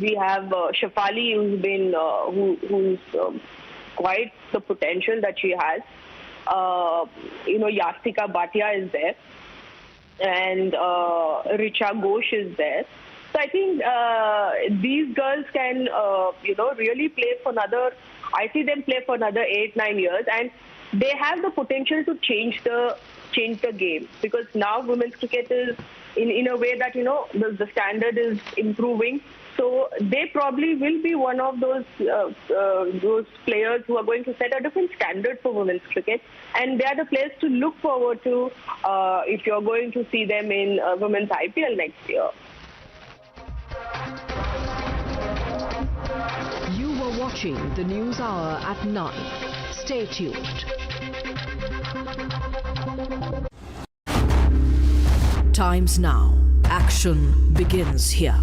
We have Shefali, who's been who's quite the potential that she has. Yastika Bhatia is there, and Richa Ghosh is there. So I think these girls can really play for another. I see them play for another 8-9 years, and they have the potential to change the game, because now women's cricket is in a way that the standard is improving. So they probably will be one of those players who are going to set a different standard for women's cricket, and they are the players to look forward to if you're going to see them in women's IPL next year. You were watching the News Hour at 9. Stay tuned. Times now. Action begins here.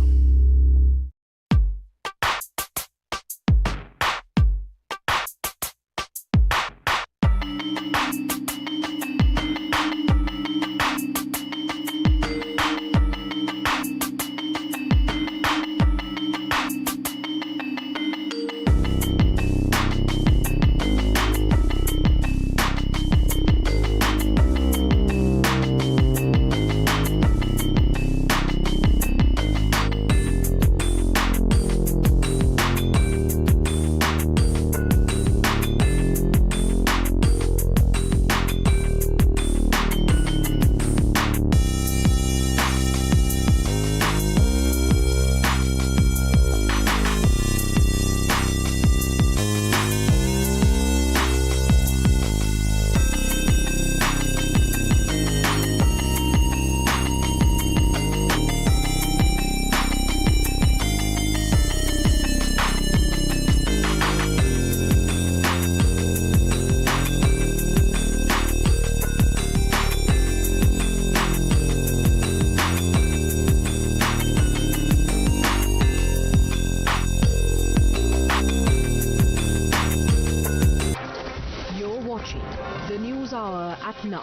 At 9.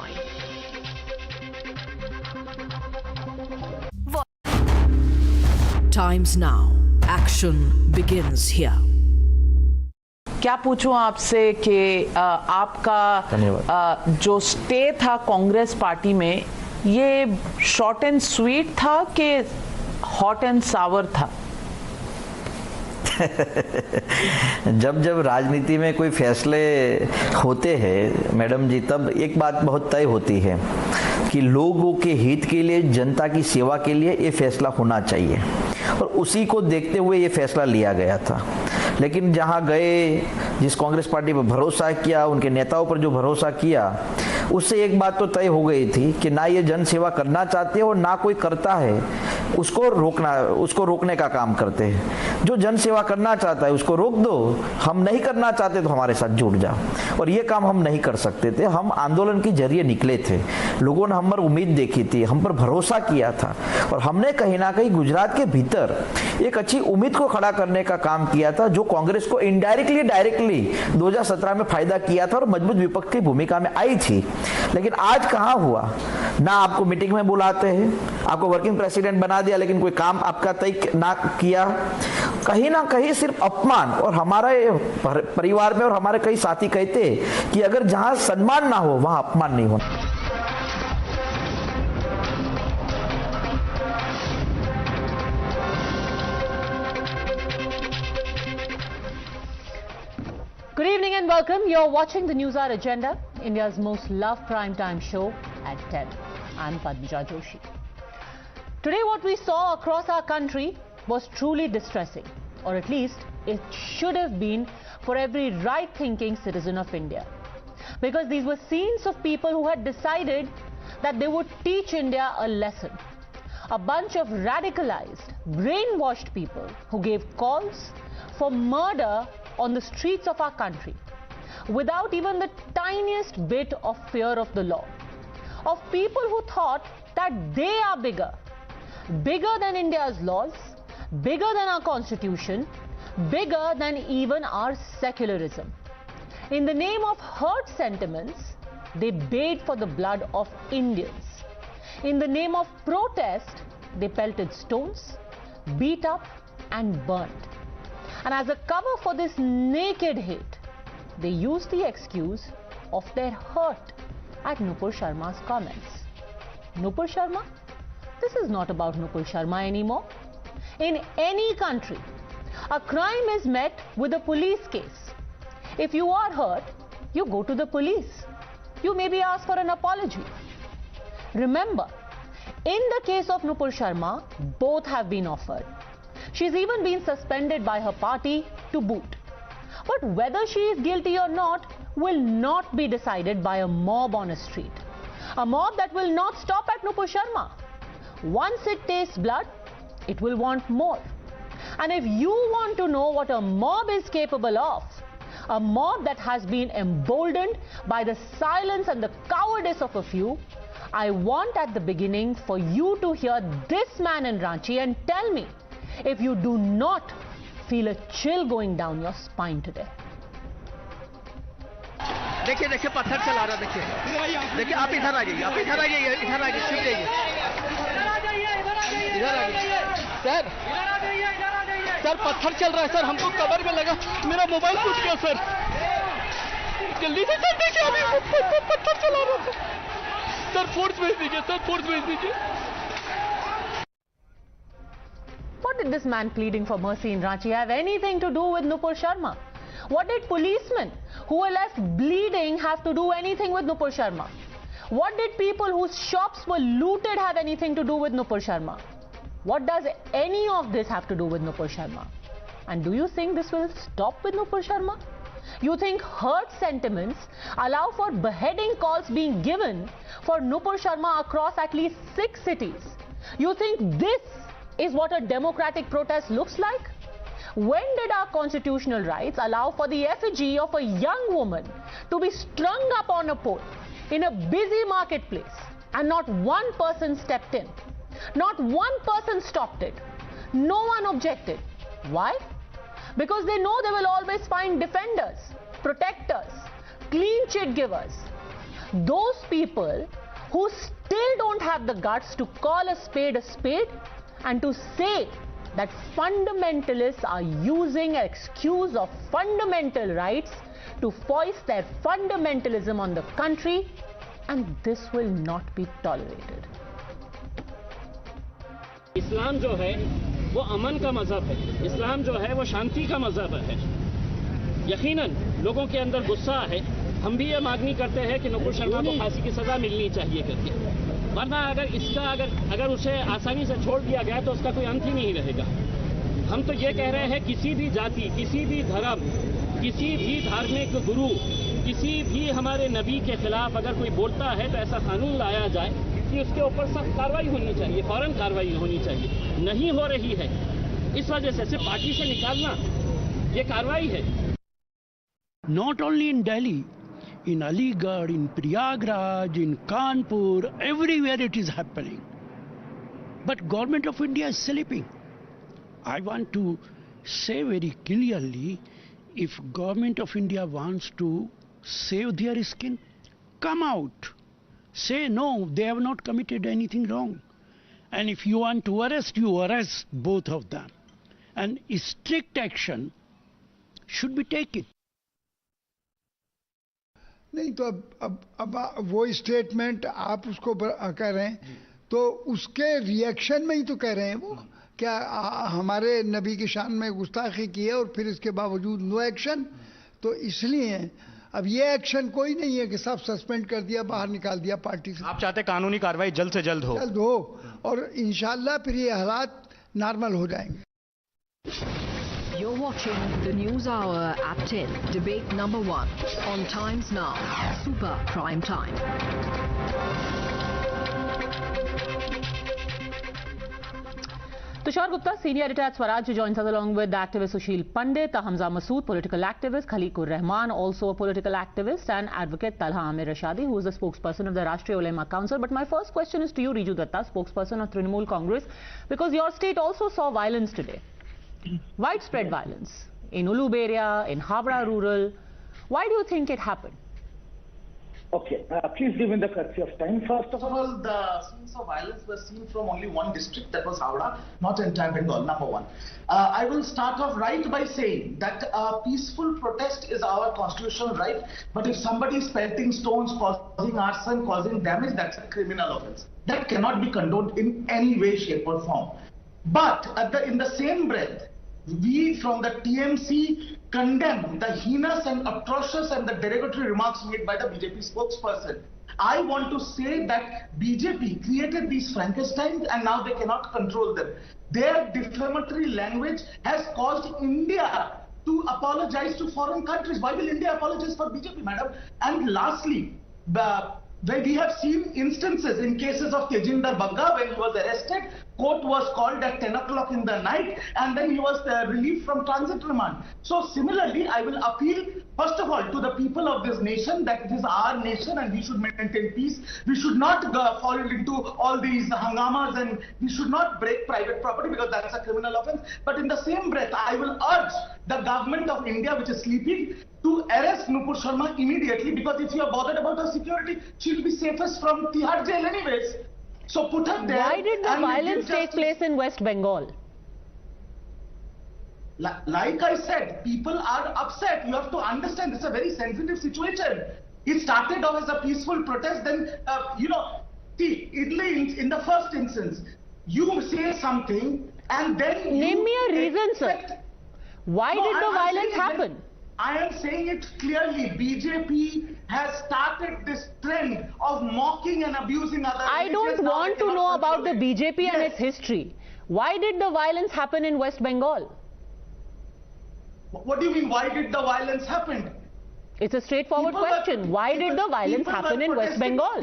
Times now. Action begins here. क्या पूछूं आपसे कि आपका जो stay था Congress party में, ये short and sweet था कि हॉट एंड सावर था? जब जब राजनीति में कोई फैसले होते हैं मैडम जी, तब एक बात बहुत तय होती है कि लोगों के हित के लिए, जनता की सेवा के लिए ये फैसला होना चाहिए, और उसी को देखते हुए ये फैसला लिया गया था। लेकिन जहां गए, जिस कांग्रेस पार्टी पर भरोसा किया, उनके नेताओं पर जो भरोसा किया, उससे एक बात तो तय हो गई थी कि ना ये जन सेवा करना चाहते हो, ना कोई करता है उसको रोकने का काम करते हैं। जो जन सेवा करना चाहता है उसको रोक दो, हम नहीं करना चाहते तो हमारे साथ जुड़ जाओ। और ये काम हम नहीं कर सकते थे। हम आंदोलन के जरिए निकले थे, लोगों ने हम पर उम्मीद देखी थी, हम पर भरोसा किया था, और हमने कहीं ना कहीं गुजरात के भीतर एक अच्छी उम्मीद को खड़ा करने का काम किया था, जो कांग्रेस को इनडायरेक्टली डायरेक्टली 2017 में फायदा किया था और मजबूत विपक्ष की भूमिका में आई थी। लेकिन आज कहां हुआ, ना आपको मीटिंग में बुलाते हैं, आपको वर्किंग प्रेसिडेंट बना दिया, लेकिन कोई काम आपका तय ना किया। कहीं ना कहीं सिर्फ अपमान। और हमारे परिवार में और हमारे कई साथी कहते हैं कि अगर जहां सम्मान ना हो वहां अपमान नहीं होना। Good evening and welcome. You're watching the Newshour Agenda, India's most loved primetime show at 10. I'm Padmaja Joshi. Today what we saw across our country was truly distressing, or at least it should have been for every right-thinking citizen of India. Because these were scenes of people who had decided that they would teach India a lesson. A bunch of radicalized, brainwashed people who gave calls for murder on the streets of our country without even the tiniest bit of fear of the law. Of people who thought that they are bigger than India's laws, bigger than our constitution, bigger than even our secularism. In the name of hurt sentiments, they bayed for the blood of Indians. In the name of protest, they pelted stones, beat up and burnt. And as a cover for this naked hate, they used the excuse of their hurt at Nupur Sharma's comments. Nupur Sharma? This is not about Nupur Sharma anymore. In any country, a crime is met with a police case. If you are hurt, you go to the police. You maybe ask for an apology. Remember, in the case of Nupur Sharma, both have been offered. She's even been suspended by her party to boot. But whether she is guilty or not will not be decided by a mob on a street. A mob that will not stop at Nupur Sharma. Once it tastes blood, it will want more. And if you want to know what a mob is capable of, a mob that has been emboldened by the silence and the cowardice of a few, I want at the beginning for you to hear this man in Ranchi and tell me if you do not feel a chill going down your spine today. देखिए देखिए पत्थर चला रहा, देखिए आप इधर आ जाइए, इधर आ जाइए, छिप जाइए, इधर आ जाइए। सर पत्थर चल रहा है सर, हमको कमर में लगा, मेरा मोबाइल टूट गया सर, जल्दी से सर देखिए, अभी पत्थर चला रहा था सर, फोर्स भेज दीजिए सर, फोर्स भेज दीजिए। What did this man pleading for mercy in Ranchi have anything to do with Nupur Sharma? What did policemen who were left bleeding have to do anything with Nupur Sharma? What did people whose shops were looted have anything to do with Nupur Sharma? What does any of this have to do with Nupur Sharma? And do you think this will stop with Nupur Sharma? You think hurt sentiments allow for beheading calls being given for Nupur Sharma across at least 6 cities? You think this is what a democratic protest looks like? When did our constitutional rights allow for the effigy of a young woman to be strung up on a pole in a busy marketplace and not one person stepped in? Not one person stopped it. No one objected. Why? Because they know they will always find defenders, protectors, clean chit givers. Those people who still don't have the guts to call a spade and to say that fundamentalists are using an excuse of fundamental rights to foist their fundamentalism on the country, and this will not be tolerated. इस्लाम जो है वो अमन का मजहब है, इस्लाम जो है वो शांति का मजहब है। यकीनन लोगों के अंदर गुस्सा है। हम भी ये मांगनी करते हैं कि नुपुर शर्मा को फांसी की सजा मिलनी चाहिए करके, वरना अगर उसे आसानी से छोड़ दिया गया तो उसका कोई अंत ही नहीं रहेगा। हम तो ये कह रहे हैं किसी भी जाति, किसी भी धर्म, किसी भी धार्मिक गुरु, किसी भी हमारे नबी के खिलाफ अगर कोई बोलता है तो ऐसा कानून लाया जाए कि उसके ऊपर सख्त कार्रवाई होनी चाहिए, फौरन कार्रवाई होनी चाहिए। नहीं हो रही है, इस वजह से सिर्फ पार्टी से निकालना ये कार्रवाई है। Not only in Delhi, in Aligarh, in Prayagraj, in Kanpur, everywhere it is happening. But government of India is sleeping. I want to say very clearly, if government of India wants to save their skin, come out. Say no, they have not committed anything wrong. And if you want to arrest, you arrest both of them. And strict action should be taken. नहीं तो अब वो statement आप उसको कह रहे हैं तो उसके रिएक्शन में ही तो कह रहे हैं वो क्या हमारे नबी की शान में गुस्ताखी की है और फिर इसके बावजूद नो एक्शन। तो इसलिए अब ये एक्शन कोई नहीं है कि सब सस्पेंड कर दिया, बाहर निकाल दिया पार्टी से। आप चाहते कानूनी कार्रवाई जल्द से जल्द हो और इंशाल्लाह फिर ये हालात नॉर्मल हो जाएंगे। You're watching the News Hour at 10, debate number 1 on Times Now, Super Prime Time. Tushar Gupta, senior editor at Swaraj, joins us along with activist Sushil Pandit, Hamza Masood, political activist, Khaliqur Rahman, also a political activist, and advocate Talha Amir Rashadi, who is the spokesperson of the Rashtriya Ulema Council. But my first question is to you, Riju Datta, spokesperson of Trinamool Congress, because your state also saw violence today. Widespread violence in Ulub area, in Howrah rural. Why do you think it happened? Okay, please give me the courtesy of time. First of all, the scenes of violence were seen from only one district, that was Howrah, not entire Bengal, number one. I will start off right by saying that peaceful protest is our constitutional right, but if somebody is pelting stones, causing arson, causing damage, that's a criminal offense. That cannot be condoned in any way, shape or form. But in the same breath, we from the TMC condemn the heinous and atrocious and the derogatory remarks made by the BJP spokesperson. I want to say that BJP created these Frankensteins and now they cannot control them. Their defamatory language has caused India to apologize to foreign countries. Why will India apologize for BJP, madam? And lastly, we have seen instances in cases of Tejinder Bagga when he was arrested, court was called at 10 o'clock in the night and then he was relieved from transit remand. So similarly, I will appeal first of all to the people of this nation that it is our nation and we should maintain peace. We should not fall into all these hangamas and we should not break private property because that's a criminal offense. But in the same breath, I will urge the government of India, which is sleeping, to arrest Nupur Sharma immediately, because if you are bothered about her security, she will be safest from Tihar jail anyways. So put her there. Why did the violence take place in West Bengal? Like I said, people are upset. You have to understand, it's a very sensitive situation. It started off as a peaceful protest, then, see, in the first instance, you say something and then Name me a reason, sir. Why did the violence happen? I am saying it clearly. BJP has started this trend of mocking and abusing other I don't want to know about the BJP and its history. Why did the violence happen in West Bengal? What do you mean, why did the violence happen? It's a straightforward question. Why did the violence happen in West Bengal?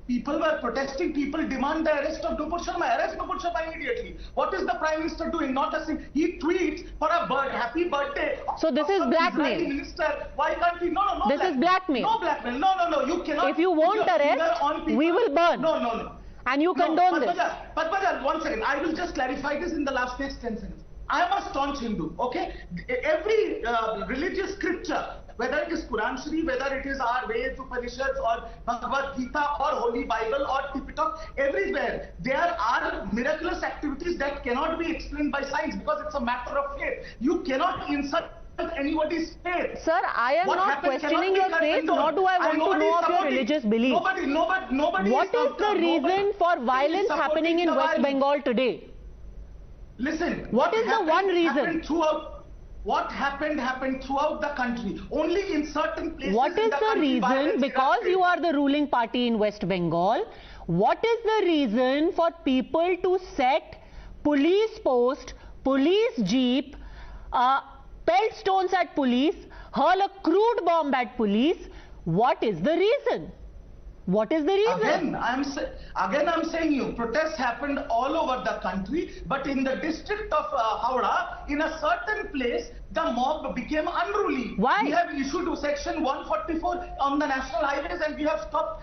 People were protesting, people demand the arrest of Nupur Sharma. Arrest Nupur Sharma immediately. What is the Prime Minister doing? Not a thing. He tweets for a happy birthday. So this is blackmail. Minister. Why can't he? No. This is blackmail. No blackmail. No. You cannot. If you won't arrest, we will burn. No. And you condone this. Padmaja, 1 second. I will just clarify this in the next 10 seconds. I am a staunch Hindu, okay? Every religious scripture, whether it is Quran Sharif, whether it is our Veds, Upanishads or Bhagavad Gita or Holy Bible or Tipitop, everywhere there are miraculous activities that cannot be explained by science because it's a matter of faith. You cannot insult anybody's faith. Sir, I am not questioning your faith, nor do I want to know of your religious belief. Nobody What is the reason for violence happening in West Bengal today? Listen. What is the one reason? What happened throughout the country. Only in certain places. What is the reason? Because you are the ruling party in West Bengal. What is the reason for people to set police post, police jeep, pelt stones at police, hurl a crude bomb at police? What is the reason? What is the reason? Again, I'm saying you, protests happened all over the country, but in the district of Howrah, in a certain place, the mob became unruly. Why? We have issued section 144 on the national highways and we have stopped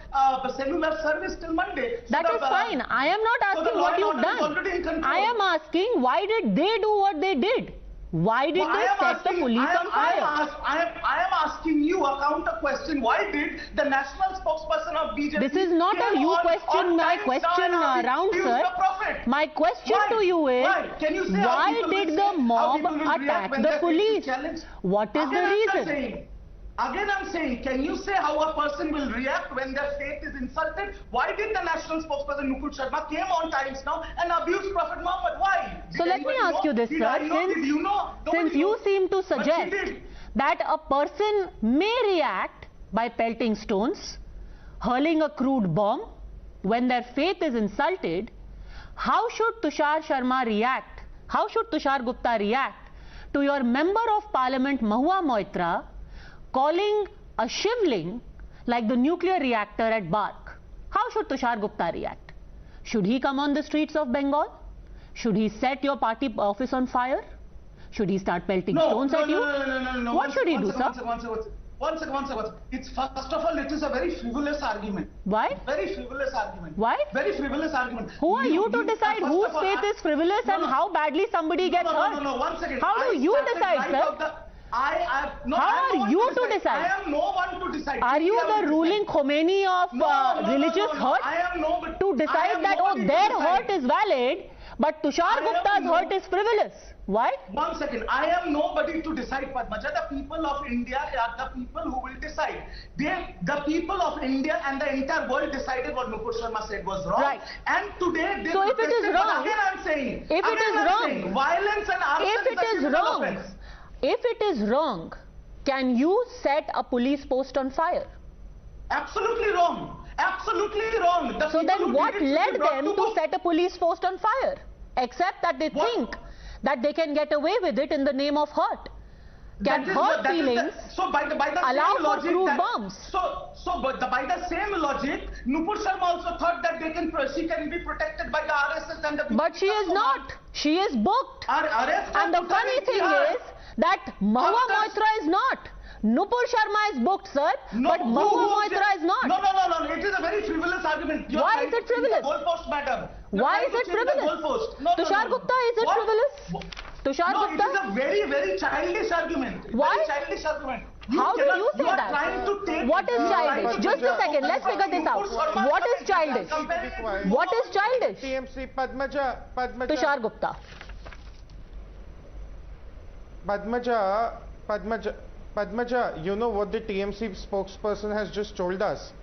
cellular service till Monday. That is fine. I am not asking what you've done. I am asking why did they do what they did? Why did they set the police on fire? I am asking you a counter question. Why did the national spokesperson of BJP... This is not a you question, my question round, sir. My question to you is, why did the mob attack the police? What is the reason? Again, I'm saying, can you say how a person will react when their faith is insulted? Why did the national spokesperson Nupur Sharma came on Times Now and abused Prophet Muhammad? Why? So let me ask you this, sir. Since you seem to suggest that a person may react by pelting stones, hurling a crude bomb when their faith is insulted, how should Tushar Sharma react? How should Tushar Gupta react to your member of parliament Mahua Moitra calling a shivling like the nuclear reactor at Bark? How should Tushar Gupta react? Should he come on the streets of Bengal? Should he set your party office on fire? Should he start pelting stones at you? No. What should he do, sir? One second. It's first of all, it is a very frivolous argument. Why? Very frivolous argument. Why? Very frivolous argument. Who are you to decide whose faith is frivolous and how badly somebody gets hurt? No, 1 second. How do you decide, sir? How are you to decide? I am no one to decide. Are you the ruling Khomeini of religious hurt? I am no to decide that, oh, their hurt is valid, but Tushar Gupta's hurt is frivolous. Why? 1 second. I am nobody to decide, Padmaja. The people of India are the people who will decide. The people of India and the entire world decided what Nupur Sharma said was wrong. Right. And today they so if it is wrong, again I'm saying, if it is wrong, violence and arson if it is wrong, can you set a police post on fire? Absolutely wrong. Absolutely wrong. So then what led them to set a police post on fire? Except that they think that they can get away with it in the name of hurt. Can hurt feelings allow for crude bombs? But by the same logic, Nupur Sharma also thought that she can be protected by the RSS and the... But she is not. She is booked. And the funny thing is that Mahua Moitra is not. Nupur Sharma is booked, sir, but Mahua Moitra is not. No. It is a very frivolous argument. Why is it frivolous? Goalpost, madam. Why is it frivolous? Tushar Gupta, is it frivolous? Tushar Gupta? It is a very, very childish argument. Why? Very childish argument. How do you say that? What is childish? Just a second, let's figure this out. What is childish? What is childish? TMC, Padmaja. Tushar Gupta. Padmaja, you know what the TMC spokesperson has just told us?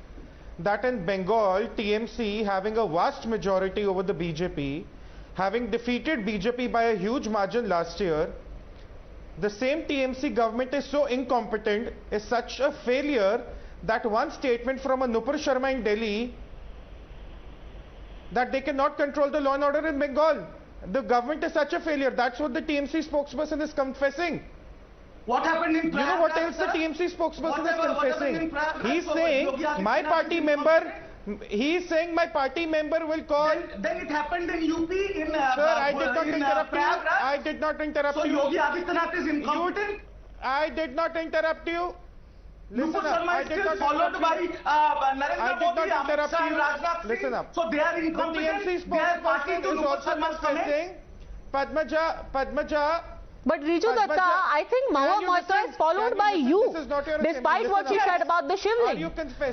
That in Bengal, TMC having a vast majority over the BJP, having defeated BJP by a huge margin last year, the same TMC government is so incompetent, is such a failure, that one statement from a Nupur Sharma in Delhi, that they cannot control the law and order in Bengal. The government is such a failure. That's what the TMC spokesperson is confessing. What happened in Prayagraj? You know what else the TMC spokesperson is confessing? He's saying my party member will call. Then it happened in UP in Sir, I did not interrupt you. I did not interrupt you. So Yogi Adityanath is incompetent? I did not interrupt you. Nupur Sharma is still followed by Narendra Modi, Amit Shah, and Rajnath Singh. Listen up. So they are incompetent. The TMC spokesperson is also confessing. Padmaja. But Riju Datta, I think Mahua Moitra is followed by you, despite what she said about the shivling.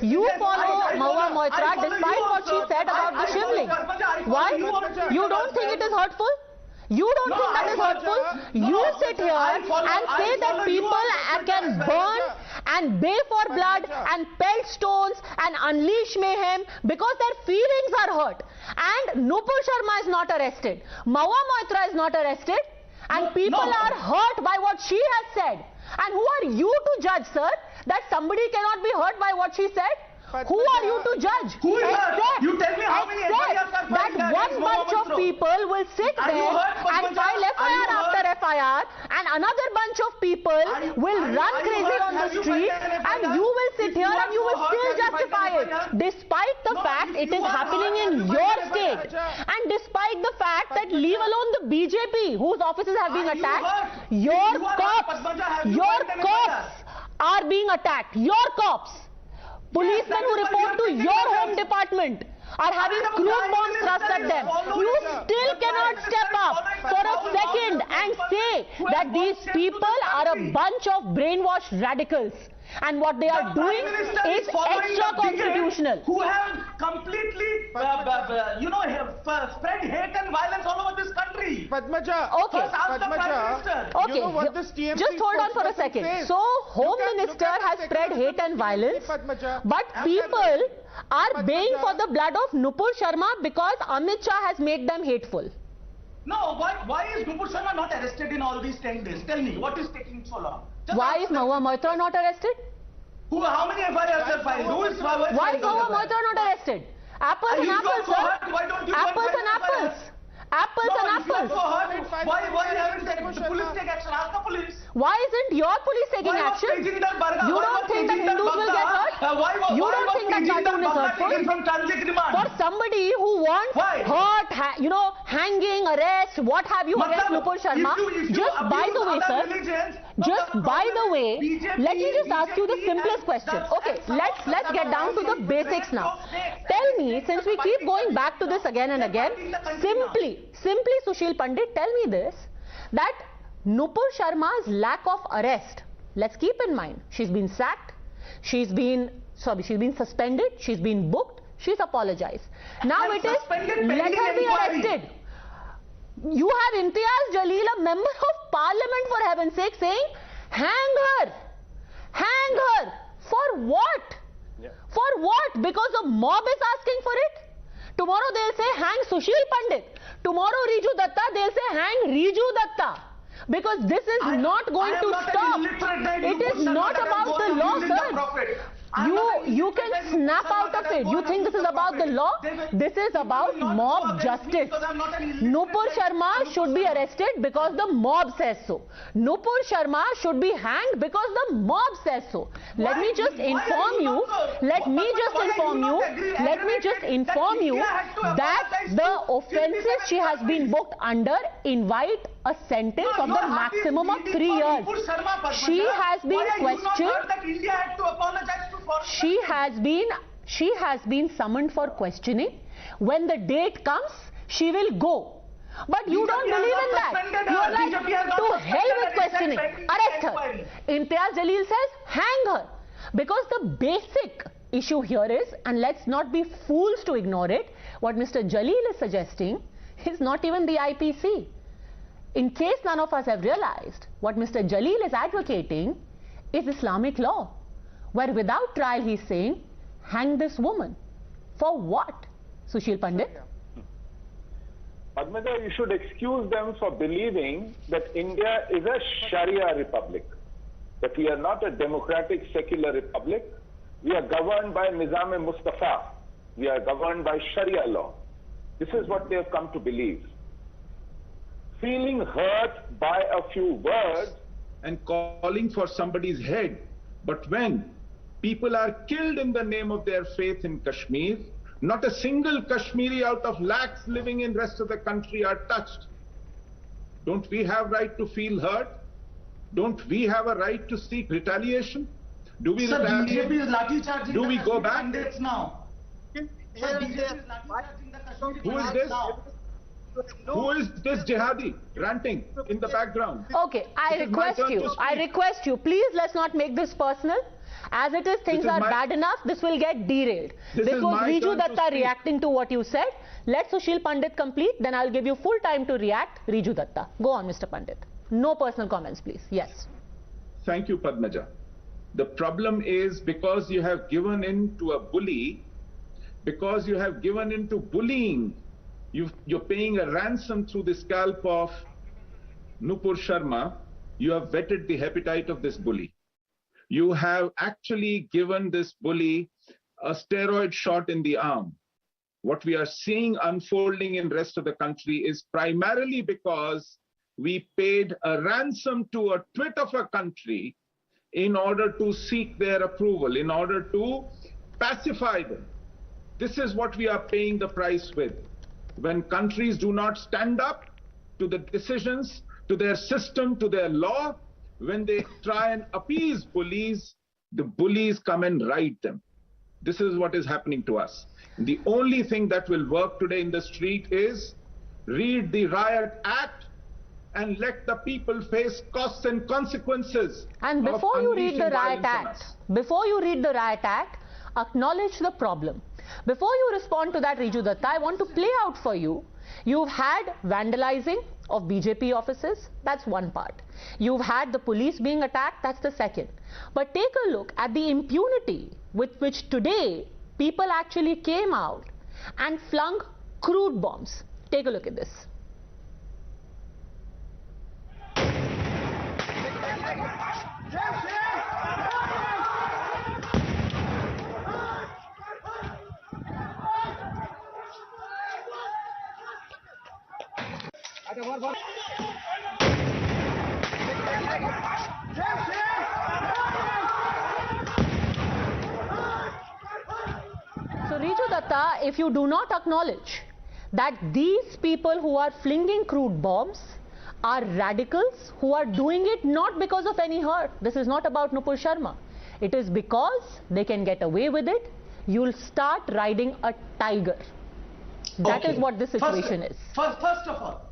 You follow Mahua Moitra despite what she said about the shivling. Why? You don't think it is hurtful? You don't think that is hurtful? You sit here and say that people can burn and bay for blood and pelt stones and unleash mayhem because their feelings are hurt. And Nupur Sharma is not arrested. Mahua Moitra is not arrested. And people are hurt by what she has said. And who are you to judge, sir, that somebody cannot be hurt by what she said? Who are you to judge? Who is hurt? You tell me how many FIRs are filed that one bunch of people will sit there and file FIR after FIR, and another bunch of people will run crazy on the street, and you will sit here and you will still justify it, despite the fact it is happening in your state, and despite the fact that leave alone the BJP, whose offices have been attacked, your cops are being attacked. Your cops. Policemen who report to your home department are having crude bombs thrust at them. You still cannot step up for a second and say that these people are a bunch of brainwashed radicals. And what they are doing is extra constitutional. Who have completely, spread hate and violence all over this country. Padmaja, okay. Okay, you know what this TMC just hold on for a second. says. So, Home Minister has spread hate and violence, but people are baying for the blood of Nupur Sharma because Amit Shah has made them hateful. No, why is Nupur Sharma not arrested in all these 10 days? Tell me, what is taking so long? Why is Mahua Moitra not arrested? How many FIRs are filed? Why is Mahua Moitra not arrested? Apples and apples, sir. Apples and apples. Apples and apples. Why haven't the police taken action? Ask the police. Why isn't your police taking action? You don't think that Hindus will get hurt? You don't think that cartoon is hurtful? For somebody who wants hurt, hanging, arrest, what have you against Nupur Sharma, just by the way, sir, just by the way, let me just ask you the simplest question. Okay, let's get down to the basics now. Tell me, since we keep going back to this again and again, simply Sushil Pandit, tell me this, that Nupur Sharma's lack of arrest, let's keep in mind, she's been sacked, she's been suspended, she's been booked, she's apologized. Now it is, let her be arrested. You have Imtiaz Jaleel, a member of parliament, for heaven's sake, saying, hang her. Hang her. For what? Yeah. For what? Because the mob is asking for it? Tomorrow they'll say, hang Sushil Pandit. Tomorrow Riju Datta, they'll say, hang Riju Datta. Because this is not going to stop. It is not about the law, sir. You can snap out of it. You think this is about the law? This is about mob justice. Nupur Sharma should be arrested because the mob says so. Nupur Sharma should be hanged because the mob says so. Let me just inform you that the offences she has been booked under invite a sentence of the maximum of 3 years. She has been questioned. She has been summoned for questioning. When the date comes, she will go. But you don't believe in that. You are like, to hell with questioning. Arrest her. Imtiaz Jaleel says, hang her. Because the basic issue here is, and let's not be fools to ignore it, what Mr. Jaleel is suggesting is not even the IPC. In case none of us have realized, what Mr. Jaleel is advocating is Islamic law, where without trial he's saying, hang this woman. For what? Sushil Pandit? Padmaja, you should excuse them for believing that India is a Sharia republic, that we are not a democratic secular republic. We are governed by Nizam-e-Mustafa. We are governed by Sharia law. This is what they have come to believe. Feeling hurt by a few words and calling for somebody's head. But when people are killed in the name of their faith in Kashmir, not a single Kashmiri out of lakhs living in rest of the country are touched. Don't we have right to feel hurt? Don't we have a right to seek retaliation? Do we retaliate? Do we go back? Now. Who is this? Who is this jihadi ranting in the background? Okay, I request you, please let's not make this personal. As it is, things are bad enough, this will get derailed. This was Riju Datta reacting to what you said. Let Sushil Pandit complete, then I'll give you full time to react. Riju Datta. Go on, Mr. Pandit. No personal comments, please. Yes. Thank you, Padmaja. The problem is because you have given in to a bully, because you have given into bullying. You're paying a ransom through the scalp of Nupur Sharma. You have whetted the appetite of this bully. You have actually given this bully a steroid shot in the arm. What we are seeing unfolding in the rest of the country is primarily because we paid a ransom to a twit of a country in order to seek their approval, in order to pacify them. This is what we are paying the price with. When countries do not stand up to the decisions, to their system, to their law, when they try and appease bullies, the bullies come and ride them. This is what is happening to us. The only thing that will work today in the street is read the Riot Act and let the people face costs and consequences. And before you read the Riot Act, acknowledge the problem. Before you respond to that, Riju Datta, I want to play out for you. You've had vandalizing of BJP offices, that's one part. You've had the police being attacked, that's the second. But take a look at the impunity with which today people actually came out and flung crude bombs. Take a look at this. So Riju Datta, if you do not acknowledge that these people who are flinging crude bombs are radicals who are doing it not because of any hurt, this is not about Nupur Sharma, it is because they can get away with it, you'll start riding a tiger. That is what this situation is. First of all,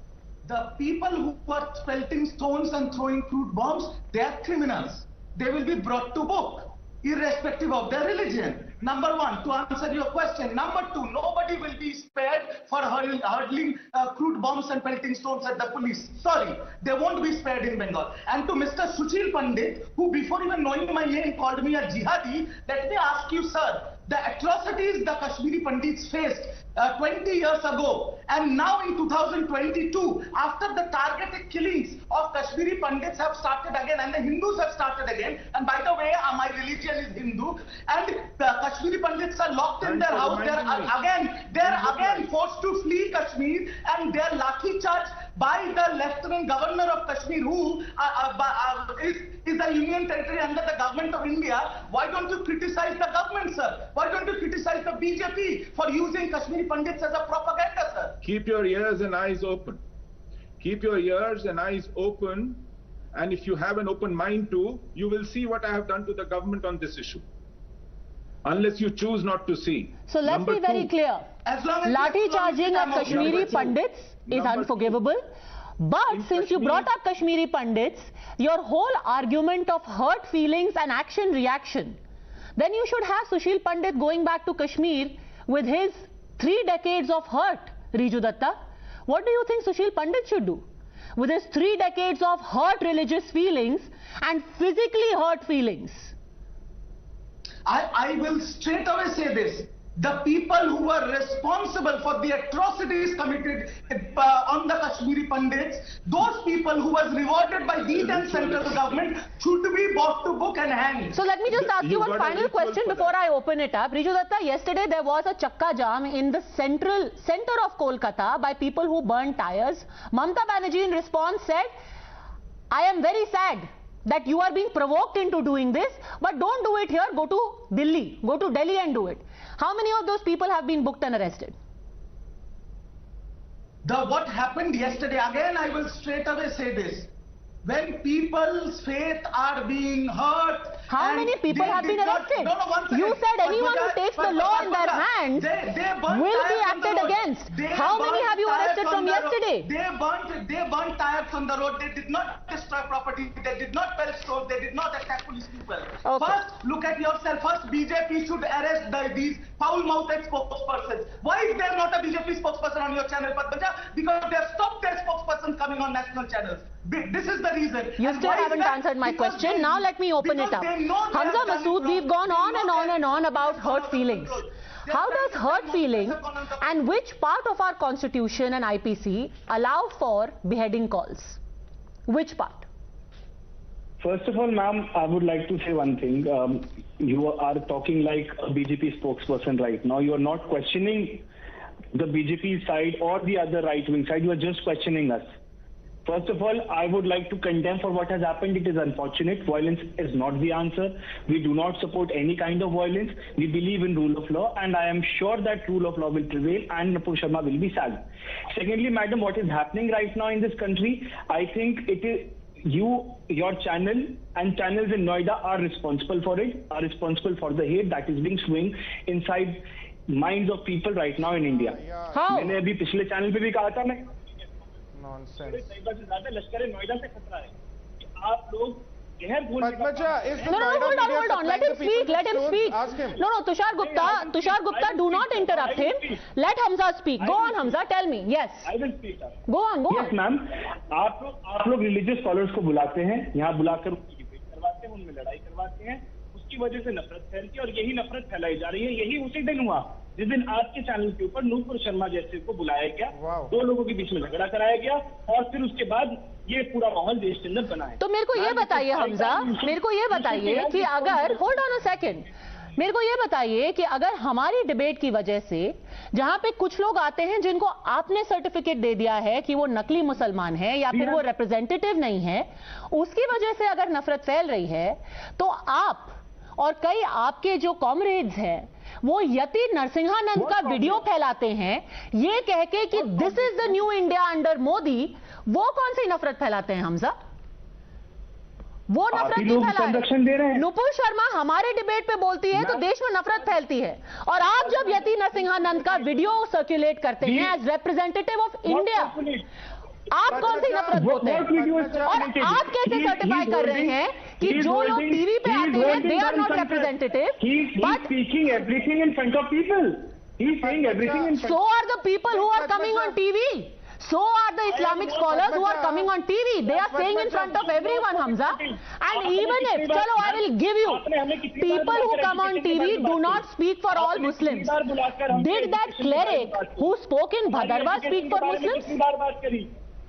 the people who are pelting stones and throwing crude bombs, they are criminals. They will be brought to book, irrespective of their religion. Number one, to answer your question. Number two, nobody will be spared for hurling crude bombs and pelting stones at the police. Sorry, they won't be spared in Bengal. And to Mr. Sushil Pandit, who before even knowing my name called me a jihadi, let me ask you, sir, the atrocities the Kashmiri Pandits faced 20 years ago, and now in 2022, after the targeted killings of Kashmiri Pandits have started again, and the Hindus have started again, and by the way, my religion is Hindu, and the Kashmiri Pandits are locked in their house, they're again forced to flee Kashmir, and they're lathi charged by the Lieutenant Governor of Kashmir, who is a union territory under the government of India. Why don't you criticize the government, sir? Why don't you criticize the BJP for using Kashmiri Pandits as a propaganda, sir? Keep your ears and eyes open. Keep your ears and eyes open, and if you have an open mind too, you will see what I have done to the government on this issue. Unless you choose not to see. So let's be very clear. Lathi charging of Kashmiri Pandits is unforgivable. But since you brought up Kashmiri Pandits, your whole argument of hurt feelings and action reaction, then you should have Sushil Pandit going back to Kashmir with his 3 decades of hurt, Riju Datta. What do you think Sushil Pandit should do? With his 3 decades of hurt religious feelings and physically hurt feelings. I will straight away say this. The people who were responsible for the atrocities committed on the Kashmiri Pandits, those people who was rewarded by the then central government should be brought to book and hanged. So let me just ask you one final question before I open it up. Riju Datta, yesterday there was a chakka jam in the center of Kolkata by people who burned tires. Mamata Banerjee in response said, I am very sad that you are being provoked into doing this, but don't do it here, go to Delhi and do it. How many of those people have been booked and arrested? What happened yesterday, again I will straight away say this. When people's faith are being hurt... How many people have been arrested? You said anyone who takes the law in their hands will be acted against. How many have you arrested from yesterday? They burnt tires on the road. They did not destroy property. They did not pelt stones. They did not attack police people. Okay. First, look at yourself. First, BJP should arrest these foul-mouthed spokespersons. Why is there not a BJP spokesperson on your channel, Padmaja? Because they have stopped their spokesperson coming on national channels. This is the reason. You still haven't answered my question. Now let me open it up. Hamza Masood, we've gone on and on and on about hurt feelings. how does hurt feeling and which part of our constitution and IPC allow for beheading calls? Which part? First of all, ma'am, I would like to say one thing. You are talking like a BJP spokesperson right now. You are not questioning the BJP side or the other right-wing side. You are just questioning us. First of all, I would like to condemn for what has happened. It is unfortunate. Violence is not the answer. We do not support any kind of violence. We believe in rule of law, and I am sure that rule of law will prevail and Nupur Sharma will be sacked. Secondly, madam, what is happening right now in this country, I think it is your channel and channels in Noida are responsible for it, are responsible for the hate that is being swung inside minds of people right now in India. How? मैंने अभी पिछले channel पे भी कहा था मैं Nonsense. लश्कर नोएडा से खतरा है कि आप लोग Padmaja, is the No, hold on, hold on. Let him speak. Let him speak. Ask him. No, Tushar Gupta, do not interrupt him. Let Hamza speak. Go on, Hamza. Tell me. Yes. I will speak. Go on. Go on. Yes, ma'am. आप लोग religious scholars को बुलाते हैं, यहाँ बुलाकर उनकी debate करवाते हैं, उनमें लड़ाई करवाते हैं, उसकी वजह से नफरत फैलती है और यही नफरत फैलाई जा रही है। यही उसी दिन हुआ जिस दिन आपके चैनल के ऊपर नूपुर शर्मा जैसे को बुलाया गया, दो लोगों के बीच में झगड़ा कराया गया और फिर उसके बाद ये पूरा माहौल देश के अंदर बना है। तो मेरे को ये बताइए हमजा, मेरे को ये बताइए कि अगर होल्ड ऑन अ सेकंड, मेरे को ये बताइए कि अगर हमारी डिबेट की वजह से जहां पे कुछ लोग आते हैं जिनको आपने सर्टिफिकेट दे दिया है कि वो नकली मुसलमान है या फिर वो रिप्रेजेंटेटिव नहीं है, उसकी वजह से अगर नफरत फैल रही है तो आप और कई आपके जो कॉमरेड्स हैं वो यति नरसिंहानंद का वीडियो फैलाते हैं ये कह के कि this is the new India under Modi. वो कौन सी नफरत फैलाते हैं हमजा? वो नफरत नहीं फैला रहे। नुपुर शर्मा हमारे डिबेट पे बोलती है तो देश में नफरत फैलती है और आप जब यति नरसिंहानंद का वीडियो सर्कुलेट करते हैं एज रिप्रेजेंटेटिव ऑफ इंडिया, आप कौन सी नफरत बोलते हैं? और आप कैसे सर्टिफाई कर रहे हैं कि जो लोग टीवी पे आते हैं they are not representative, but speaking everything in front of people, he is saying everything in so are the people who are coming on TV, so are the Islamic scholars who are coming on TV. They are saying in front of everyone, Hamza. And even if, chalo, I will give you, people who come on TV do not speak for all Muslims. Did that cleric who spoke in Bhadarwa speak for Muslims?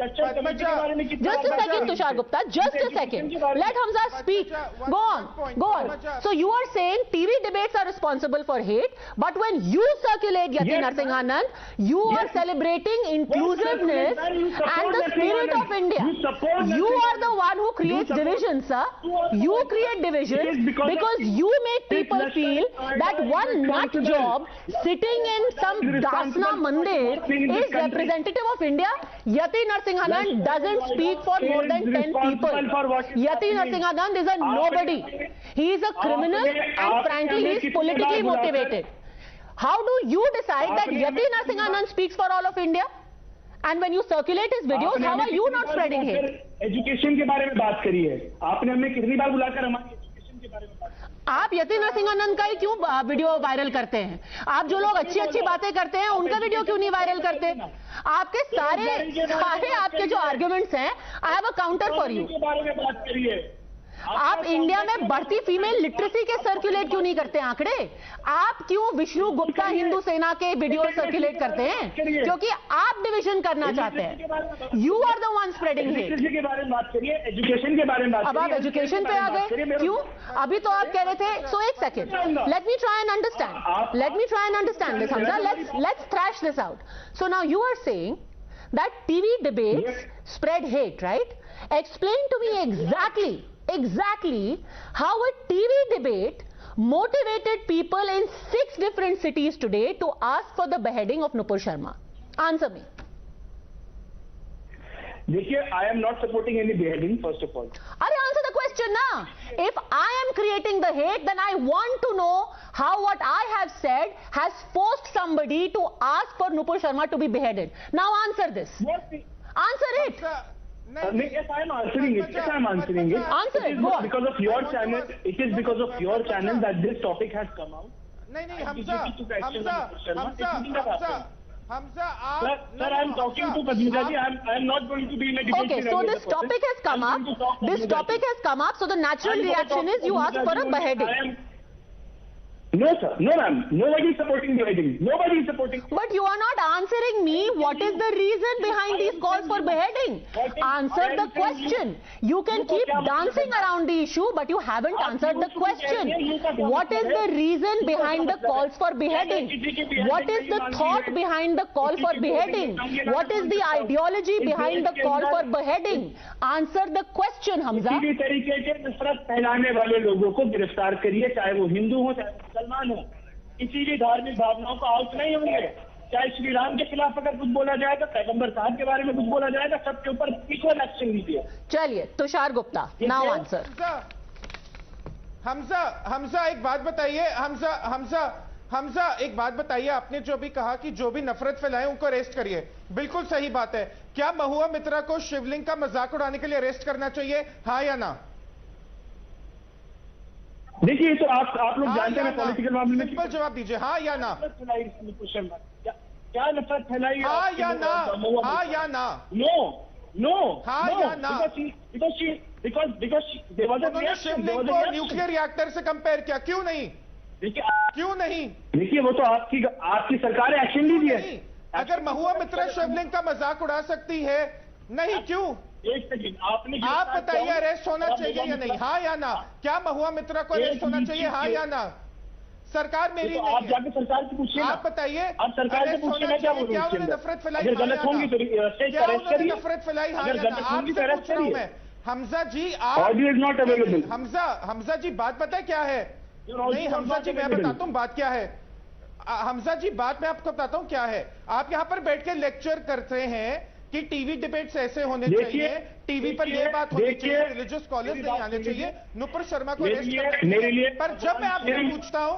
Just a second, Tushar Gupta. Just a second. Let Hamza speak. Go on. Go on. So you are saying TV debates are responsible for hate, but when you circulate Yati Narasimhan, you are celebrating inclusiveness and the spirit of India. You are the one who creates division, sir. You create division because you make people feel that one nut job sitting in some Dasna Mandir is representative of India. Yati Narasimhan doesn't speak for more than 10 people. Yati Narasimhan is a nobody. He is a criminal and frankly he is politically motivated. How do you decide that Yati Narasimhan speaks for all of India? And when you circulate his videos, how are you not spreading hate? Education के बारे में बात करी है आपने, हमें कितनी बार बुलाकर हमारी एजुकेशन के बारे में बात। आप यति नरसिंहानंद का ही क्यों वीडियो वायरल करते हैं? आप जो लोग अच्छी अच्छी बातें करते हैं उनका वीडियो क्यों नहीं वायरल करते? आपके सारे आपके जो आर्ग्यूमेंट्स हैं, I have a counter for you. आप इंडिया में बढ़ती फीमेल लिटरेसी के सर्कुलेट क्यों नहीं करते आंकड़े? आप क्यों विष्णु गुप्ता हिंदू सेना के वीडियो सर्कुलेट करते हैं? क्योंकि आप डिवीजन करना चाहते हैं। You are the one spreading hate. के बारे में बात करिए, एजुकेशन के बारे में बात करिए। अब आप एजुकेशन पे आ गए क्यों? अभी तो आप कह रहे थे। सो एक second, let me try and understand this Hamza, let's thrash this out. So now you are saying that TV debates spread hate, right? Explain to me exactly how a TV debate motivated people in 6 different cities today to ask for the beheading of Nupur Sharma. Answer me. देखिए, I am not supporting any beheading, first of all. Arey, answer the question now. If I am creating the hate, then I want to know how what I have said has forced somebody to ask for Nupur Sharma to be beheaded. Now answer this. Answer it. Yes, I am answering it. Yes, I am answering it. Answer it. Because of your channel. It is because of your channel that this topic has come out. नहीं, Hamza, Sir, I am talking to Padmaja ji. I am not going to be in a debate. Okay, so this topic has come up. This topic has come up. So the natural reaction is you ask for a beheading. No, sir. No, ma'am. Nobody is supporting beheading. Nobody is supporting. But you are not answering me. What is the reason behind these calls for beheading? Answer the question. You can keep dancing around the issue, but you haven't answered the question. What is the reason behind the calls for beheading? What is the thought behind the call for beheading? What is the ideology behind the call for beheading? Answer the question, Hamza. किसी भी तरीके के नफरत फैलाने वाले लोगों को गिरफ्तार करिए, चाहे वो हिंदू हो चाहे मुसलमान हो, किसी भी धार्मिक भावनाओं को आउट नहीं होंगे। चाहे श्री राम के खिलाफ अगर कुछ बोला जाएगा, पैगंबर साहब के बारे में कुछ बोला जाएगा, सबके ऊपर इक्वल एक्शन लीजिए। चलिए, तुषार गुप्ता, नाउ आंसर। हमजा एक बात बताइए, हमजा एक बात बताइए, आपने जो भी कहा कि जो भी नफरत फैलाए उनको अरेस्ट करिए, बिल्कुल सही बात है। क्या महुआ मित्रा को शिवलिंग का मजाक उड़ाने के लिए अरेस्ट करना चाहिए, हाँ या ना? देखिए, तो आप लोग जानते हैं पॉलिटिकल मामले में, सिंपल जवाब दीजिए, हाँ या ना? क्या नफरत फैलाई? हाँ या ना? हाँ या ना? नो, हाँ या ना? because there was a reaction, there was a reaction. Nuclear reactor से कंपेयर किया, क्यों नहीं? क्यों नहीं? देखिए, वो तो आपकी सरकार एक्शन लीजिए। अगर महुआ मित्रा शिवलिंग का मजाक उड़ा सकती है, नहीं क्यों? एक सेकंड, आप बताइए, अरेस्ट होना चाहिए या नहीं, हाँ या ना? क्या महुआ मित्रा को अरेस्ट होना चाहिए, हाँ या ना? सरकार मेरी नहीं है, आप जाके सरकार से पूछिए। आप बताइए, आप सरकार से पूछिए, मैं क्या बोलूं? क्या उन्होंने नफरत फैलाई, अगर गलत होंगी तो क्या उन्होंने नफरत फैलाई, हाँ या ना? आपसे पूछ रहा हूं मैं। Hamza ji, audio is not available. Hamza ji, बात पता है क्या है? नहीं हमजा जी, मैं बताता हूँ बात क्या है। हमजा जी, बात मैं आपको बताता हूँ क्या है। आप यहाँ पर बैठ के लेक्चर करते हैं कि टीवी डिबेट्स ऐसे होने चाहिए, टीवी पर ये बात होनी चाहिए, रिलीजियस कॉलेज नहीं आने चाहिए, नुपुर शर्मा को अरेस्ट करना चाहिए। पर जब मैं आपसे पूछता हूँ,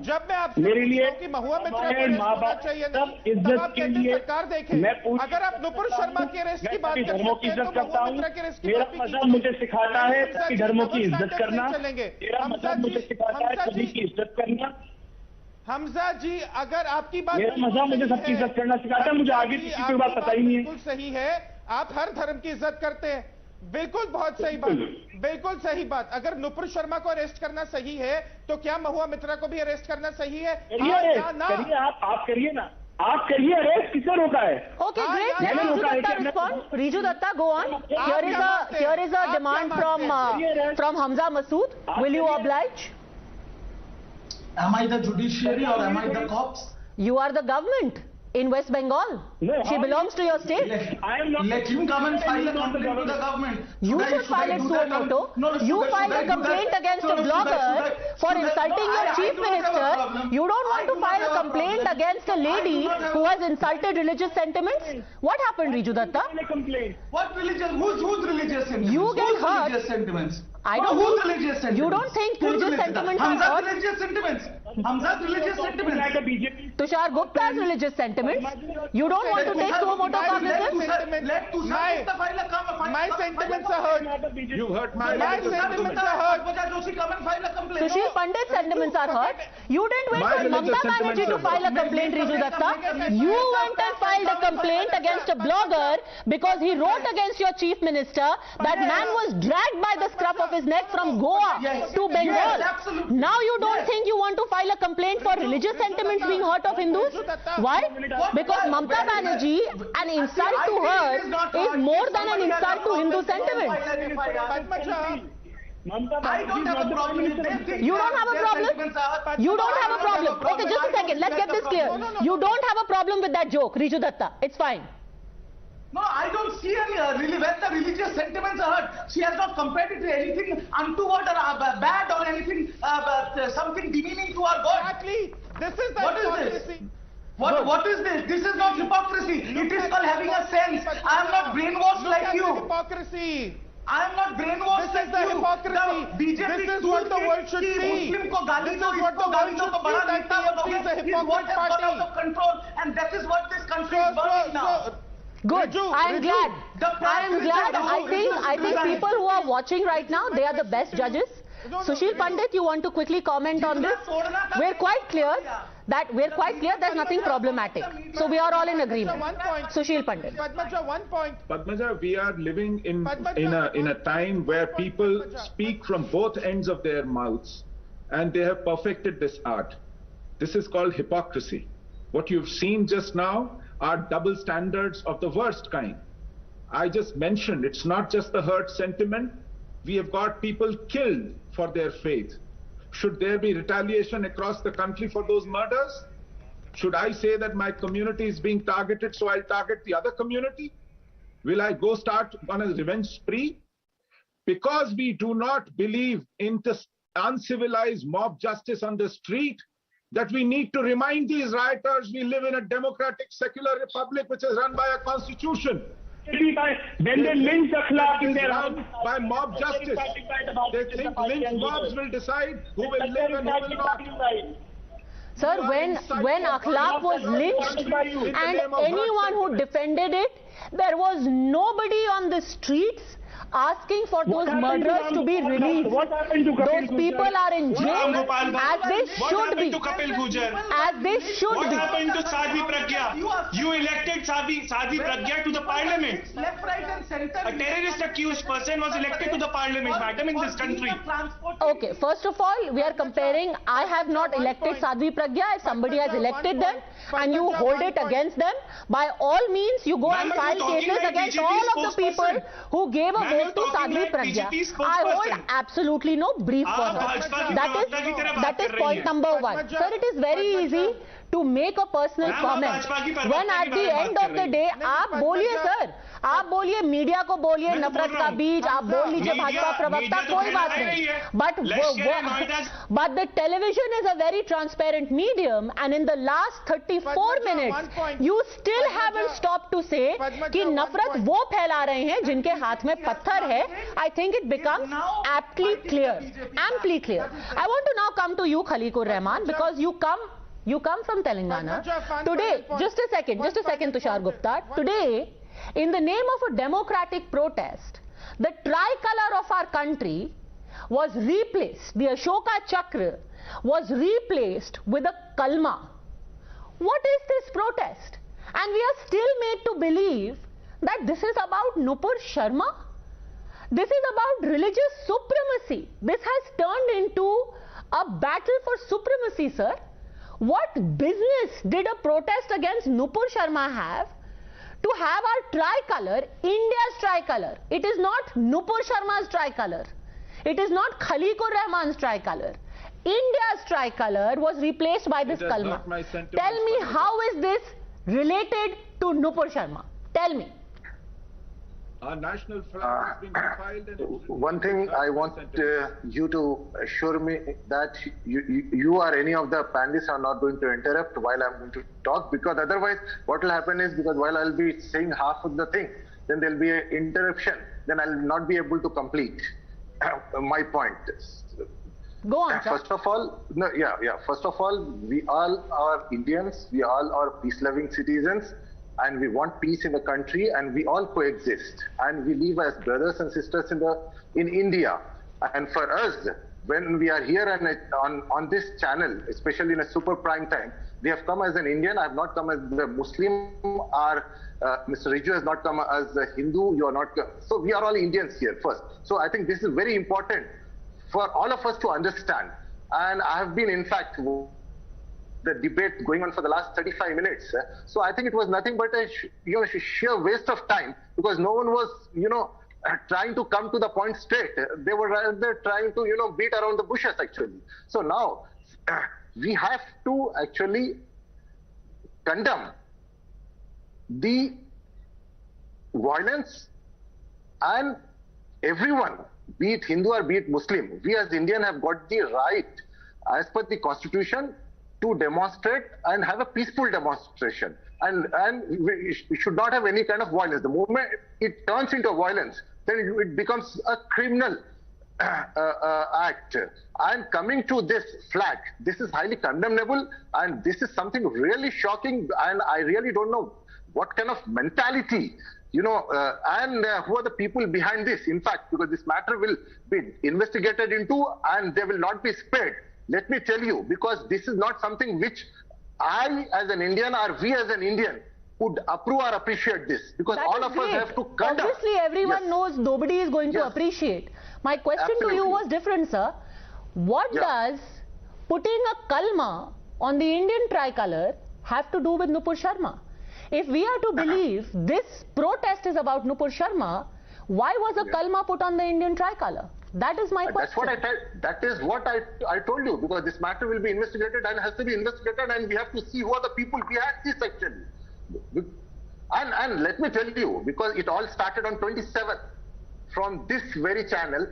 जब मैं आपसे पूछता हूँ कि महुआ मित्रा को अरेस्ट होना चाहिए नहीं, तब आप कहते हैं सरकार देखे। अगर आप नुपुर शर्मा के अरेस्ट की बात करते हैं तो महुआ मित्रा के अरेस्ट की बात भी कीजिए। मुझे सिखाता है कि धर्मों की इज्जत करना, चलेंगे। मुझे सिखाता है सभी की इज्जत करना। हमजा जी, अगर आपकी बात मेरा मजा मुझे सबकी इज्जत करना सिखाता है, मुझे आगे किसी की बात पता ही नहीं है। बिल्कुल सही है, आप हर धर्म की इज्जत करते हैं, बिल्कुल बहुत सही बात, बिल्कुल सही बात। अगर नुपुर शर्मा को अरेस्ट करना सही है तो क्या महुआ मित्रा को भी अरेस्ट करना सही है, हाँ या ना? करिए, आप करिए ना, आप करिए अरेस्ट, किसने रोका है? Okay, great. Let Riju Datta respond. Riju Datta, go on. Here is a demand from Hamza Masood. Will you oblige? Am I the judiciary or am I the cops? You are the government in West Bengal. No, she belongs to your state. I am not. Let him come and file a complaint to the government. You should file it suo moto. You filed a complaint against a blogger for insulting your chief minister. You don't want to file a complaint against a lady who has insulted religious sentiments. What happened, Riju Datta? What religious? Whose religious sentiments? You get hurt. Religious sentiments? I don't whose think, religious sentiments? You don't think religious sentiments are hurt? Hamza's religious sentiments. Hamza's religious sentiments. Tushar Gupta's religious sentiments. You don't want to take suo moto cognizance? Let Tushar Gupta file a my sentiments are hurt. You hurt my sentiments are hurt. Joshi come and file a complaint. Sushil Pandit's sentiments are hurt. You didn't wait for Mamata Banerjee to file a complaint, Riju Datta. You went and filed a complaint against a blogger because he wrote against your chief minister. That man was dragged by the scruff of his neck from Goa to Bengal. Now you don't think you want to file a complaint for religious sentiments being hurt of Hindus? Why? Because Mamata Banerjee, an insult to her is more than an insult to Hindu sentiments. I don't have a problem with this. You don't have a problem? You don't have a problem. Okay, just a second. Let's get this clear. You don't have a problem with that joke, Riju Datta. It's fine. No, I don't see any really when the religious sentiments are hurt. She has not compared it to anything untoward or bad or anything, something demeaning to our God. Exactly. This is the hypocrisy. What is this? This is not hypocrisy. It is called having a sense. I am not brainwashed like you. Hypocrisy. I am not brainwashed like you. This is the hypocrisy. This is what the world should see. Muslim ko gali do, what the world should see. TMC is a hypocrite party. Out of control, and that is what this country is burning now. Good. I'm glad. I think people who are watching right now, they are the best judges. Sushil Pandit, you want to quickly comment on this? We're quite clear there's nothing problematic. So we are all in agreement. Sushil Pandit. Padmaja, one point. Padmaja, we are living in a time where people speak from both ends of their mouths. and they have perfected this art. This is called hypocrisy. What you've seen just now are double standards of the worst kind. I just mentioned it's not just the hurt sentiment. We have got people killed for their faith. Should there be retaliation across the country for those murders? Should I say that my community is being targeted, so I'll target the other community? Will I go start on a revenge spree? Because we do not believe in this uncivilized mob justice on the street, that we need to remind these rioters we live in a democratic, secular republic which is run by a constitution. When they lynch the clock in their house, by mob justice, they think lynch mobs will decide who will live and who will not. Sir, when Akhlaq was lynched and anyone who defended it, there was nobody on the streets asking for those murderers to be released. Those people are in jail as they should be. As they should be. What happened to Sadhvi Pragya? You elected Sadhvi Pragya to the parliament. Left, right and center. A terrorist accused person was elected to the parliament, madam, in this country. Okay, first of all, we are comparing. I have not elected Sadhvi Pragya. If somebody has elected them and you hold it against them, by all means you go and file cases against all of the people who gave a vote to Sadhvi Pragya. I hold absolutely no brief for her. That is point number one. Sir, it is very easy to make a personal comment when at the end of the day आप बोलिए sir, आप बोलिए media को बोलिए नफरत का बीज, आप बोल लीजिए भाजपा प्रवक्ता, कोई बात नहीं. But the television is a very transparent medium, and in the last 34 minutes you still haven't stopped to say कि नफरत वो फैला रहे हैं जिनके हाथ में पत्थर है. I think it becomes amply clear. I want to now come to you, Khaliqur Rahman, because you come from Telangana. Today, just a second, Tushar Gupta. Today, in the name of a democratic protest, the tricolor of our country was replaced, the Ashoka Chakra was replaced with a Kalma. What is this protest? And we are still made to believe that this is about Nupur Sharma. This is about religious supremacy. This has turned into a battle for supremacy, sir. What business did a protest against Nupur Sharma have to have our tricolor, India's tricolor? It is not Nupur Sharma's tricolor. It is not Khaliqur Rahman's tricolor. India's tricolor was replaced by this Kalma. Tell me, how is this related to Nupur Sharma? Tell me. Our national flag has been defiled. One thing I want you to assure me that you or any of the panelists are not going to interrupt while I'm going to talk, because otherwise what will happen is, because while I'll be saying half of the thing, then there'll be an interruption, then I'll not be able to complete my point. Go on, sir. First of all, first of all, we all are Indians, we all are peace-loving citizens, and we want peace in the country, and we all coexist, and we live as brothers and sisters in India. And for us, when we are here and on this channel, especially in a super prime time, we have come as an Indian. I have not come as a Muslim, or Mr. Riju has not come as a Hindu. You are not. So we are all Indians here first. So I think this is very important for all of us to understand. And I have been, in fact, the debate going on for the last 35 minutes. So I think it was nothing but a sheer waste of time, because no one was, trying to come to the point straight. They were rather trying to, beat around the bushes actually. So now we have to actually condemn the violence, and everyone, be it Hindu or be it Muslim, we as Indian have got the right, as per the constitution, to demonstrate and have a peaceful demonstration, and we should not have any kind of violence. The moment it turns into violence, then it becomes a criminal act. And coming to this flag, this is highly condemnable, and this is something really shocking, and I really don't know what kind of mentality, and who are the people behind this, in fact, because this matter will be investigated into and they will not be spared. Let me tell you, because this is not something which I as an Indian or we as an Indian would approve or appreciate this, because that all of us have to condemn. Obviously everyone knows nobody is going to appreciate. My question to you was different, sir. What does putting a kalma on the Indian tricolor have to do with Nupur Sharma? If we are to believe this protest is about Nupur Sharma, why was a kalma put on the Indian tricolor? That is my question. That is what I told you, because this matter will be investigated and has to be investigated, and we have to see who are the people behind this actually. And let me tell you, because it all started on 27th from this very channel,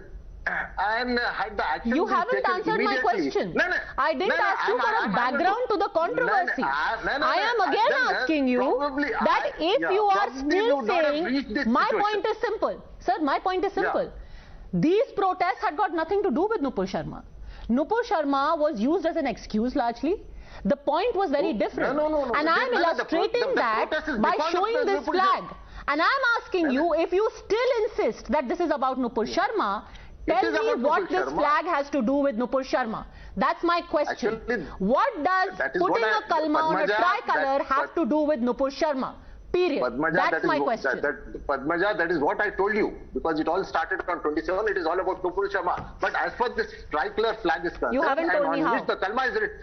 and had the action You been haven't taken answered my question. No, I didn't ask you for a background to the controversy. I am again asking you that if you are still saying, my point is simple. Sir, my point is simple. These protests had got nothing to do with Nupur Sharma. Nupur Sharma was used as an excuse largely. The point was very different. And I am illustrating that by showing this flag. And I am asking you, if you still insist that this is about Nupur Sharma, tell me what this flag has to do with Nupur Sharma. That's my question. Actually, what does putting a kalma on a tricolor have to do with Nupur Sharma? Period. Padmaja, that's my question. Padmaja, that is what I told you, because it all started on 27. It is all about Nupur Sharma. But as far as this tricolor flag is concerned, you haven't told me how. The kalma is written.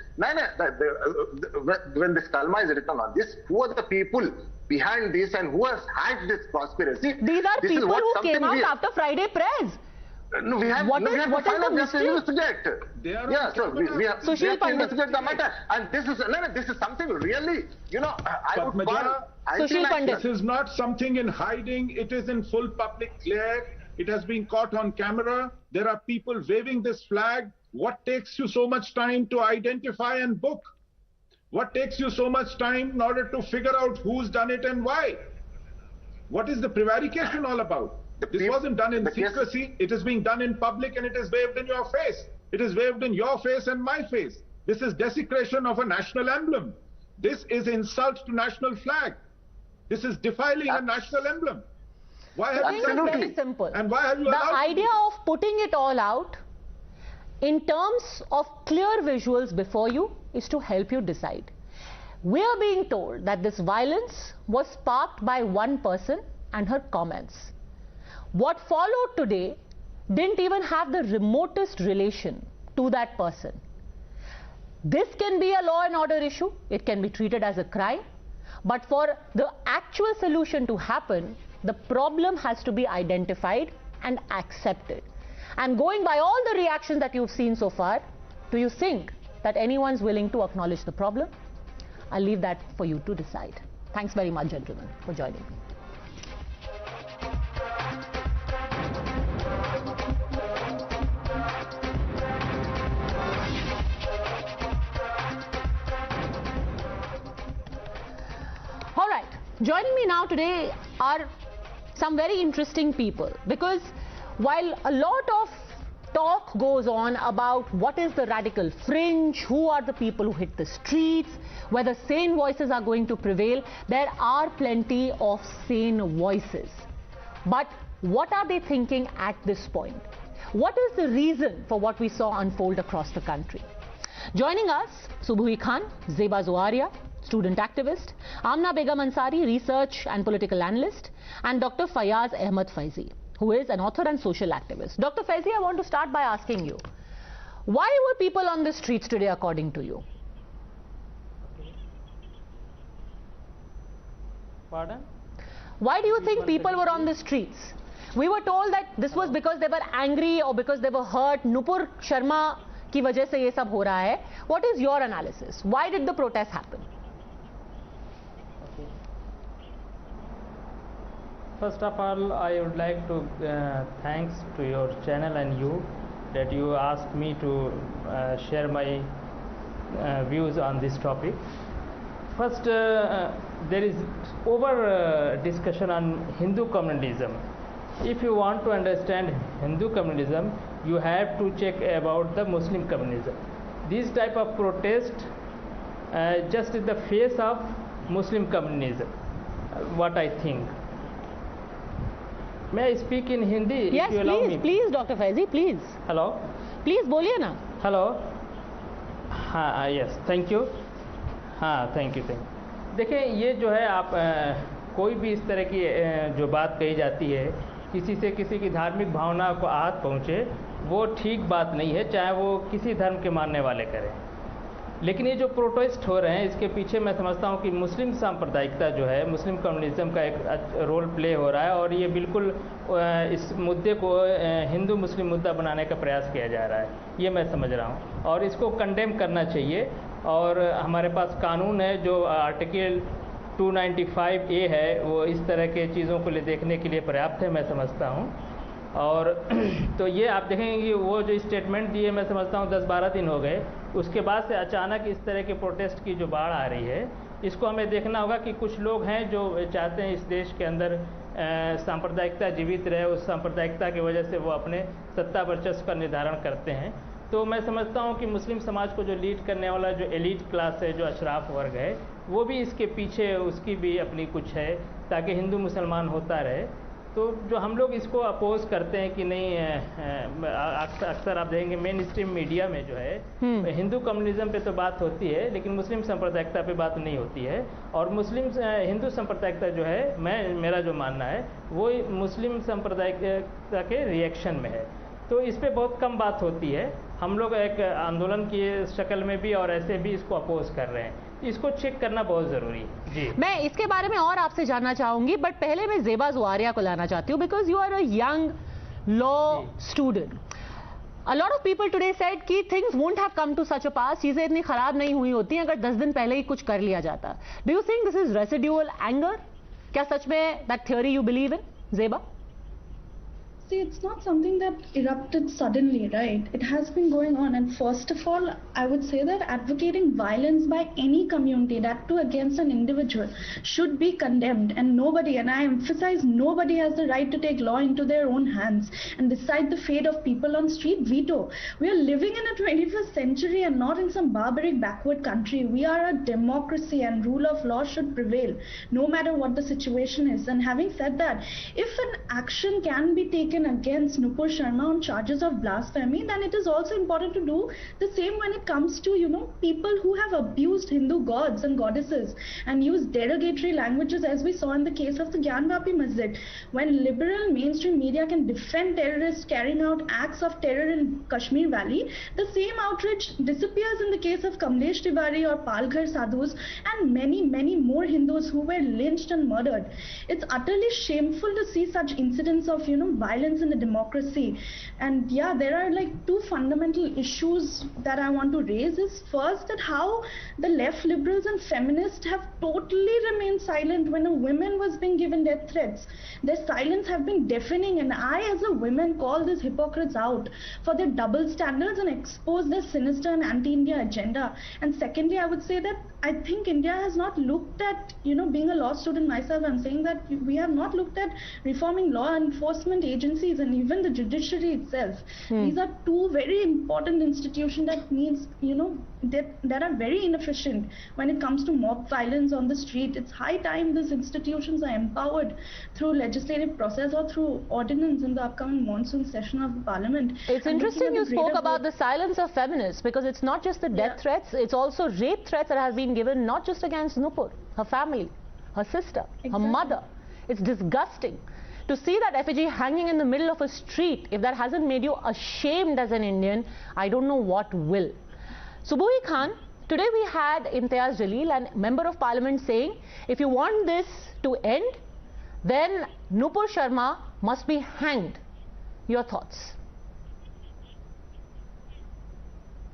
When this kalma is written on this, who are the people behind this and who has had this conspiracy? These are people who came out after Friday press. No, we have, what no, is, we have what to is the investigate. mystery? We have to investigate the matter. And this is this is something really, I would call this is not something in hiding. It is in full public glare. It has been caught on camera. There are people waving this flag. What takes you so much time to identify and book? What takes you so much time in order to figure out who's done it and why? What is the prevarication all about? This wasn't done in secrecy. It is being done in public, and it is waved in your face. It is waved in your face and my face. This is desecration of a national emblem. This is insult to national flag. This is defiling a national emblem. Why have you done very simple. And why have you the allowed idea of putting it all out in terms of clear visuals before you is to help you decide. We are being told that this violence was sparked by one person and her comments. What followed today didn't even have the remotest relation to that person. This can be a law and order issue. It can be treated as a crime. But for the actual solution to happen, the problem has to be identified and accepted. And going by all the reactions that you've seen so far, do you think that anyone's willing to acknowledge the problem? I'll leave that for you to decide. Thanks very much, gentlemen, for joining me. All right, joining me now today are some very interesting people, because while a lot of talk goes on about what is the radical fringe, who are the people who hit the streets, whether sane voices are going to prevail, there are plenty of sane voices. But what are they thinking at this point? What is the reason for what we saw unfold across the country? Joining us, Subhui Khan, Zeba Zoaria, student activist, Amna Begum Ansari, research and political analyst, and Dr. Fayaz Ahmed Faizi, who is an author and social activist. Dr. Faizi, I want to start by asking you, why were people on the streets today according to you? Pardon? Why do you think people were on the streets? We were told that this was because they were angry or because they were hurt. Nupur Sharma की वजह से ये सब हो रहा है. What is your analysis? Why did the protest happen? First of all, I would like to thanks to your channel and you that you asked me to share my views on this topic. First, there is over discussion on Hindu communalism. If you want to understand Hindu communalism, you have to check about the Muslim communism. This type of protest just in the face of Muslim communism, what I think. May I speak in Hindi? Yes, if you allow me? Please, Dr. Faizi, please. Hello? Please, बोलिए ना. Hello? हाँ, yes, thank you. हाँ, thank you. देखिए, ये जो है आप कोई भी इस तरह की जो बात कही जाती है, किसी से किसी की धार्मिक भावना को आहत पहुँचे, वो ठीक बात नहीं है, चाहे वो किसी धर्म के मानने वाले करें। लेकिन ये जो प्रोटेस्ट हो रहे हैं, इसके पीछे मैं समझता हूँ कि मुस्लिम सांप्रदायिकता जो है, मुस्लिम कम्युनिज्म का एक रोल प्ले हो रहा है, और ये बिल्कुल इस मुद्दे को हिंदू मुस्लिम मुद्दा बनाने का प्रयास किया जा रहा है, ये मैं समझ रहा हूँ, और इसको कंडेम करना चाहिए। और हमारे पास कानून है जो आर्टिकल 295A है, वो इस तरह के चीज़ों को देखने के लिए पर्याप्त है, मैं समझता हूँ। और तो ये आप देखेंगे कि वो जो स्टेटमेंट दिए, मैं समझता हूँ 10-12 दिन हो गए, उसके बाद से अचानक इस तरह के प्रोटेस्ट की जो बाढ़ आ रही है, इसको हमें देखना होगा कि कुछ लोग हैं जो चाहते हैं इस देश के अंदर सांप्रदायिकता जीवित रहे, उस सांप्रदायिकता की वजह से वो अपने सत्ता वर्चस्व का निर्धारण करते हैं। तो मैं समझता हूँ कि मुस्लिम समाज को जो लीड करने वाला जो एलीट क्लास है, जो अशराफ वर्ग है, वो भी इसके पीछे उसकी भी अपनी कुछ है, ताकि हिंदू मुसलमान होता रहे। तो जो हम लोग इसको अपोज करते हैं कि नहीं, अक्सर आप देखेंगे मेन स्ट्रीम मीडिया में जो है हिंदू कम्युनिज्म पे तो बात होती है, लेकिन मुस्लिम सांप्रदायिकता पे बात नहीं होती है। और मुस्लिम हिंदू सांप्रदायिकता जो है, मेरा जो मानना है, वो मुस्लिम सांप्रदायिकता के रिएक्शन में है, तो इस पे बहुत कम बात होती है। हम लोग एक आंदोलन की शक्ल में भी और ऐसे भी इसको अपोज कर रहे हैं, इसको चेक करना बहुत जरूरी है जी। मैं इसके बारे में और आपसे जानना चाहूंगी, बट पहले मैं ज़ेबा ज़ुआरिया को लाना चाहती हूँ, because you are a young law student. A lot of people today said कि things won't have come to such a pass, चीजें इतनी खराब नहीं हुई होती अगर 10 दिन पहले ही कुछ कर लिया जाता। Do you think this is residual anger? क्या सच में that theory you believe in, Zeba? See, it's not something that erupted suddenly, right? It has been going on, and first of all, I would say that advocating violence by any community, that too against an individual, should be condemned, and nobody, and I emphasize nobody, has the right to take law into their own hands and decide the fate of people on street veto. We are living in a 21st century and not in some barbaric backward country. We are a democracy and rule of law should prevail, no matter what the situation is. And having said that, if an action can be taken against Nupur Sharma on charges of blasphemy, then it is also important to do the same when it comes to, people who have abused Hindu gods and goddesses and used derogatory languages, as we saw in the case of the Gyanvapi Masjid. When liberal mainstream media can defend terrorists carrying out acts of terror in Kashmir Valley, the same outrage disappears in the case of Kamlesh Tiwari or Palghar Sadhus and many, many more Hindus who were lynched and murdered. It's utterly shameful to see such incidents of, violence in a democracy. And yeah, there are like two fundamental issues that I want to raise. Is first, that how the left liberals and feminists have totally remained silent when a woman was being given death threats. Their silence have been deafening, and I as a woman call these hypocrites out for their double standards and expose their sinister and anti-India agenda. And secondly, I would say that I think India has not looked at, being a law student myself, I'm saying that we have not looked at reforming law enforcement agencies and even the judiciary itself. These are two very important institutions that needs, that are very inefficient when it comes to mob violence on the street. It's high time these institutions are empowered through legislative process or through ordinance in the upcoming monsoon session of the parliament. It's interesting you spoke about the silence of feminists, because it's not just the death threats, it's also rape threats that have been given not just against Nupur, her family, her sister, her mother. It's disgusting to see that effigy hanging in the middle of a street. If that hasn't made you ashamed as an Indian, I don't know what will. Subuhi Khan, today we had Imtiaz Jalil, and Member of Parliament, saying if you want this to end, then Nupur Sharma must be hanged. Your thoughts?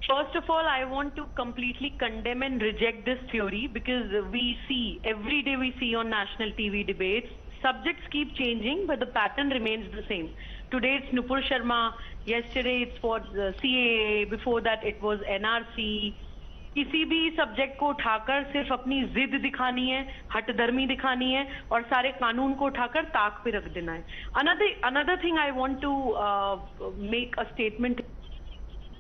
First of all, I want to completely condemn and reject this theory, because we see, every day we see on national TV debates, subjects keep changing, but the pattern remains the same. Today it's Nupur Sharma, yesterday it's for CAA, before that it was NRC. किसी भी subject को उठाकर सिर्फ अपनी जिद दिखानी है, हटधर्मी दिखानी है और सारे कानून को उठाकर ताक पे रख देना है. Another thing I want to make a statement.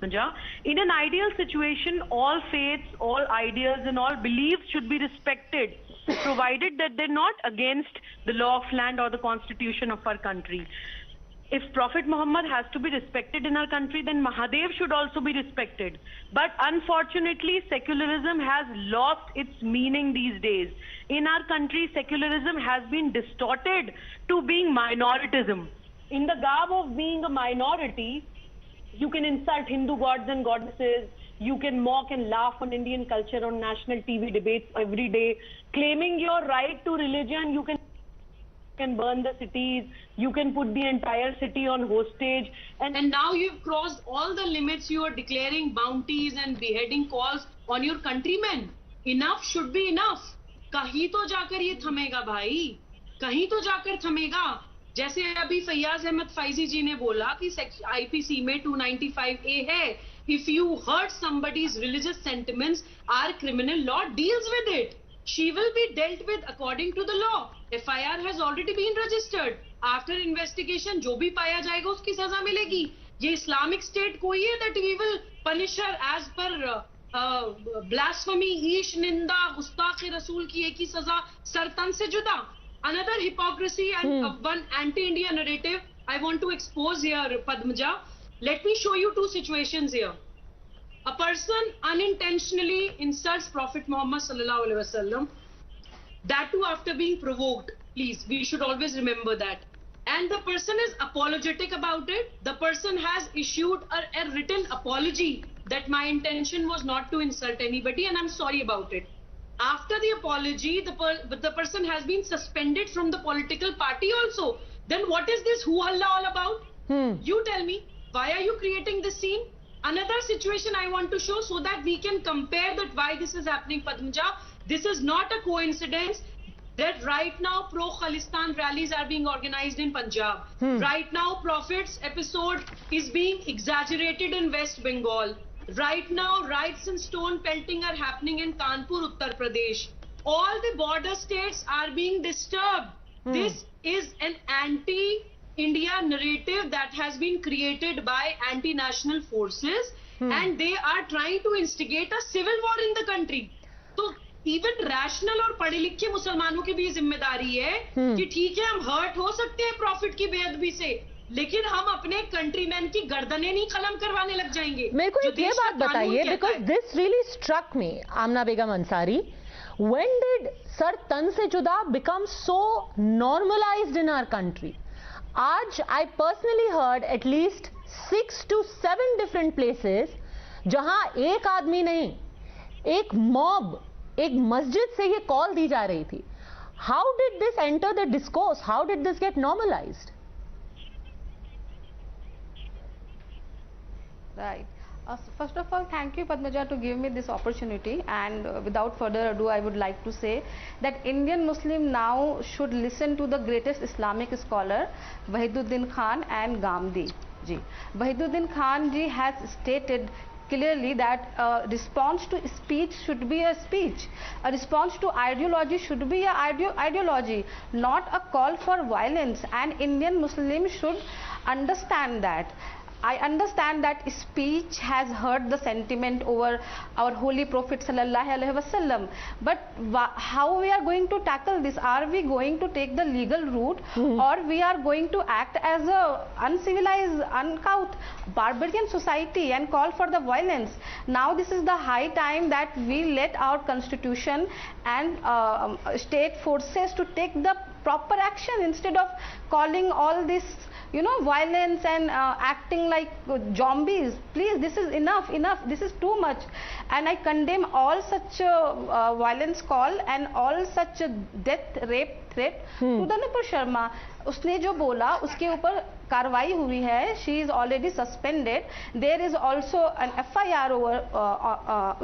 In an ideal situation, all faiths, all ideas and all beliefs should be respected, provided that they're not against the law of land or the constitution of our country. If Prophet Muhammad has to be respected in our country, then Mahadev should also be respected. But unfortunately, secularism has lost its meaning these days. In our country, secularism has been distorted to being minoritism. In the garb of being a minority, You can insult Hindu gods and goddesses. You can mock and laugh on Indian culture on national TV debates every day. Claiming your right to religion, you can burn the cities. You can put the entire city on hostage. And now you've crossed all the limits. You are declaring bounties and beheading calls on your countrymen. Enough should be enough. कहीं तो जाकर ये थमेगा भाई, कहीं तो जाकर थमेगा. जैसे अभी फैयाज अहमद फैजी जी ने बोला कि आईपीसी में 295A है. If you hurt somebody's religious sentiments, our criminal law deals with it. She will be dealt with according to the law. FIR has already been registered. After investigation, जो भी पाया जाएगा उसकी सजा मिलेगी. ये Islamic State कोई है that we will punish her as per blasphemy, ईश निंदा, गुस्ताखे रसूल की एक ही सजा, सरतन से जुदा. Another hypocrisy and one anti-India narrative I want to expose here, Padmaja. Let me show you two situations here. A person unintentionally insults Prophet Muhammad sallallahu alaihi wasallam. That too after being provoked. Please, we should always remember that. And the person is apologetic about it. The person has issued a written apology that my intention was not to insult anybody and I'm sorry about it. After the apology, the person has been suspended from the political party also. Then what is this hoo-halla all about? You tell me, why are you creating this scene? Another situation I want to show so that we can compare that why this is happening, Padmaja. This is not a coincidence that right now pro-Khalistan rallies are being organized in Punjab. Right now, Prophet's episode is being exaggerated in West Bengal. Right now, riots and stone pelting are happening in Kanpur, Uttar Pradesh. All the border states are being disturbed. This is an anti-India narrative that has been created by anti-national forces and they are trying to instigate a civil war in the country. So, even rational और पढ़े लिखे मुसलमानों की भी जिम्मेदारी है कि ठीक है हम हर्ट हो सकते हैं प्रॉफिट की बेअदबी से, लेकिन हम अपने कंट्रीमैन की गर्दनें नहीं खलम करवाने लग जाएंगे. मेरे को ये बात बताइए, because this really struck me, Amna Begum Ansari. When did Sir Tan Se Juda become so normalized in our country? आज I personally heard at least 6 to 7 different places जहां एक आदमी नहीं, एक मॉब, एक मस्जिद से ये कॉल दी जा रही थी. How did this enter the discourse? How did this get normalized? Right. First of all, thank you, Padmaja, to give me this opportunity. And without further ado, I would like to say that Indian Muslim now should listen to the greatest Islamic scholar, Wahiduddin Khan and Gandhi ji. Wahiduddin Khan ji has stated clearly that a response to speech should be a speech. A response to ideology should be a ideology, not a call for violence. And Indian Muslims should understand that. I understand that speech has hurt the sentiment over our holy Prophet sallallahu alaihi wasallam. But how we are going to tackle this? Are we going to take the legal route, or we are going to act as a uncivilized, uncouth, barbarian society and call for the violence? Now this is the high time that we let our constitution and state forces to take the proper action instead of calling all this, you know, violence and acting like zombies. Please, this is enough. This is too much. And I condemn all such violence call and all such death, rape threat to the Nupur Sharma. उसने जो बोला उसके ऊपर कार्रवाई हुई है. She is already suspended. There is also an FIR over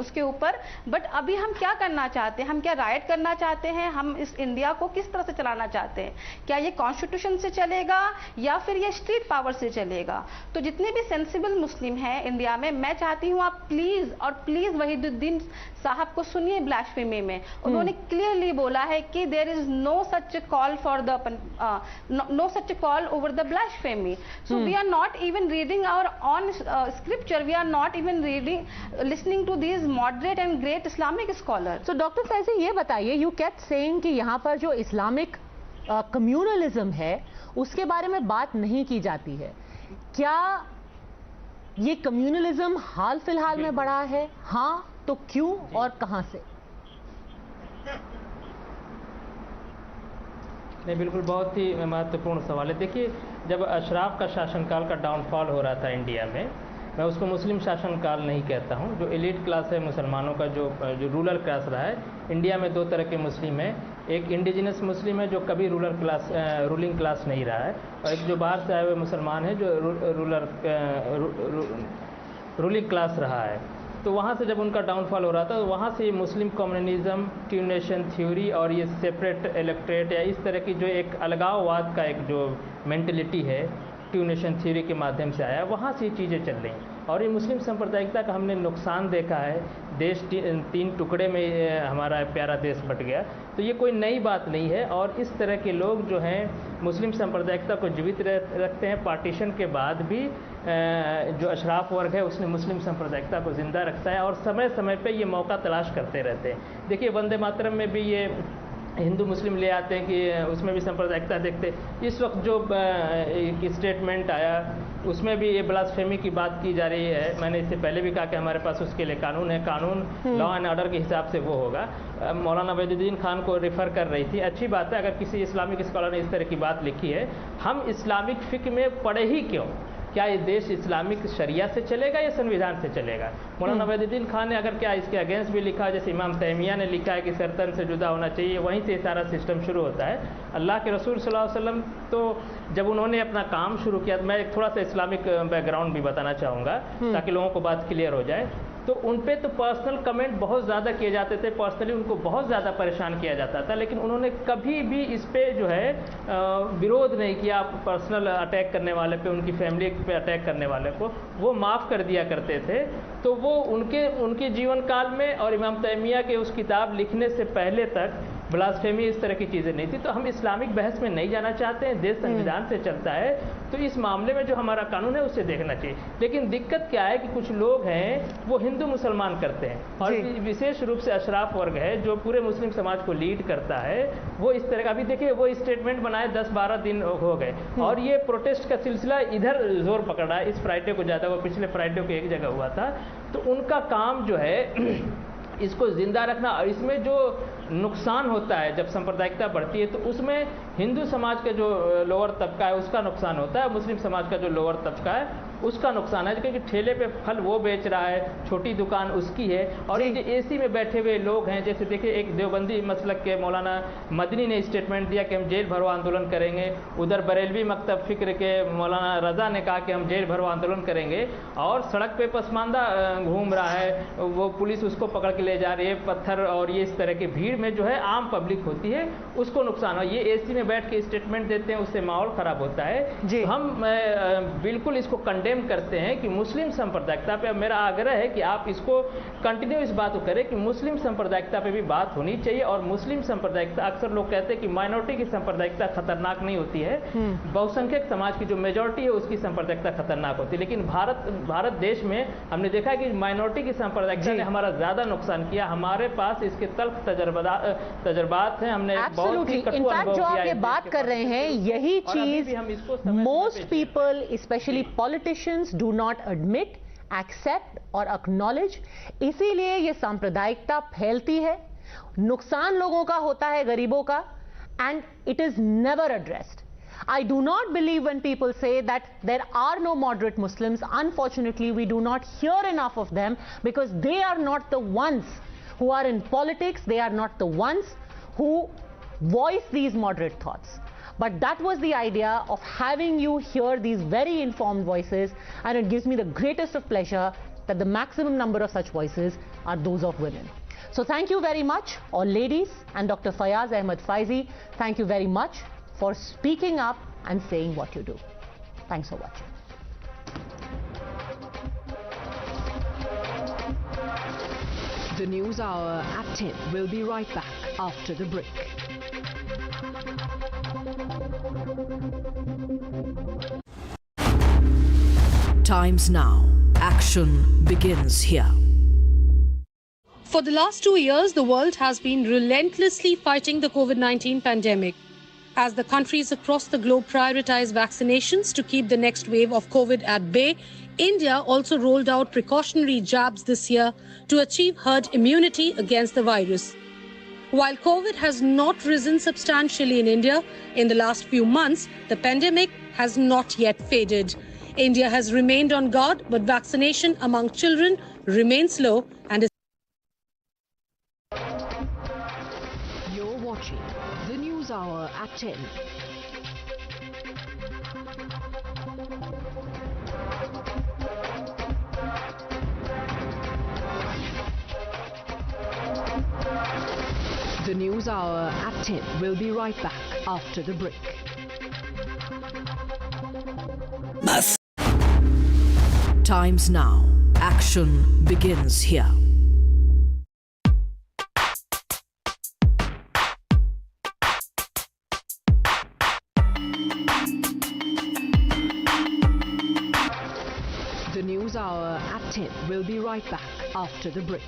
उसके ऊपर. But अभी हम क्या करना चाहते हैं? हम क्या राइट करना चाहते हैं? हम इस इंडिया को किस तरह से चलाना चाहते हैं? क्या ये कॉन्स्टिट्यूशन से चलेगा या फिर ये स्ट्रीट पावर से चलेगा? तो जितने भी सेंसिबल मुस्लिम हैं इंडिया में, मैं चाहती हूँ आप प्लीज और प्लीज वहीदुद्दीन साहब को सुनिए. ब्लास्फेमी में उन्होंने क्लियरली बोला है कि there is no such call for the no such a call over the blasphemy. So we are not even reading our own scripture. We are not even listening to these moderate and great Islamic scholars. So Dr. Faizi, ये बताइए, you kept saying कि यहाँ पर जो Islamic communalism है उसके बारे में बात नहीं की जाती है. क्या ये communalism हाल फिलहाल में बढ़ा है? हाँ तो क्यों और कहाँ से? नहीं, बिल्कुल बहुत ही महत्वपूर्ण सवाल है. देखिए, जब अशराफ का शासनकाल का डाउनफॉल हो रहा था इंडिया में, मैं उसको मुस्लिम शासन काल नहीं कहता हूँ। जो एलीट क्लास है मुसलमानों का, जो रूरल क्लास रहा है, इंडिया में दो तरह के मुस्लिम हैं। एक इंडिजिनस मुस्लिम है जो कभी रूलिंग क्लास नहीं रहा है, और एक जो बाहर से आए हुए मुसलमान हैं जो रूलिंग क्लास रहा है। तो वहाँ से जब उनका डाउनफॉल हो रहा था, तो वहाँ से मुस्लिम कम्युनिज्म, टू नेशन थ्योरी और ये सेपरेट इलेक्ट्रेट या इस तरह की जो एक अलगाववाद का एक जो मेंटलिटी है, टू नेशन थ्योरी के माध्यम से आया, वहाँ से ये चीज़ें चल रही। और ये मुस्लिम सांप्रदायिकता का हमने नुकसान देखा है। देश तीन टुकड़े में हमारा प्यारा देश बट गया। तो ये कोई नई बात नहीं है, और इस तरह के लोग जो हैं मुस्लिम सांप्रदायिकता को जीवित रखते हैं। पार्टीशन के बाद भी जो अशराफ वर्ग है उसने मुस्लिम सांप्रदायिकता को ज़िंदा रखता है, और समय समय पे ये मौका तलाश करते रहते हैं। देखिए वंदे मातरम में भी ये हिंदू मुस्लिम ले आते हैं कि उसमें भी सांप्रदायिकता देखते। इस वक्त जो एक स्टेटमेंट आया उसमें भी ये ब्लास्फेमी की बात की जा रही है। मैंने इससे पहले भी कहा कि हमारे पास उसके लिए कानून है, कानून लॉ एंड ऑर्डर के हिसाब से वो होगा। मौलाना वहीदुद्दीन खान को रेफ़र कर रही थी, अच्छी बात है अगर किसी इस्लामिक स्कॉलर ने इस तरह की बात लिखी है। हम इस्लामिक फ़िक्र में पढ़े ही क्यों? क्या ये देश इस्लामिक शरिया से चलेगा या संविधान से चलेगा? मौलाना वहीदुद्दीन खान ने अगर क्या इसके अगेंस्ट भी लिखा, जैसे इमाम तैमिया ने लिखा है कि सरतन से जुदा होना चाहिए, वहीं से सारा सिस्टम शुरू होता है। अल्लाह के रसूल सल्लल्लाहु अलैहि वसल्लम तो जब उन्होंने अपना काम शुरू किया, मैं थोड़ा सा इस्लामिक बैकग्राउंड भी बताना चाहूँगा ताकि लोगों को बात क्लियर हो जाए। तो उन पे तो पर्सनल कमेंट बहुत ज़्यादा किए जाते थे, पर्सनली उनको बहुत ज़्यादा परेशान किया जाता था, लेकिन उन्होंने कभी भी इस पे जो है विरोध नहीं किया। पर्सनल अटैक करने वाले पे, उनकी फैमिली पे अटैक करने वाले को वो माफ़ कर दिया करते थे। तो वो उनके जीवन काल में और इमाम तैमिया के उस किताब लिखने से पहले तक ब्लास्फेमी इस तरह की चीज़ें नहीं थी। तो हम इस्लामिक बहस में नहीं जाना चाहते हैं, देश संविधान से चलता है, तो इस मामले में जो हमारा कानून है उसे देखना चाहिए। लेकिन दिक्कत क्या है कि कुछ लोग हैं वो हिंदू मुसलमान करते हैं, और विशेष रूप से अशराफ वर्ग है जो पूरे मुस्लिम समाज को लीड करता है, वो इस तरह का। अभी देखिए वो स्टेटमेंट बनाए 10-12 दिन हो गए, और ये प्रोटेस्ट का सिलसिला इधर जोर पकड़ रहा है। इस फ्राइडे को ज़्यादा, वो पिछले फ्राइडे को एक जगह हुआ था। तो उनका काम जो है इसको ज़िंदा रखना, और इसमें जो नुकसान होता है जब सांप्रदायिकता बढ़ती है, तो उसमें हिंदू समाज का जो लोअर तबका है उसका नुकसान होता है, मुस्लिम समाज का जो लोअर तबका है उसका नुकसान है, क्योंकि ठेले पे फल वो बेच रहा है, छोटी दुकान उसकी है। और ये जो एसी में बैठे हुए लोग हैं, जैसे देखिए एक देवबंदी मसलक के मौलाना मदनी ने स्टेटमेंट दिया कि हम जेल भरो आंदोलन करेंगे। उधर बरेलवी मकतब फ़िक्र के मौलाना रज़ा ने कहा कि हम जेल भरो आंदोलन करेंगे, और सड़क पे पसमानदा घूम रहा है, वो पुलिस उसको पकड़ के ले जा रही है, पत्थर और ये इस तरह की भीड़ में जो है आम पब्लिक होती है उसको नुकसान हो। ये एसी में बैठ के स्टेटमेंट देते हैं, उससे माहौल ख़राब होता है। तो हम बिल्कुल इसको कंडेम करते हैं कि मुस्लिम सांप्रदायिकता पे मेरा आग्रह है कि आप इसको कंटिन्यू इस बात को करें कि मुस्लिम सांप्रदायिकता पे भी बात होनी चाहिए। और मुस्लिम सांप्रदायिकता, अक्सर लोग कहते हैं कि माइनॉरिटी की सांप्रदायिकता खतरनाक नहीं होती है, बहुसंख्यक समाज की जो मेजॉरिटी है उसकी सांप्रदायिकता खतरनाक होती है। लेकिन भारत देश में हमने देखा है कि माइनॉरिटी की सांप्रदायिकता ने हमारा ज़्यादा नुकसान किया। हमारे पास इसके तल्ख तजर्बात हैं, हमने बहुत ही कटु अनुभव जो आप किया ये है। बात कर रहे हैं, यही चीज most people specially politicians do not admit, accept और एक्नॉलेज। इसीलिए ये सांप्रदायिकता फैलती है, नुकसान लोगों का होता है, गरीबों का, and it is never addressed. I do not believe when people say that there are no moderate Muslims. Unfortunately, we do not hear enough of them because they are not the ones who are in politics. They are not the ones who voice these moderate thoughts. But that was the idea of having you hear these very informed voices, and it gives me the greatest of pleasure that the maximum number of such voices are those of women. So thank you very much, all ladies, and Dr. Fayaz Ahmed Faizi, thank you very much for speaking up and saying what you do. Thanks for watching. The News Hour at 10 will be right back after the break. Times now. Action begins here. For the last 2 years, the world has been relentlessly fighting the COVID-19 pandemic. As the countries across the globe prioritize vaccinations to keep the next wave of COVID at bay, India also rolled out precautionary jabs this year to achieve herd immunity against the virus. While COVID has not risen substantially in India in the last few months, the pandemic has not yet faded. India has remained on guard, but vaccination among children remains low and is You're watching the News Hour at 10. The News Hour at 10 will be right back after the break. Times now. Action begins here. The News Hour at 10 will be right back after the break.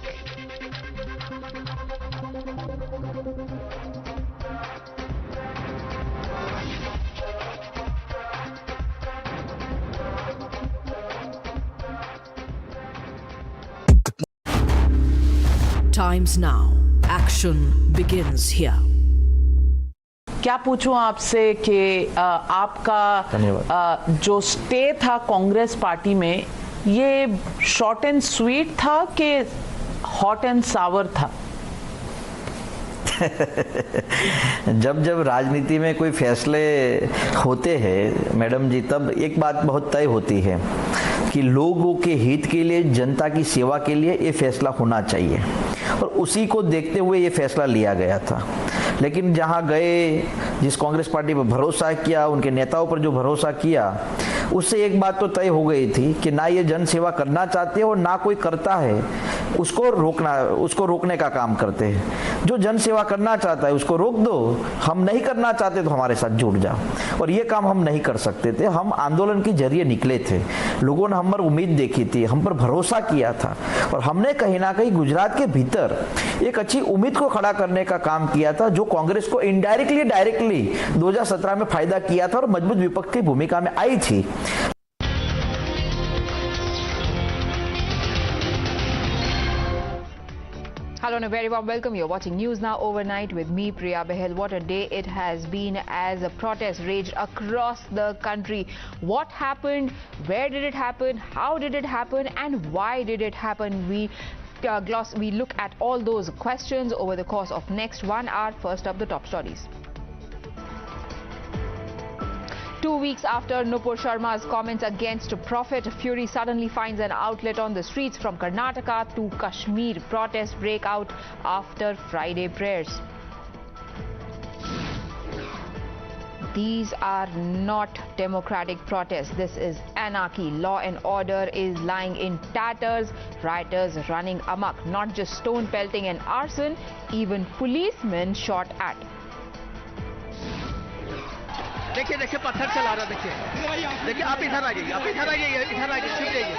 Times now. Action begins here. क्या पूछूं आपसे कि आपका जो stay था Congress party में, ये short and sweet था कि हॉट एंड सावर था? जब जब राजनीति में कोई फैसले होते हैं मैडम जी, तब एक बात बहुत तय होती है कि लोगों के हित के लिए, जनता की सेवा के लिए ये फैसला होना चाहिए, और उसी को देखते हुए ये फैसला लिया गया था। लेकिन जहां गए, जिस कांग्रेस पार्टी पर भरोसा किया, उनके नेताओं पर जो भरोसा किया, उससे एक बात तो तय हो गई थी कि ना ये जन सेवा करना चाहते हैं और ना कोई करता है उसको रोकने का काम करते हैं। जो जन सेवा करना चाहता है उसको रोक दो, हम नहीं करना चाहते तो हमारे साथ जुड़ जाओ। और ये काम हम नहीं कर सकते थे। हम आंदोलन के जरिए निकले थे, लोगों ने हम पर उम्मीद देखी थी, हम पर भरोसा किया था, और हमने कहीं ना कहीं गुजरात के भीतर एक अच्छी उम्मीद को खड़ा करने का काम किया था, जो कांग्रेस को इनडायरेक्टली डायरेक्टली 2017 में फायदा किया था और मजबूत विपक्ष की भूमिका में आई थी। Hello and a very warm welcome. You're watching News Now Overnight with me, Priya Behel. What a day it has been as a protest raged across the country. What happened? Where did it happen? How did it happen? And why did it happen? We look at all those questions over the course of next 1 hour. First up, the top stories. 2 weeks after Nupur Sharma's comments against Prophet, fury suddenly finds an outlet on the streets. From Karnataka to Kashmir, protests break out after Friday prayers. These are not democratic protests. This is anarchy. Law and order is lying in tatters. Rioters running amok. Not just stone pelting and arson, even policemen shot at. देखिए देखिए पत्थर चला रहा, देखिए देखिए, आप इधर आ जाइए, आप इधर आ जाइए, इधर आ जाइए, छुप जाइए,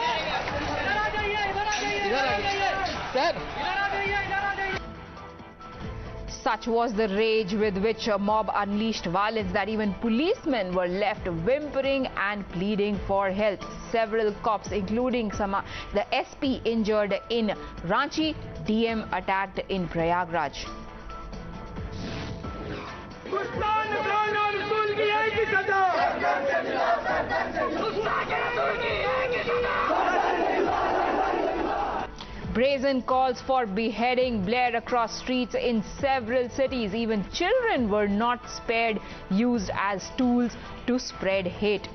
इधर आ जाइए sir. Such was the rage with which a mob unleashed violence that even policemen were left whimpering and pleading for help. Several cops, including the SP, injured in Ranchi, DM attacked in Prayagraj. Brazen calls for beheading blare across streets in several cities. Even children were not spared, used as tools to spread hate.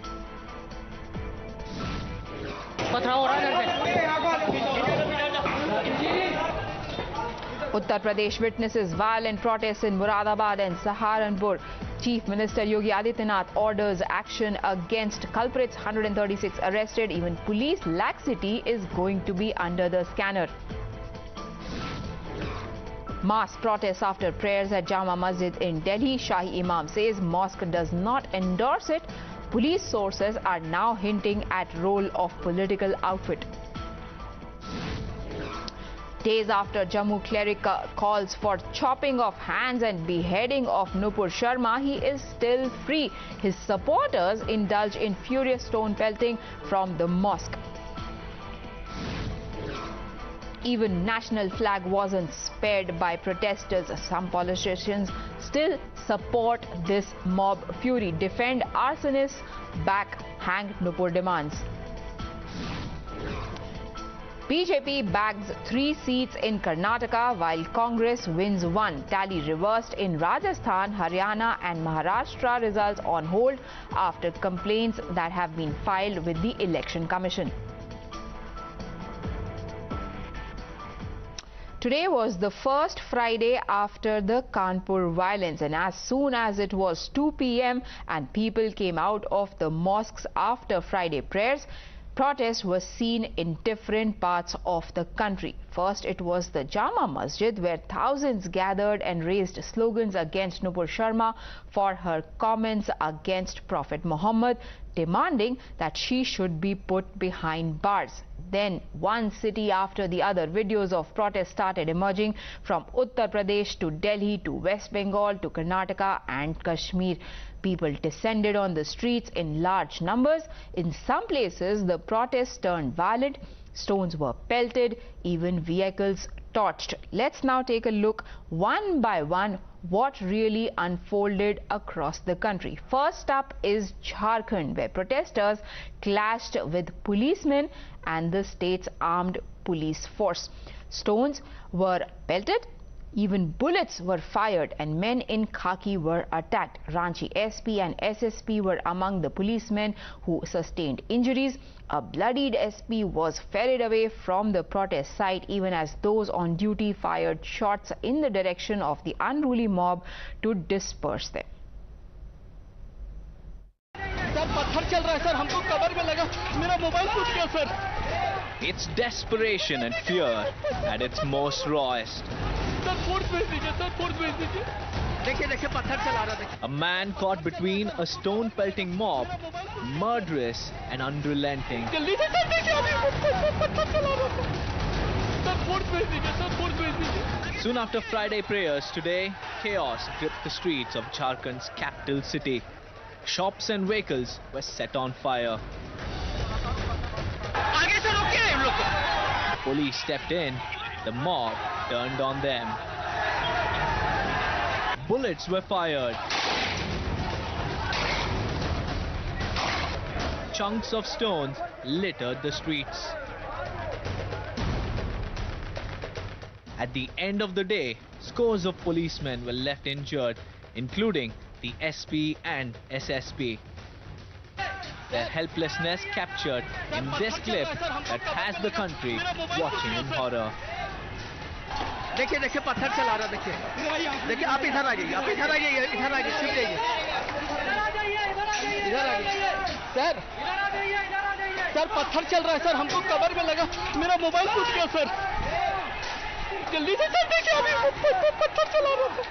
Uttar Pradesh witnesses violent protests in Muradabad and Saharanpur. Chief Minister Yogi Adityanath orders action against culprits. 136 arrested. Even police laxity is going to be under the scanner. Mass protests after prayers at Jama Masjid in Delhi. Shahi Imam says mosque does not endorse it. Police sources are now hinting at role of political outfit. Days after Jammu cleric calls for chopping of hands and beheading of Nupur Sharma, he is still free. His supporters indulge in furious stone pelting from the mosque. Even national flag wasn't spared by protesters. Some politicians still support this mob fury. Defend arsonists, back hang Nupur demands. BJP bags 3 seats in Karnataka while Congress wins 1. Tally reversed in Rajasthan, Haryana and Maharashtra, results on hold after complaints that have been filed with the Election Commission. Today was the first Friday after the Kanpur violence, and as soon as it was 2 p.m. and people came out of the mosques after Friday prayers, protests were seen in different parts of the country. First, it was the Jama Masjid, where thousands gathered and raised slogans against Nupur Sharma for her comments against Prophet Muhammad, demanding that she should be put behind bars. Then, one city after the other, videos of protests started emerging from Uttar Pradesh to Delhi to West Bengal to Karnataka and Kashmir. People descended on the streets in large numbers. In some places, the protests turned violent. Stones were pelted, even vehicles torched. Let's now take a look one by one what really unfolded across the country. First up is Jharkhand, where protesters clashed with policemen and the state's armed police force. Stones were pelted, even bullets were fired, and men in khaki were attacked. Ranchi SP and SSP were among the policemen who sustained injuries. A bloodied SP was ferried away from the protest site, even as those on duty fired shots in the direction of the unruly mob to disperse them. It's desperation and fear at its most rawest. A man caught between a stone-pelting mob, murderous and unrelenting. Soon after Friday prayers today, chaos gripped the streets of Jharkhand's capital city. Shops and vehicles were set on fire. Police stepped in. The mob turned on them. Bullets were fired. Chunks of stones littered the streets. At the end of the day, scores of policemen were left injured, including the SP and SSP. Their helplessness captured in this clip that has the country watching in horror. देखिए देखिए पत्थर चला रहा देखिए देखिए आप इधर आ जाइए आप इधर आ जाइए इधर आ जाइए छिप जाइए इधर आ जाइए सर पत्थर चल रहा है सर हमको कवर में लगा मेरा मोबाइल टूट गया सर जल्दी से सर देखिए अभी पत्थर चला रहा था.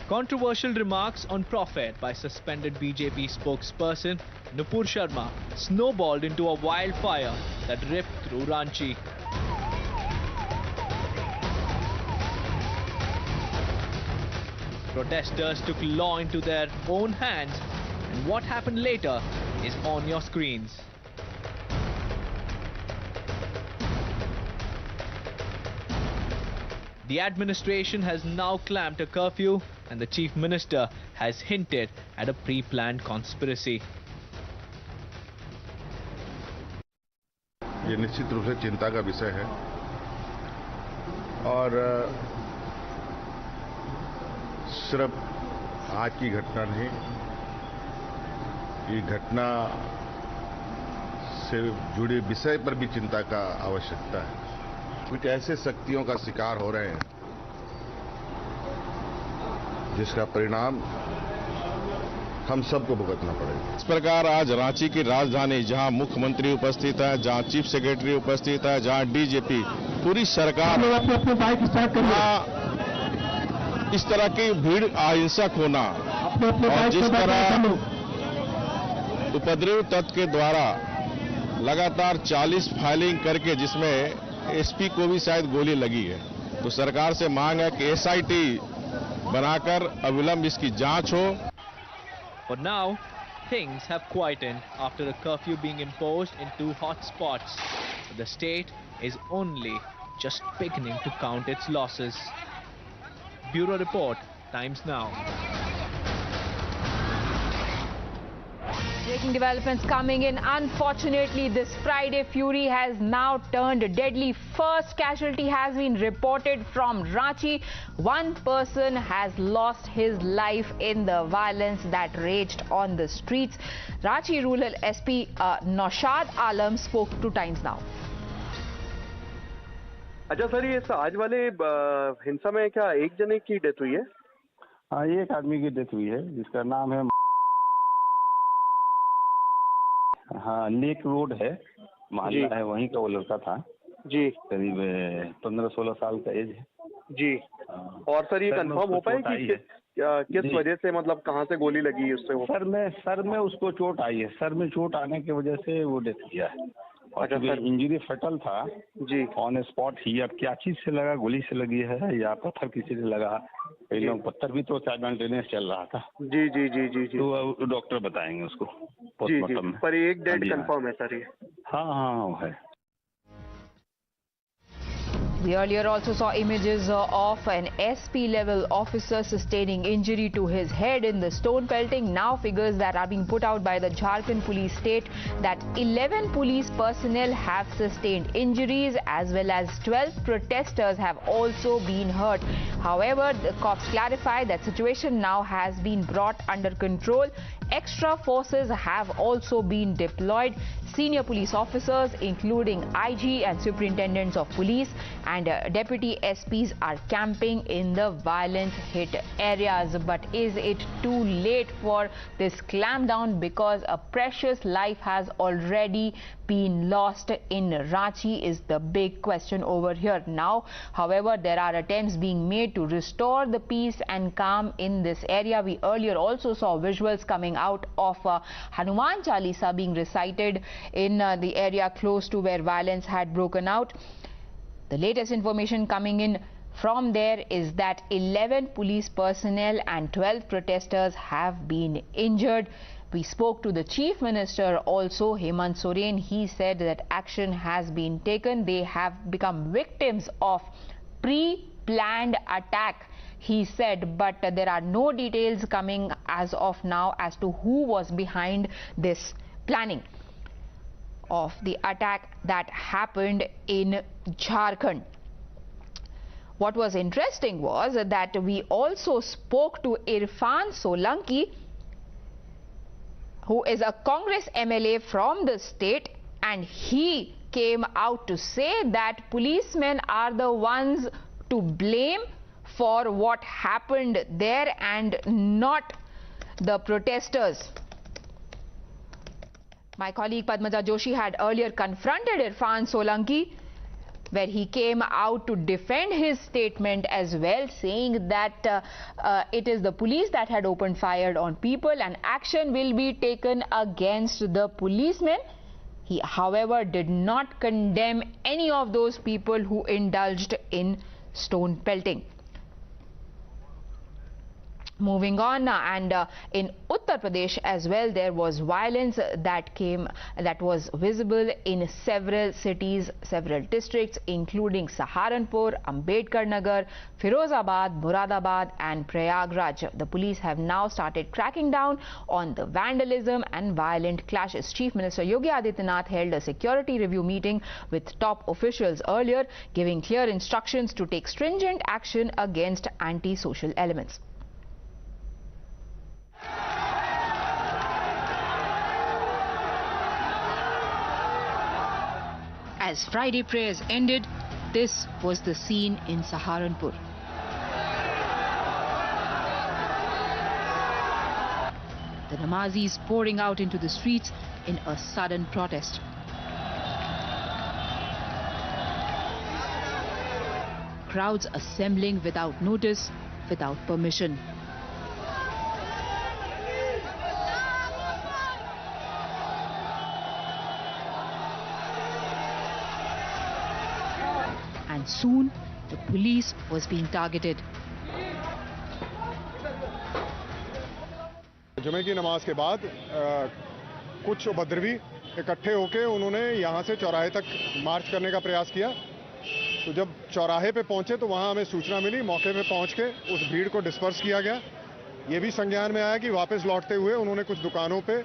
Controversial remarks on Prophet by suspended BJP spokesperson Nupur Sharma snowballed into a wildfire that ripped through Ranchi. Protesters took law into their own hands, and what happened later is on your screens. The administration has now clamped a curfew, and the Chief Minister has hinted at a pre-planned conspiracy. ये निश्चित रूप से चिंता का विषय है और सिर्फ आज की घटना नहीं, ये घटना से जुड़े विषय पर भी चिंता का आवश्यकता है. कुछ ऐसे शक्तियों का शिकार हो रहे हैं जिसका परिणाम हम सबको भुगतना पड़ेगा. इस प्रकार आज रांची की राजधानी, जहां मुख्यमंत्री उपस्थित है, जहां चीफ सेक्रेटरी उपस्थित है, जहां डीजीपी, पूरी सरकार, इस तरह की भीड़ अहिंसक होना और जिस तरह उपद्रवी तत्व के द्वारा लगातार 40 फायरिंग करके जिसमें एसपी को भी शायद गोली लगी है, तो सरकार से मांग है कि एसआईटी बनाकर अविलंब इसकी जांच हो. For now, things have quietened after a curfew being imposed in 2 hot spots. The state is only just beginning to count its losses. Bureau Report, Times Now. Breaking developments coming in. Unfortunately, this Friday fury has now turned deadly. First casualty has been reported from Ranchi. One person has lost his life in the violence that raged on the streets. Ranchi Rural SP Naushad Alam spoke to Times Now. अच्छा sir, ये आज वाले हिंसा में क्या एक जने की डेथ हुई है? हाँ, एक आदमी की डेथ हुई है जिसका नाम है, हाँ, लेक रोड है, मोहल्ला है, वहीं का वो लड़का था जी। करीब 15-16 साल का एज है जी। और सर ये कंफर्म हो पाए कि किस वजह से, मतलब कहाँ से गोली लगी उससे? वो सर में उसको चोट आई है। सर में चोट आने की वजह से वो डेथ किया है। और अच्छा, इंजरी फटल था जी, ऑन स्पॉट ही। अब क्या चीज से लगा, गोली से लगी है या पत्थर किसी से लगा? कई लोग पत्थर भी तो साइमल्टेनियस चल रहा था। जी जी जी जी जी। तो डॉक्टर बताएंगे उसको पोस्टमार्टम में। पर एक डेड कंफर्म है सर ये? हाँ है। We earlier also saw images of an SP-level officer sustaining injury to his head in the stone pelting. Now figures that are being put out by the Jharkhand police state that 11 police personnel have sustained injuries as well as 12 protesters have also been hurt. However, the cops clarify that situation now has been brought under control. Extra forces have also been deployed. Senior police officers including IG and superintendents of police and deputy SPs are camping in the violence hit areas. But is it too late for this clampdown, because a precious life has already been lost in Ranchi is the big question over here now. However, there are attempts being made to restore the peace and calm in this area. We earlier also saw visuals coming out of Hanuman Chalisa being recited in the area close to where violence had broken out. The latest information coming in from there is that 11 police personnel and 12 protesters have been injured. We spoke to the Chief Minister also, Hemant Soren. He said that action has been taken. They have become victims of pre-planned attack, he said, but there are no details coming as of now as to who was behind this planning of the attack that happened in Jharkhand. What was interesting was that we also spoke to Irfan Solanki, who is a Congress MLA from the state, and he came out to say that policemen are the ones to blame for what happened there and not the protesters. My colleague Padmaja Joshi had earlier confronted Irfan Solanki, where he came out to defend his statement as well, saying that it is the police that had opened fire on people and action will be taken against the policemen. He, however, did not condemn any of those people who indulged in stone pelting. Moving on, and in Uttar Pradesh as well, there was violence that was visible in several cities, several districts, including Saharanpur, Ambedkar Nagar, Firozabad, Muradabad and Prayagraj. The police have now started cracking down on the vandalism and violent clashes. Chief Minister Yogi Adityanath held a security review meeting with top officials earlier, giving clear instructions to take stringent action against anti-social elements. As Friday prayers ended, this was the scene in Saharanpur. The Namazis pouring out into the streets in a sudden protest. Crowds assembling without notice, without permission. And soon, the police was being targeted. जुमे की नमाज के बाद कुछ उपद्रवी इकट्ठे होकर उन्होंने यहां से चौराहे तक मार्च करने का प्रयास किया। तो जब चौराहे पे पहुंचे तो वहां हमें सूचना मिली, मौके पे पहुंच के उस भीड़ को डिस्पर्स किया गया। ये भी संज्ञान में आया कि वापस लौटते हुए उन्होंने कुछ दुकानों पे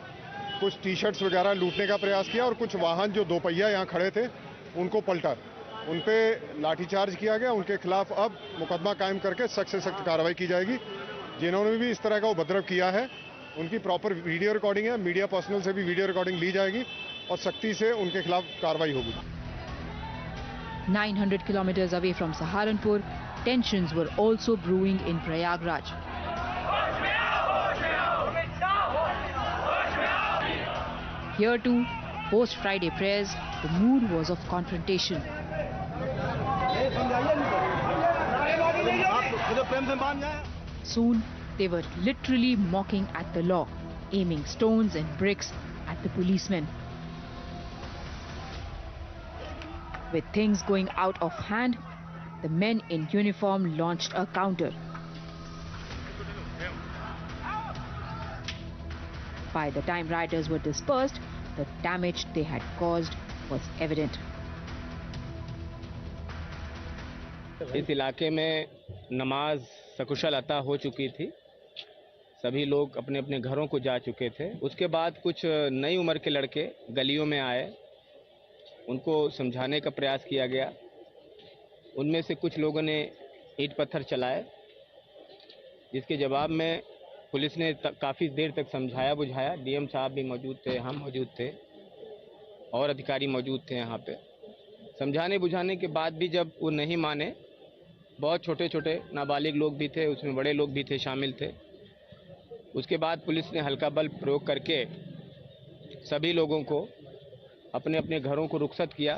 कुछ टी शर्ट्स वगैरह लूटने का प्रयास किया और कुछ वाहन जो दोपहिया यहाँ खड़े थे उनको पलटा। उन पे लाठीचार्ज किया गया। उनके खिलाफ अब मुकदमा कायम करके सख्त से सख्त कार्रवाई की जाएगी। जिन्होंने भी इस तरह का उपद्रव किया है उनकी प्रॉपर वीडियो रिकॉर्डिंग है, मीडिया पर्सनल से भी वीडियो रिकॉर्डिंग ली जाएगी और सख्ती से उनके खिलाफ कार्रवाई होगी। 900 kilometers away from Saharanpur, tensions were also brewing in Prayagraj. Here too, post-Friday prayers, the mood was of confrontation. Soon, they were literally mocking at the law, aiming stones and bricks at the policemen. With things going out of hand, the men in uniform launched a counter. By the time rioters were dispersed, the damage they had caused was evident. इस इलाके में नमाज सकुशल अता हो चुकी थी। सभी लोग अपने अपने घरों को जा चुके थे। उसके बाद कुछ नई उम्र के लड़के गलियों में आए, उनको समझाने का प्रयास किया गया। उनमें से कुछ लोगों ने ईंट पत्थर चलाए, जिसके जवाब में पुलिस ने काफ़ी देर तक समझाया बुझाया। डीएम साहब भी मौजूद थे, हम मौजूद थे और अधिकारी मौजूद थे यहाँ पे। समझाने बुझाने के बाद भी जब वो नहीं माने, बहुत छोटे छोटे नाबालिग लोग भी थे, उसमें बड़े लोग भी थे, शामिल थे। उसके बाद पुलिस ने हल्का बल प्रयोग करके सभी लोगों को अपने अपने घरों को रुखसत किया।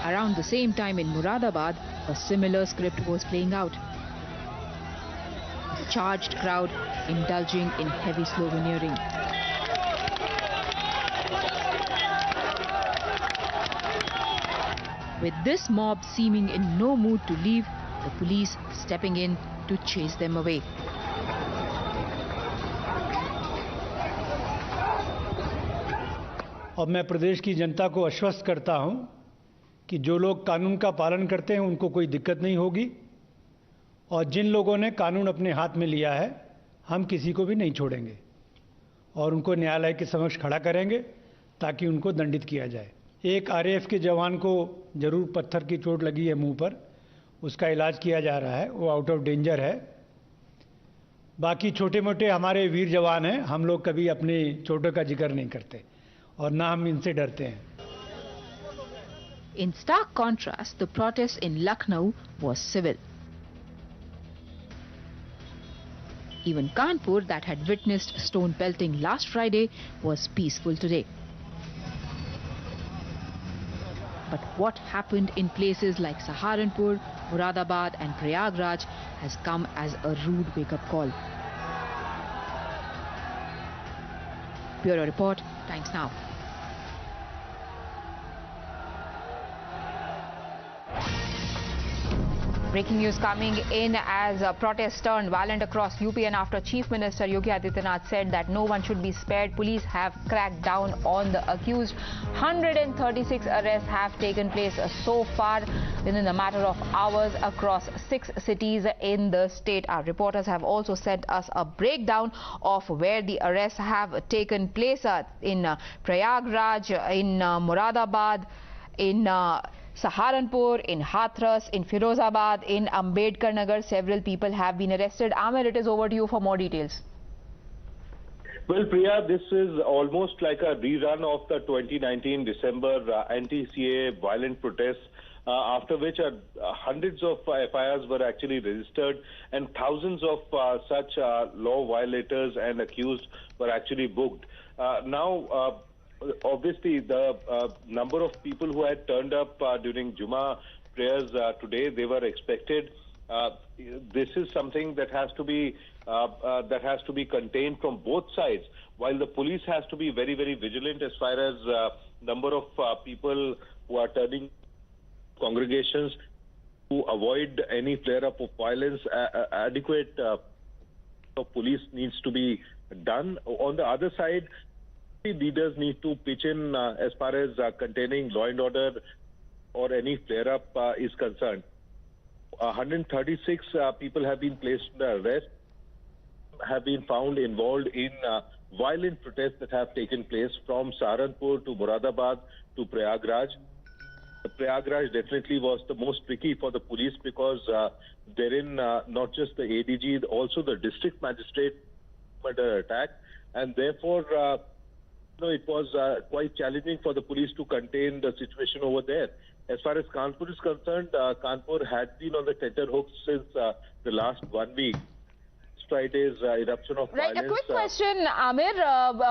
Around the same time in Moradabad, a similar script was playing out. A charged crowd indulging in heavy sloganeering. With this mob seeming in no mood to leave, the police stepping in to chase them away. अब मैं प्रदेश की जनता को आश्वस्त करता हूं कि जो लोग कानून का पालन करते हैं उनको कोई दिक्कत नहीं होगी, और जिन लोगों ने कानून अपने हाथ में लिया है हम किसी को भी नहीं छोड़ेंगे और उनको न्यायालय के समक्ष खड़ा करेंगे ताकि उनको दंडित किया जाए। एक आरएएफ के जवान को जरूर पत्थर की चोट लगी है मुंह पर, उसका इलाज किया जा रहा है, वो आउट ऑफ डेंजर है। बाकी छोटे मोटे हमारे वीर जवान हैं, हम लोग कभी अपनी चोटों का जिक्र नहीं करते और ना हम इनसे डरते हैं। In stark contrast, the protest in Lucknow was civil. Even Kanpur, that had witnessed stone pelting last Friday, was peaceful today. But what happened in places like Saharanpur, Moradabad and Prayagraj has come as a rude wake-up call. Bureau Report, Times Now. Breaking news coming in as protests turned violent across UP, and after Chief Minister Yogi Adityanath said that no one should be spared, police have cracked down on the accused. 136 arrests have taken place so far within a matter of hours across 6 cities in the state. Our reporters have also sent us a breakdown of where the arrests have taken place in Prayagraj, in Moradabad, in Saharanpur, in Hathras, in Firozabad, in Ambedkar Nagar. Several people have been arrested. Amir, it is over to you for more details. Well, Priya, this is almost like a rerun of the 2019 December anti-CAA violent protests, after which hundreds of FIRs were actually registered and thousands of such law violators and accused were actually booked. Now, obviously, the number of people who had turned up during Juma prayers today, they were expected. This is something that has to be contained from both sides. While the police has to be very, very vigilant as far as number of people who are turning congregations to avoid any flare-up of violence, adequate police needs to be done. On the other side, leaders need to pitch in as far as containing law and order or any flare-up is concerned. 136 people have been placed under arrest. have been found involved in violent protests that have taken place from Saharanpur to Moradabad to Prayagraj. Prayagraj definitely was the most tricky for the police because therein not just the ADG, also the district magistrate under attack, and therefore it was quite challenging for the police to contain the situation over there. As far as Kanpur is concerned, Kanpur had been on the tenterhooks since the last 1 week. Friday's eruption of violence. Right, a quick question, Amir.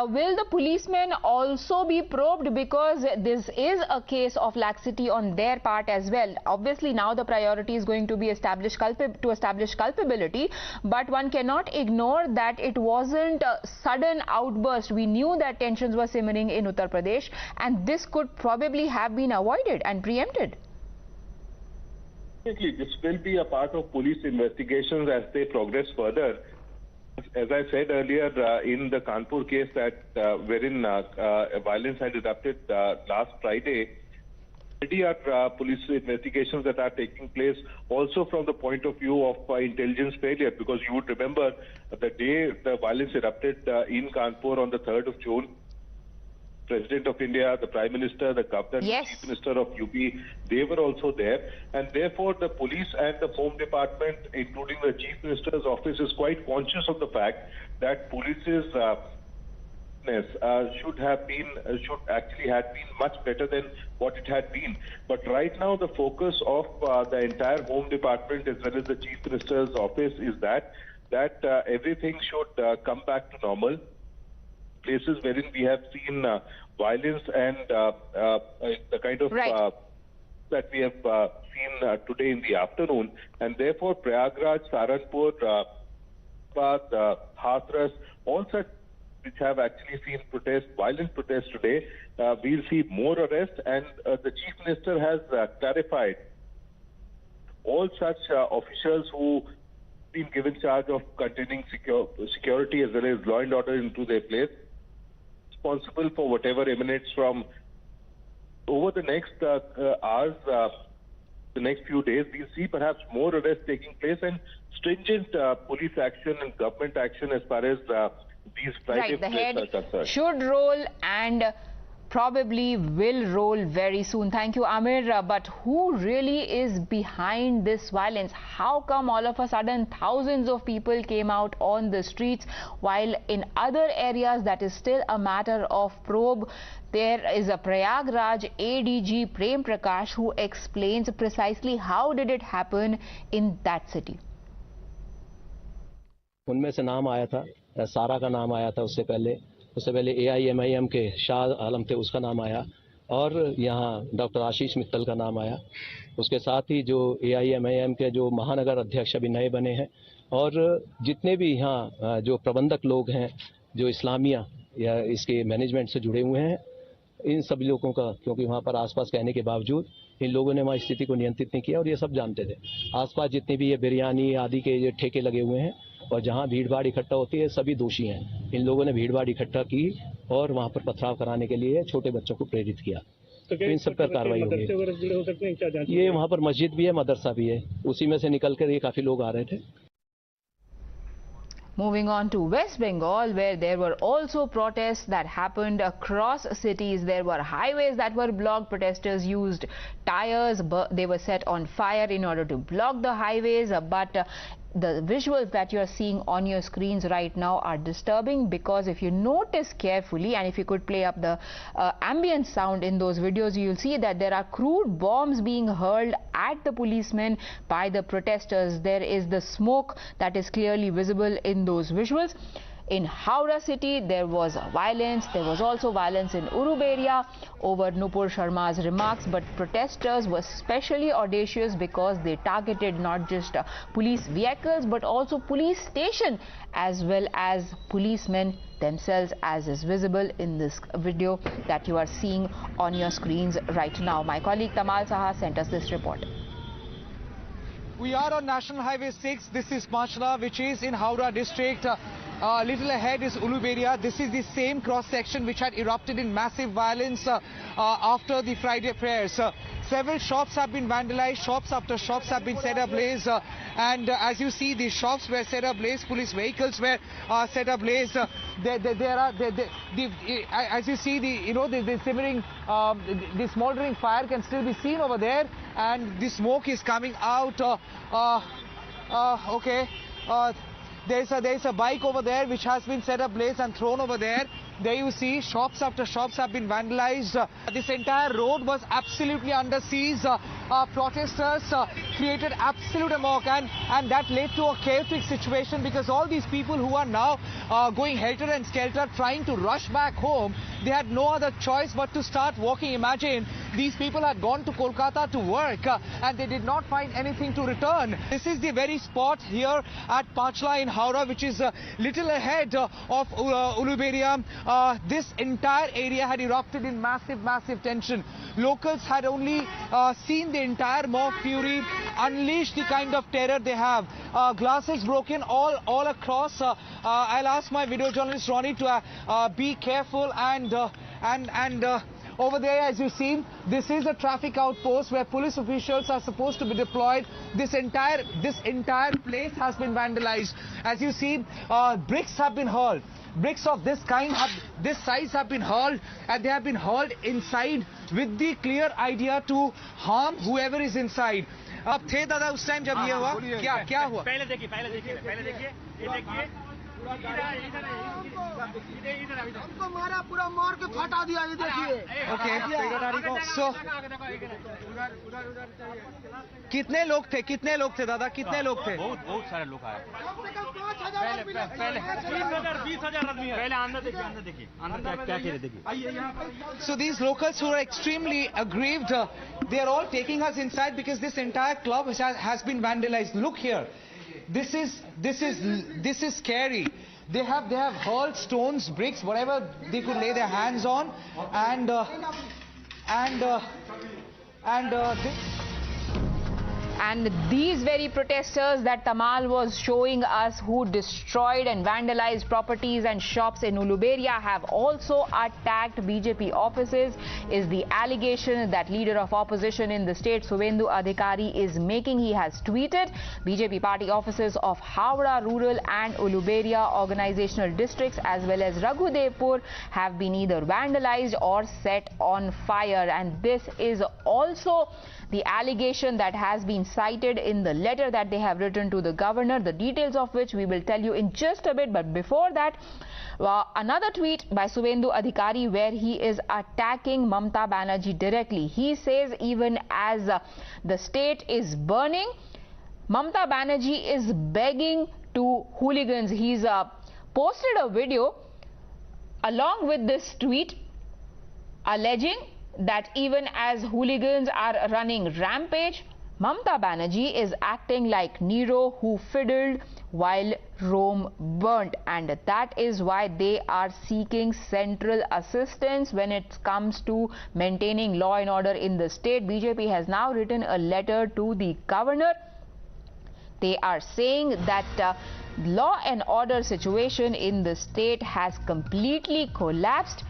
Will the policemen also be probed, because this is a case of laxity on their part as well? Obviously, now the priority is going to be establish culpability, but one cannot ignore that it wasn't a sudden outburst. We knew that tensions were simmering in Uttar Pradesh, and this could probably have been avoided and preempted. This will be a part of police investigations as they progress further. As I said earlier, in the Kanpur case that wherein violence had erupted last Friday, already are police investigations that are taking place also from the point of view of intelligence failure, because you would remember the day the violence erupted in Kanpur on the 3rd of June, President of India, the Prime Minister, the Governor, yes, the Chief Minister of UP, they were also there. And therefore, the police and the Home Department, including the Chief Minister's office, is quite conscious of the fact that police's should actually have been much better than what it had been. But right now, the focus of the entire Home Department as well as the Chief Minister's office is that everything should come back to normal. Places wherein we have seen violence and the kind of that we have seen today in the afternoon, and therefore Prayagraj, Saharanpur, Hathras, all such which have actually seen violent protests today, we'll see more arrests, and the Chief Minister has clarified all such officials who have been given charge of containing security as well as law and order into their place, responsible for whatever emanates from. Over the next hours, the next few days, we'll see perhaps more arrests taking place and stringent police action and government action as far as these Friday protests are concerned. Should roll and probably will roll very soon. Thank you, Amir. But who really is behind this violence? How come all of a sudden thousands of people came out on the streets, while in other areas that is still a matter of probe? There is a Prayagraj ADG Prem Prakash who explains precisely how did it happen in that city. उनमें से नाम आया था, सारा का नाम आया था उससे पहले AIMIM के शाह आलम थे, उसका नाम आया, और यहाँ डॉक्टर आशीष मित्तल का नाम आया। उसके साथ ही जो AIMIM के जो महानगर अध्यक्ष अभी नए बने हैं, और जितने भी यहाँ जो प्रबंधक लोग हैं जो इस्लामिया या इसके मैनेजमेंट से जुड़े हुए हैं, इन सभी लोगों का, क्योंकि वहाँ पर आसपास कहने के बावजूद इन लोगों ने वहाँ स्थिति को नियंत्रित नहीं किया, और ये सब जानते थे। आसपास जितने भी ये बिरयानी आदि के ये ठेके लगे हुए हैं और जहाँ भीड़ भाड़ इकट्ठा होती है, सभी दोषी हैं। इन लोगों ने भीड़ भाड़ इकट्ठा की और वहाँ पर पथराव कराने के लिए छोटे बच्चों को प्रेरित किया। तो इन सब पर कार्रवाई होगी। ये वहाँ पर मस्जिद भी है, मदरसा भी है, उसी में से निकल कर ये काफ़ी लोग आ रहे थे। Moving on to West Bengal, where there were also protests that happened across cities. There were highways that were blocked. Protesters used tires. They were set on fire in order to block the highways. But the visuals that you are seeing on your screens right now are disturbing, because if you notice carefully, and if you could play up the ambient sound in those videos, you will see that there are crude bombs being hurled at the policemen by the protesters. There is the smoke that is clearly visible in those visuals. In Howrah city, there was violence. There was also violence in Uruberia over Nupur Sharma's remarks. But protesters were especially audacious because they targeted not just police vehicles but also police station as well as policemen themselves, as is visible in this video that you are seeing on your screens right now. My colleague Tamal Saha sent us this report. We are on National Highway 6. This is Machla, which is in Howrah district. little ahead is Uluberia. This is the same cross-section which had erupted in massive violence after the Friday prayers. Several shops have been vandalized, shops after shops have been set ablaze, and as you see, the shops were set ablaze, police vehicles were set ablaze. As you see, the simmering, the smoldering fire can still be seen over there, and the smoke is coming out. Okay. There's a bike over there which has been set ablaze and thrown over there. There you see shops after shops have been vandalized. This entire road was absolutely under siege. Protesters created absolute amok, and that led to a chaotic situation because all these people who are now going helter and skelter trying to rush back home, they had no other choice but to start walking. Imagine these people had gone to Kolkata to work and they did not find anything to return. This is the very spot here at Pachla in Howrah, which is a little ahead of Uluberia. This entire area had erupted in massive tension. Locals had only seen the entire mob fury unleash the kind of terror they have. Glasses broken all across. I'll ask my video journalist Ronnie to be careful and over there, as you see, this is a traffic outpost where police officials are supposed to be deployed. This entire place has been vandalized. As you see, bricks have been hurled. Bricks of this kind, this size have been hurled, and they have been hurled inside with the clear idea to harm whoever is inside. अब थे दादा उस time जब ये हुआ क्या हुआ? पहले देखिए ये देखिए हमको मारा पूरा मार के फटा दिया ये देखिए. Okay, so कितने लोग थे दादा कितने लोग थे? बहुत सारे लोग आए. पहले 20,000 आदमी है. पहले अंदर देखिए क्या देखिए. So these locals who are extremely aggrieved, they are all taking us inside because this entire club has been vandalized. Look here. This is scary. They have hurled stones, bricks, whatever they could lay their hands on, And these very protesters that Tamal was showing us, who destroyed and vandalized properties and shops in Uluberia, have also attacked BJP offices, is the allegation that leader of opposition in the state, Suvendu Adhikari, is making. He has tweeted BJP party offices of Howrah rural and Uluberia organizational districts as well as Raghudevpur have been either vandalized or set on fire. And this is also the allegation that has been cited in the letter that they have written to the governor, the details of which we will tell you in just a bit. But before that, another tweet by Suvendu Adhikari where he is attacking Mamata Banerjee directly. He says even as the state is burning, Mamata Banerjee is begging to hooligans. He's posted a video along with this tweet alleging that even as hooligans are running rampage, Mamata Banerjee is acting like Nero who fiddled while Rome burnt, and that is why they are seeking central assistance when it comes to maintaining law and order in the state. BJP has now written a letter to the governor. They are saying that law and order situation in the state has completely collapsed.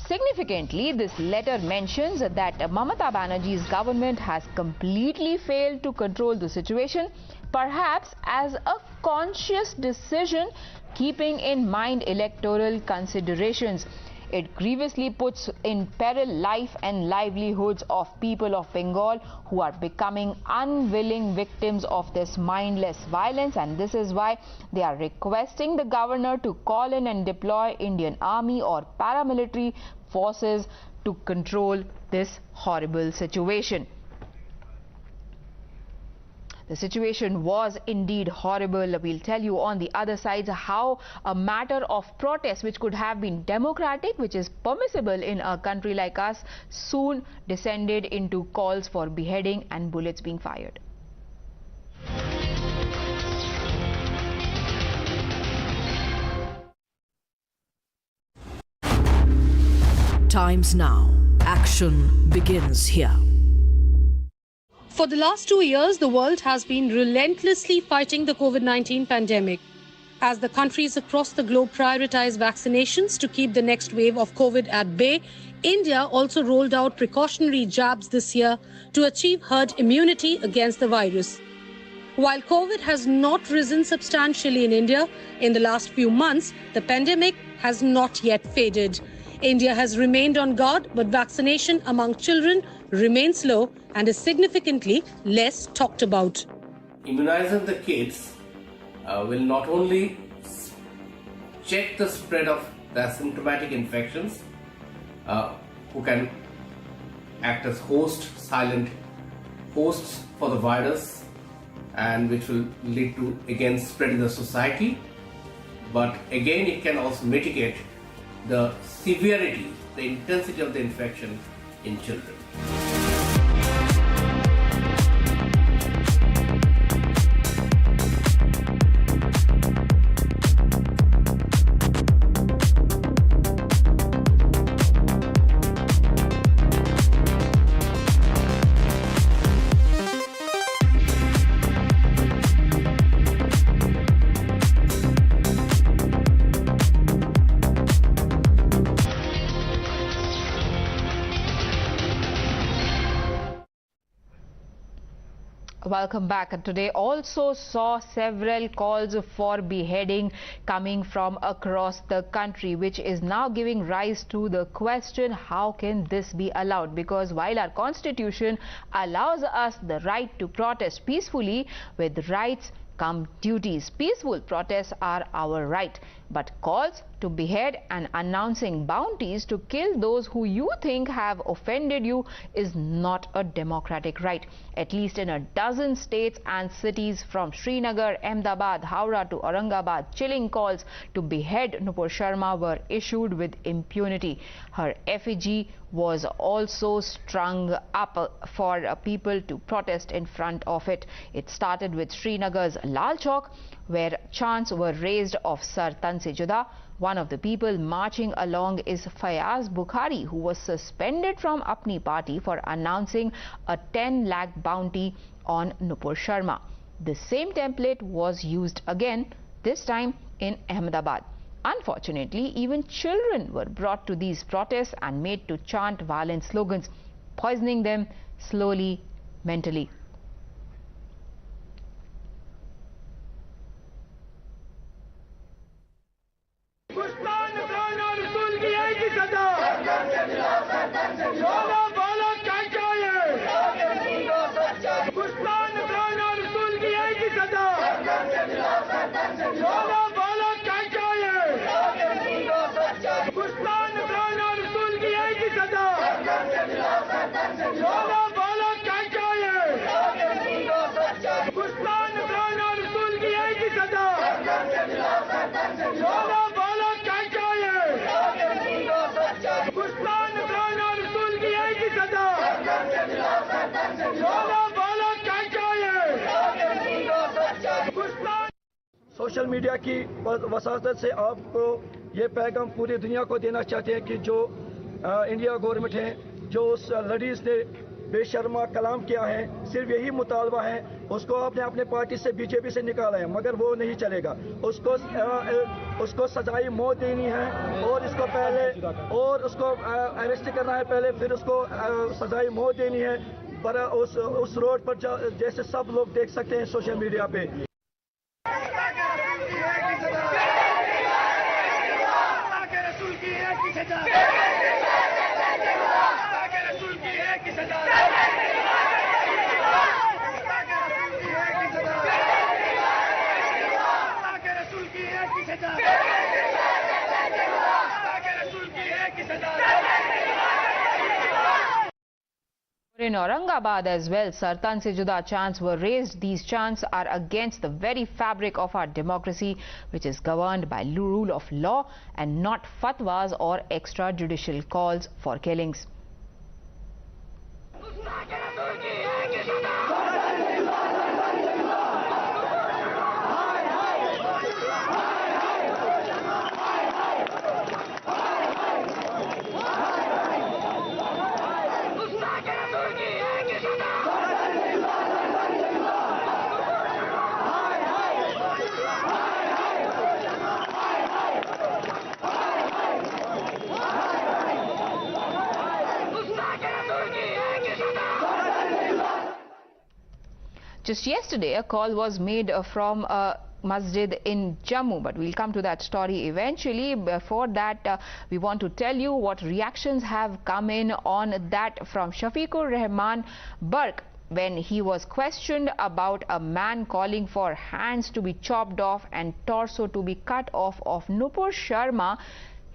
Significantly, this letter mentions that Mamata Banerjee's government has completely failed to control the situation, perhaps as a conscious decision keeping in mind electoral considerations. It grievously puts in peril life and livelihoods of people of Bengal who are becoming unwilling victims of this mindless violence, and this is why they are requesting the governor to call in and deploy Indian Army or paramilitary forces to control this horrible situation. The situation was indeed horrible. We'll tell you on the other side how a matter of protest, which could have been democratic, which is permissible in a country like us, soon descended into calls for beheading and bullets being fired. Times now. Action begins here. For the last 2 years, the world has been relentlessly fighting the COVID-19 pandemic. As the countries across the globe prioritize vaccinations to keep the next wave of COVID at bay, India also rolled out precautionary jabs this year to achieve herd immunity against the virus. While COVID has not risen substantially in India in the last few months, the pandemic has not yet faded. India has remained on guard, but vaccination among children remains low and is significantly less talked about. Immunizing the kids will not only check the spread of the asymptomatic infections, who can act as silent hosts for the virus, and which will lead to again spread in the society, but again it can also mitigate the severity, the intensity of the infection in children. Welcome back. And today also saw several calls for beheading coming from across the country, which is now giving rise to the question, how can this be allowed? Because while our constitution allows us the right to protest peacefully, with rights come duties. Peaceful protests are our right, but calls to behead and announcing bounties to kill those who you think have offended you is not a democratic right. At least in a dozen states and cities from Srinagar, Ahmedabad, Howrah to Aurangabad, chilling calls to behead Nupur Sharma were issued with impunity. Her effigy was also strung up for people to protest in front of it. It started with Srinagar's Lal Chowk, where chants were raised of Sar Tan Se Juda. One of the people marching along is Fayaz Bukhari, who was suspended from Apni party for announcing a 10 lakh bounty on Nupur Sharma. The same template was used again, this time in Ahmedabad. Unfortunately, even children were brought to these protests and made to chant violent slogans, poisoning them slowly, mentally. Social media की वसातत से आपको ये पैगाम पूरी दुनिया को देना चाहते हैं कि जो इंडिया गवर्नमेंट है, जो उस लड़ीज ने बेशर्मा कलाम किया है, सिर्फ यही मुतालबा है, उसको आपने अपने पार्टी से बीजेपी से निकाला है, मगर वो नहीं चलेगा। उसको सजाई मौत देनी है और इसको पहले और उसको अरेस्ट करना है पहले, फिर उसको सजाई मौत देनी है। पर उस रोड पर जैसे सब लोग देख सकते हैं सोशल मीडिया पे। In Aurangabad as well, Sar Tan Se Juda chants were raised. These chants are against the very fabric of our democracy, which is governed by rule of law and not fatwas or extrajudicial calls for killings. Just yesterday, a call was made from a masjid in Jammu, but we'll come to that story eventually. Before that, we want to tell you what reactions have come in on that from Shafiqur Rahman Burke when he was questioned about a man calling for hands to be chopped off and torso to be cut off of Nupur Sharma.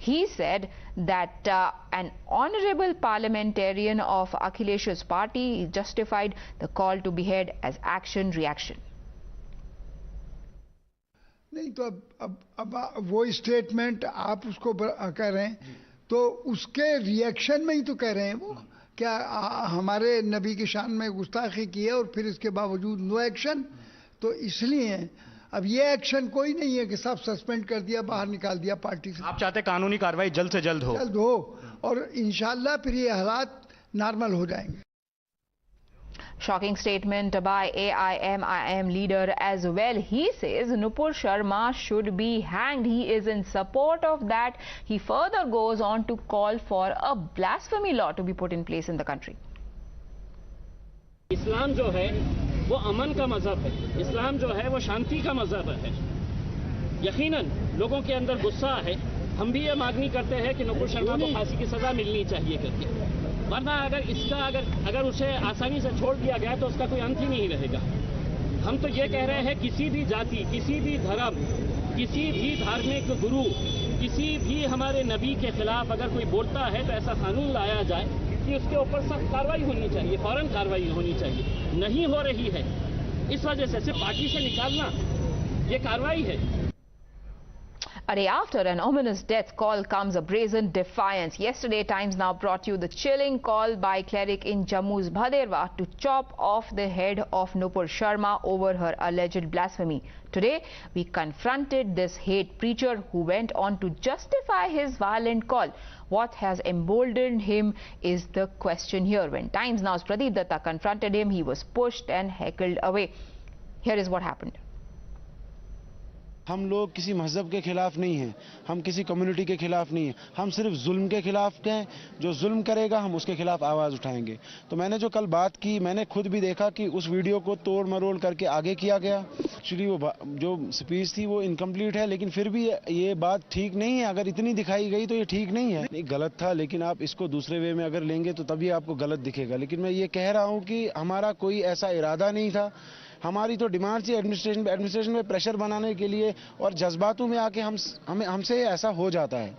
He said that an honorable parliamentarian of Akhilesh's party justified the call to behead as action reaction. नहीं तो अब वो statement आप उसको कह रहे हैं तो उसके रिएक्शन में ही तो कह रहे हैं वो क्या हमारे नबी की शान में गुस्ताखी की है और फिर इसके बावजूद नो एक्शन तो इसलिए अब ये एक्शन कोई नहीं है कि सब सस्पेंड कर दिया बाहर निकाल दिया पार्टी से। आप चाहते कानूनी कार्रवाई जल्द से जल्द हो और इंशाल्लाह फिर ये हालात नॉर्मल हो जाएंगे। Shocking statement by AIMIM leader as well. He says Nupur Sharma should be hanged. He is in support of that. He further goes on to call for a blasphemy law to be put in place in the country. इस्लाम जो है वो अमन का मजहब है, इस्लाम जो है वो शांति का मजहब है। यकीनन लोगों के अंदर गुस्सा है, हम भी ये मांगनी करते हैं कि नुपुर शर्मा को फांसी की सजा मिलनी चाहिए करके, वरना अगर उसे आसानी से छोड़ दिया गया तो उसका कोई अंत ही नहीं रहेगा। हम तो ये कह रहे हैं किसी भी जाति, किसी भी धर्म, किसी भी धार्मिक गुरु, किसी भी हमारे नबी के खिलाफ अगर कोई बोलता है तो ऐसा कानून लाया जाए कि उसके ऊपर सख्त कार्रवाई होनी चाहिए, फौरन कार्रवाई होनी चाहिए। नहीं हो रही है, इस वजह से सिर्फ पार्टी से निकालना ये कार्रवाई है। A day after an ominous death call comes a brazen defiance. Yesterday, Times Now brought you the chilling call by cleric in Jammu's Bhaderwa to chop off the head of Nupur Sharma over her alleged blasphemy. Today, we confronted this hate preacher who went on to justify his violent call. What has emboldened him is the question here. When Times Now's Pradeep Datta confronted him, he was pushed and heckled away. Here is what happened. हम लोग किसी मजहब के खिलाफ नहीं हैं, हम किसी कम्युनिटी के खिलाफ नहीं हैं, हम सिर्फ जुल्म के खिलाफ हैं। जो जुल्म करेगा हम उसके खिलाफ आवाज़ उठाएंगे। तो मैंने जो कल बात की, मैंने खुद भी देखा कि उस वीडियो को तोड़ मरोड़ करके आगे किया गया। एक्चुअली वो जो स्पीच थी वो इनकम्प्लीट है, लेकिन फिर भी ये बात ठीक नहीं है। अगर इतनी दिखाई गई तो ये ठीक नहीं है। नहीं, गलत था, लेकिन आप इसको दूसरे वे में अगर लेंगे तो तभी आपको गलत दिखेगा। लेकिन मैं ये कह रहा हूँ कि हमारा कोई ऐसा इरादा नहीं था। हमारी तो डिमांड थी एडमिनिस्ट्रेशन में प्रेशर बनाने के लिए, और जज्बातों में आके हमसे ऐसा हो जाता है।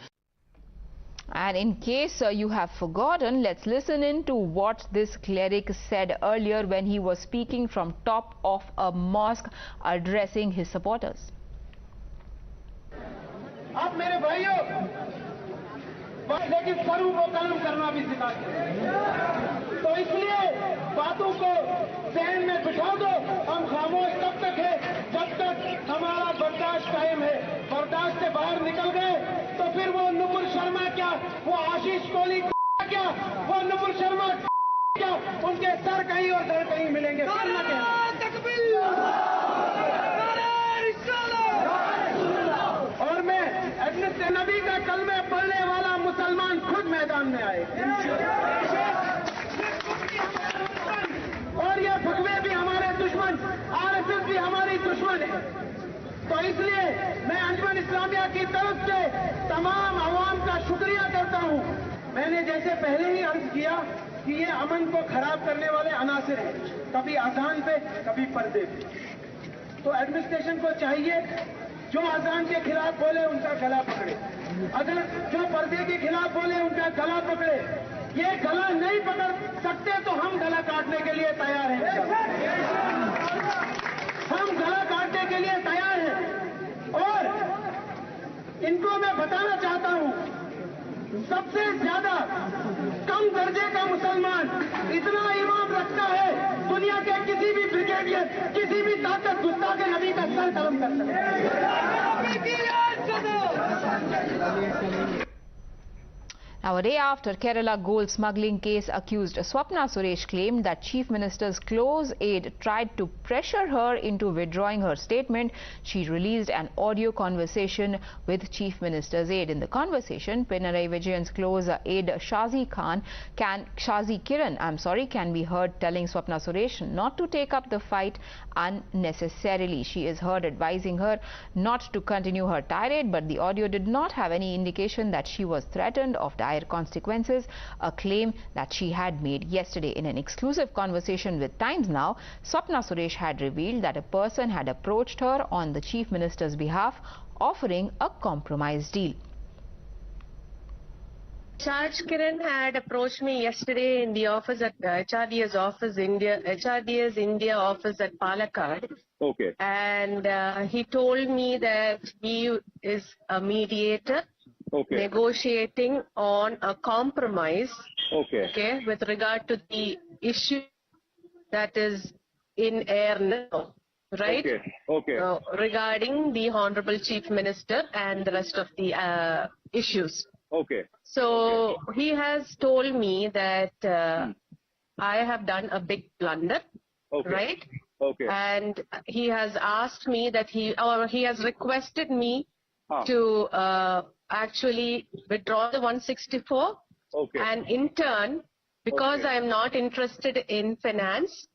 And in case you have forgotten, let's listen in to what this cleric said earlier when he was speaking from top of a mosque addressing his supporters. आप मेरे भाइयों, लेकिन सरू को कलम करना भी सिखाते, तो इसलिए बातों को जहन में बिठा दो। हम खामोश तब तक है जब तक हमारा बर्दाश्त कायम है। बर्दाश्त से बाहर निकल गए तो फिर वो नुपुर शर्मा क्या, वो आशीष कोहली क्या, वो नुपुर शर्मा क्या, उनके सर कहीं और दर कहीं मिलेंगे। और मैं अपने नबी का कलमे पढ़ने वाला मुसलमान खुद मैदान में आए, और ये भगवे भी हमारे दुश्मन, आरएसएस भी हमारी दुश्मन है। तो इसलिए मैं अंजुमन इस्लामिया की तरफ से तमाम अवाम का शुक्रिया करता हूँ। मैंने जैसे पहले ही अर्ज किया कि ये अमन को खराब करने वाले अनासिर हैं, कभी अजान पे कभी पर्दे पे। तो एडमिनिस्ट्रेशन को चाहिए जो अजान के खिलाफ बोले उनका गला पकड़े, अगर जो पर्दे के खिलाफ बोले उनका गला पकड़े। ये गला नहीं पकड़ सकते तो हम गला काटने के लिए तैयार हैं, हम गला काटने के लिए तैयार हैं। और इनको मैं बताना चाहता हूं, सबसे ज्यादा कम दर्जे का मुसलमान इतना ईमान रखता है, दुनिया के किसी भी ब्रिगेडियर, किसी भी ताकत गुस्सा के नबी का सर कलम कर सकते। Now, a day after Kerala gold smuggling case, accused Swapna Suresh claimed that Chief Minister's close aide tried to pressure her into withdrawing her statement. She released an audio conversation with Chief Minister's aide. In the conversation, Pinarayi Vijayan's close aide Shazi Kiran can be heard telling Swapna Suresh not to take up the fight unnecessarily. She is heard advising her not to continue her tirade, but the audio did not have any indication that she was threatened of dire consequences, a claim that she had made yesterday. In an exclusive conversation with Times Now, Swapna Suresh had revealed that a person had approached her on the Chief Minister's behalf, offering a compromise deal. Charge Kiran had approached me yesterday in the office at HRDA's office, HRDA's India office at Palakkad. Okay. And he told me that he is a mediator. Okay. Negotiating on a compromise. Okay. With regard to the issue that is in air now, right? Okay. Regarding the Honorable Chief Minister and the rest of the issues. Okay. So he has told me that I have done a big blunder, right? Okay. And he has asked me that he has requested me to actually withdraw the 164. Okay. And in turn, because I am not interested in finance,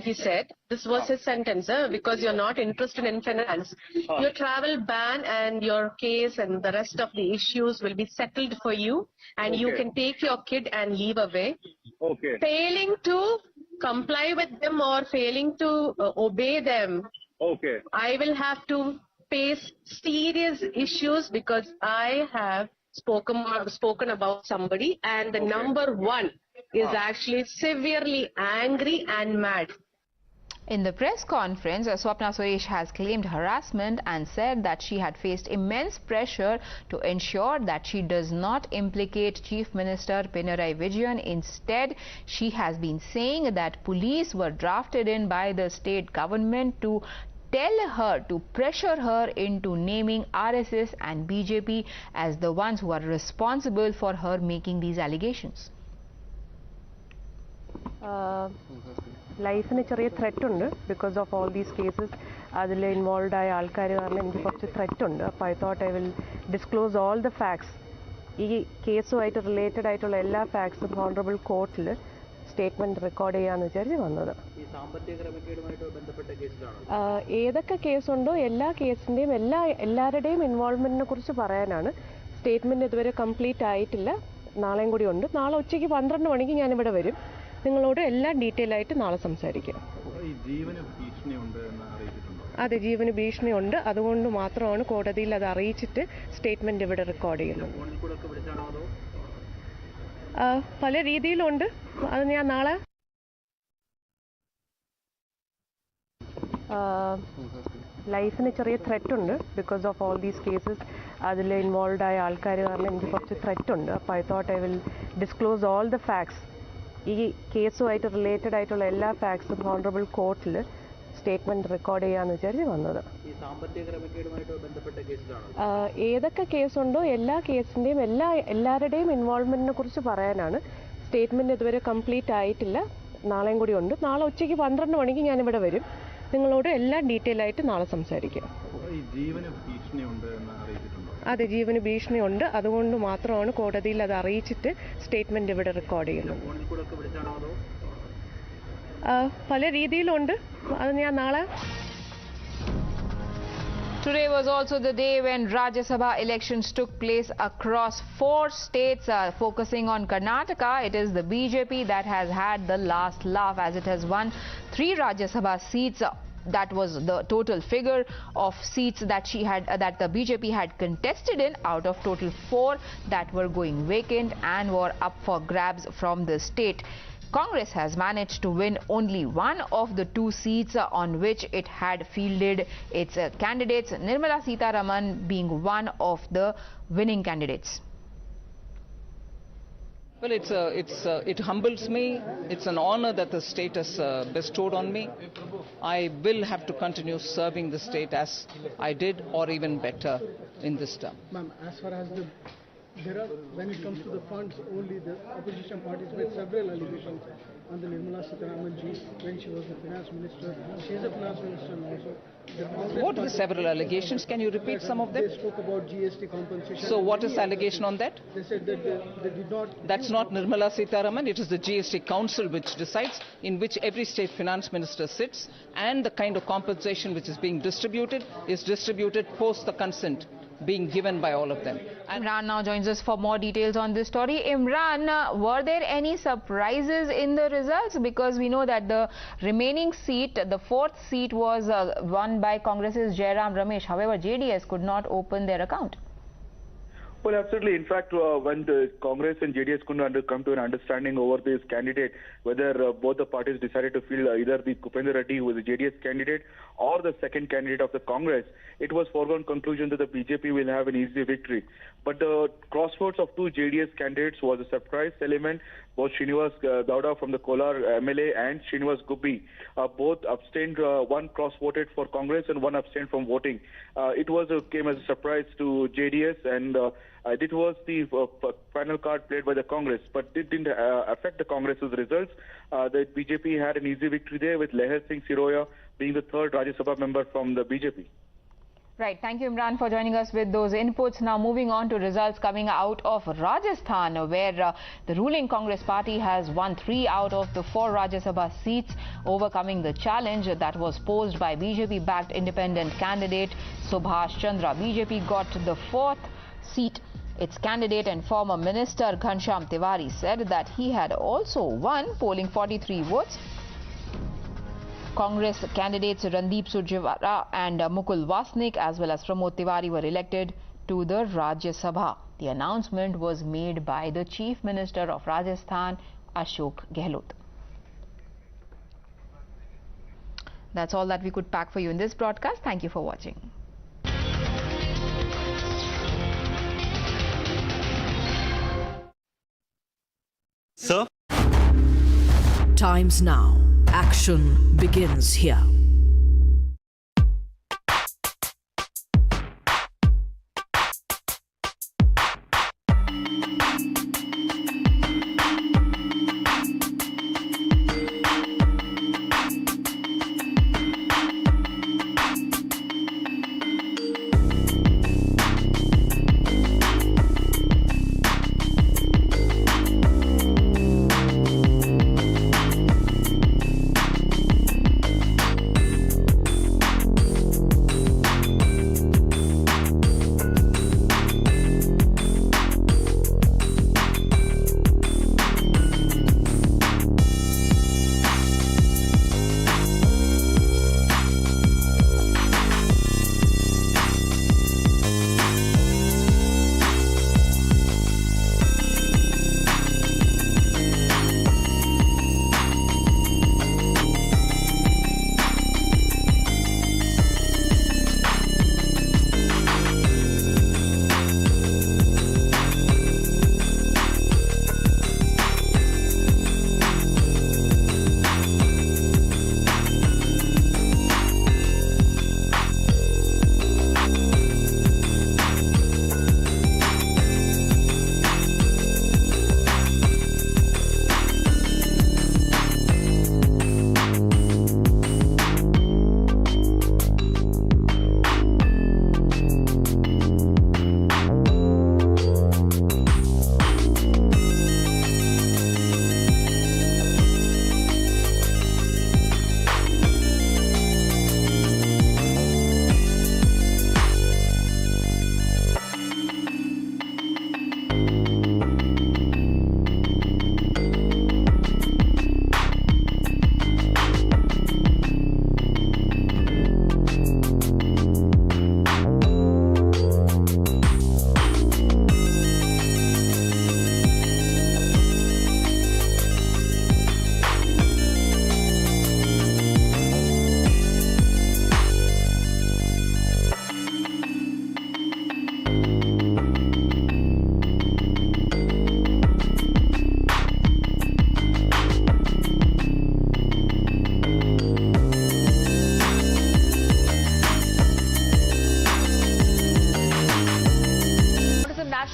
he said, this was his sentence, because you're not interested in finance, your travel ban and your case and the rest of the issues will be settled for you, and you can take your kid and leave away. Okay. Failing to comply with them or failing to obey them, I will have to face serious issues because I have spoken about somebody, and the number one is actually severely angry and mad. In the press conference, Swapna Suresh has claimed harassment and said that she had faced immense pressure to ensure that she does not implicate Chief Minister Pinarayi Vijayan. Instead, she has been saying that police were drafted in by the state government to tell her, to pressure her into naming RSS and BJP as the ones who are responsible for her making these allegations. Life in a threat because of all these cases. Involved I threat. I thought I will disclose all the facts. This case related all facts in Honorable Court statement record ഏതൊക്കെ കേസുണ്ടോ എല്ലാ കേസിന്റെയും എല്ലാവരുടെയും ഇൻവോൾവ്മെന്റിനെ കുറിച്ച് പറയാനാണ്. Statement ഇതുവരെ complete ആയിട്ടില്ല. നാളെയും കൂടി ഉണ്ട്. നാളെ ഉച്ചയ്ക്ക് 12 മണിക്ക് ഞാൻ ഇവിടെ വരും. നിങ്ങളോട് എല്ലാം ഡീറ്റെയിൽ ആയിട്ട് നാളെ സംസാരിക്കാം. അതെ, ജീവന് ഭീഷണിയുണ്ട്. അതുകൊണ്ട് മാത്രമാണ് കോടതിയിൽ അത് അറിയിച്ചിട്ട് സ്റ്റേറ്റ്മെന്റ് ഇവിടെ റെക്കോർഡ് ചെയ്യുന്നത്. പല രീതിയിലുണ്ട്. അത് ഞാൻ നാളെ ലൈഫിന് ചെറിയ ത്രെറ്റ് ഉണ്ട് because of all these cases. അതിൽ ഇൻവോൾവ് ആയ ആൾക്കാർ കാരണം എനിക്ക് കുറച്ച് ത്രെറ്റ് ഉണ്ട്. അപ്പോൾ I thought I will disclose all the facts. ഈ കേസുമായിട്ട് റിലേറ്റഡ് ആയിട്ടുള്ള എല്ലാ ഫാക്ട്സും ഹോണറബിൾ കോർട്ടിൽ സ്റ്റേറ്റ്മെന്റ് റെക്കോർഡ് ചെയ്യാന്ന് വിചാരിച്ച് വന്നത്. ഏതൊക്കെ കേസുണ്ടോ എല്ലാ കേസിന്റെയും എല്ലാവരുടെയും ഇൻവോൾവ്മെന്റിനെ കുറിച്ച് പറയാനാണ്. സ്റ്റേറ്റ്മെന്റ് ഇതുവരെ കംപ്ലീറ്റ് ആയിട്ടില്ല. നാളെയും കൂടി ഉണ്ട്. നാളെ ഉച്ചയ്ക്ക് 12 മണിക്ക് ഞാൻ ഇവിടെ വരും. നിങ്ങളോട് എല്ലാം ഡീറ്റെയിൽ ആയിട്ട് നാളെ സംസാരിക്കാം. അതെ, ജീവന് ഭീഷണിയുണ്ട്. അതുകൊണ്ട് മാത്രമാണ് കോടതിയിൽ അത് അറിയിച്ചിട്ട് സ്റ്റേറ്റ്മെന്റ് ഇവിടെ റെക്കോർഡ് ചെയ്യുന്നത്. പല രീതിയിലുണ്ട്. അത് ഞാൻ നാളെ. Today was also the day when Rajya Sabha elections took place across 4 states. Focusing on Karnataka, it is the BJP that has had the last laugh as it has won 3 Rajya Sabha seats. That was the total figure of seats that the BJP had contested in out of total 4 that were going vacant and were up for grabs from the state. Congress has managed to win only one of the 2 seats on which it had fielded its candidates, Nirmala Sitharaman being one of the winning candidates. Well, it humbles me. It's an honor that the state has bestowed on me. I will have to continue serving the state as I did or even better in this term. Ma'am, as far as the There are, when it comes to the funds, only the opposition parties made several allegations on the Nirmala Sitharaman ji when she was the finance minister. She is a finance minister also. What were several allegations? Can you repeat some of them? They spoke about GST compensation. So what is the allegation on that? They said that they did not... That's not Nirmala Sitharaman, it is the GST Council which decides, in which every state finance minister sits, and the kind of compensation which is being distributed is distributed post the consent being given by all of them. Imran now joins us for more details on this story. Imran, were there any surprises in the results? Because we know that the remaining seat, the fourth seat, was won by Congress's Jairam Ramesh. However, JDS could not open their account. Well, absolutely. In fact, when the Congress and JDS couldn't come to an understanding over this candidate, whether both the parties decided to field either the Bhupendra Reddy, who was the JDS candidate, or the second candidate of the Congress, it was foregone conclusion that the BJP will have an easy victory. But the crossroads of two JDS candidates was a surprise element. Both Srinivas Gowda from the Kolar MLA and Srinivas Gubbi both abstained. One cross-voted for Congress and one abstained from voting. It came as a surprise to JDS, and it was the final card played by the Congress, but it didn't affect the Congress's results. The BJP had an easy victory there, with Leher Singh Siroya being the third Rajya Sabha member from the BJP. Right. Thank you, Imran, for joining us with those inputs. Now moving on to results coming out of Rajasthan, where the ruling Congress party has won 3 out of the 4 Rajya Sabha seats, overcoming the challenge that was posed by BJP-backed independent candidate Subhash Chandra. BJP got the 4th seat. Its candidate and former minister Ghanshyam Tiwari said that he had also won, polling 43 votes. Congress candidates Randeep Surjewala and Mukul Wasnik as well as Pramod Tiwari were elected to the Rajya Sabha. The announcement was made by the Chief Minister of Rajasthan, Ashok Gehlot. That's all that we could pack for you in this broadcast. Thank you for watching. Sir? Times now. Action begins here.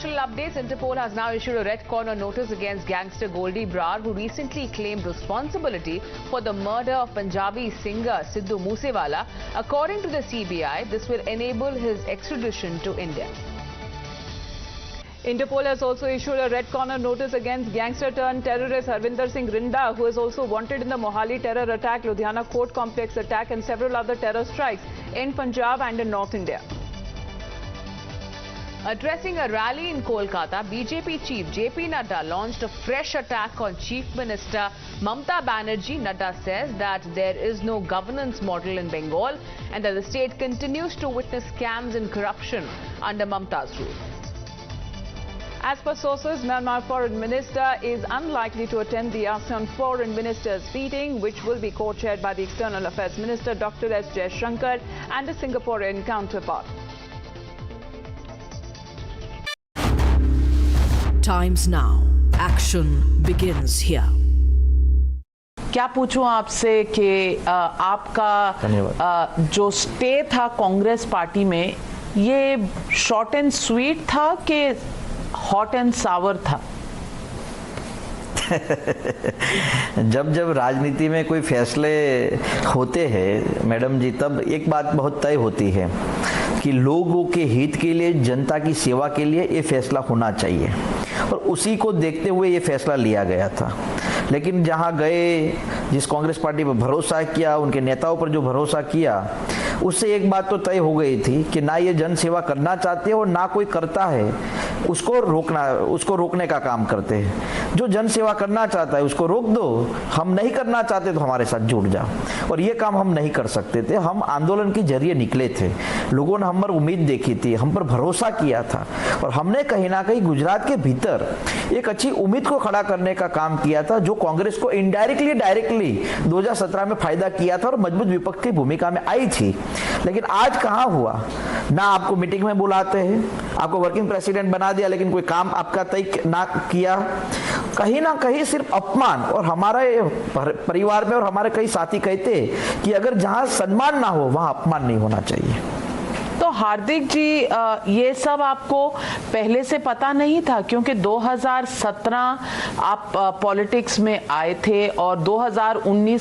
national updates. Interpol has now issued a red corner notice against gangster Goldie Brar, who recently claimed responsibility for the murder of Punjabi singer Sidhu Moosewala. According to the CBI, this will enable his extradition to India. Interpol has also issued a red corner notice against gangster-turned-terrorist Harvinder Singh Rinda, who is also wanted in the Mohali terror attack, Ludhiana court complex attack and several other terror strikes in Punjab and in North India. Addressing a rally in Kolkata, BJP chief JP Nadda launched a fresh attack on Chief Minister Mamata Banerjee. Nadda says that there is no governance model in Bengal and that the state continues to witness scams and corruption under Mamata's rule. As per sources, Myanmar Foreign Minister is unlikely to attend the ASEAN Foreign Ministers meeting, which will be co-chaired by the External Affairs Minister Dr. S. Shivshankar and a Singaporean counterpart. Times now. Action begins here. क्या पूछूं आपसे कि आपका जो stay था Congress party में, ये short and sweet था कि हॉट एंड सावर था? जब जब राजनीति में कोई फैसले होते हैं मैडम जी, तब एक बात बहुत तय होती है कि लोगों के हित के लिए, जनता की सेवा के लिए ये फैसला होना चाहिए, और उसी को देखते हुए ये फैसला लिया गया था। लेकिन जहां गए, जिस कांग्रेस पार्टी पर भरोसा किया, उनके नेताओं पर जो भरोसा किया, उससे एक बात तो तय हो गई थी कि ना ये जन सेवा करना चाहते हो, ना कोई करता है उसको रोकने का काम करते हैं। जो जन सेवा करना चाहता है उसको रोक दो, हम नहीं करना चाहते तो हमारे साथ जुड़ जाओ। और ये काम हम नहीं कर सकते थे। हम आंदोलन के जरिए निकले थे, लोगों ने हम पर उम्मीद देखी थी, हम पर भरोसा किया था, और हमने कहीं ना कहीं गुजरात के भीतर एक अच्छी उम्मीद को खड़ा करने का काम किया था, जो कांग्रेस को इनडायरेक्टली डायरेक्टली 2017 में फायदा किया था और मजबूत विपक्ष की भूमिका में आई थी। लेकिन आज कहां हुआ, ना आपको मीटिंग में बुलाते हैं, आपको वर्किंग प्रेसिडेंट बना दिया, लेकिन कोई काम आपका तय ना किया। कहीं ना कहीं सिर्फ अपमान। और हमारे परिवार में और हमारे कई साथी कहते हैं कि अगर जहां सम्मान ना हो वहां अपमान नहीं होना चाहिए। तो हार्दिक जी, ये सब आपको पहले से पता नहीं था? क्योंकि 2017 आप पॉलिटिक्स में आए थे और 2019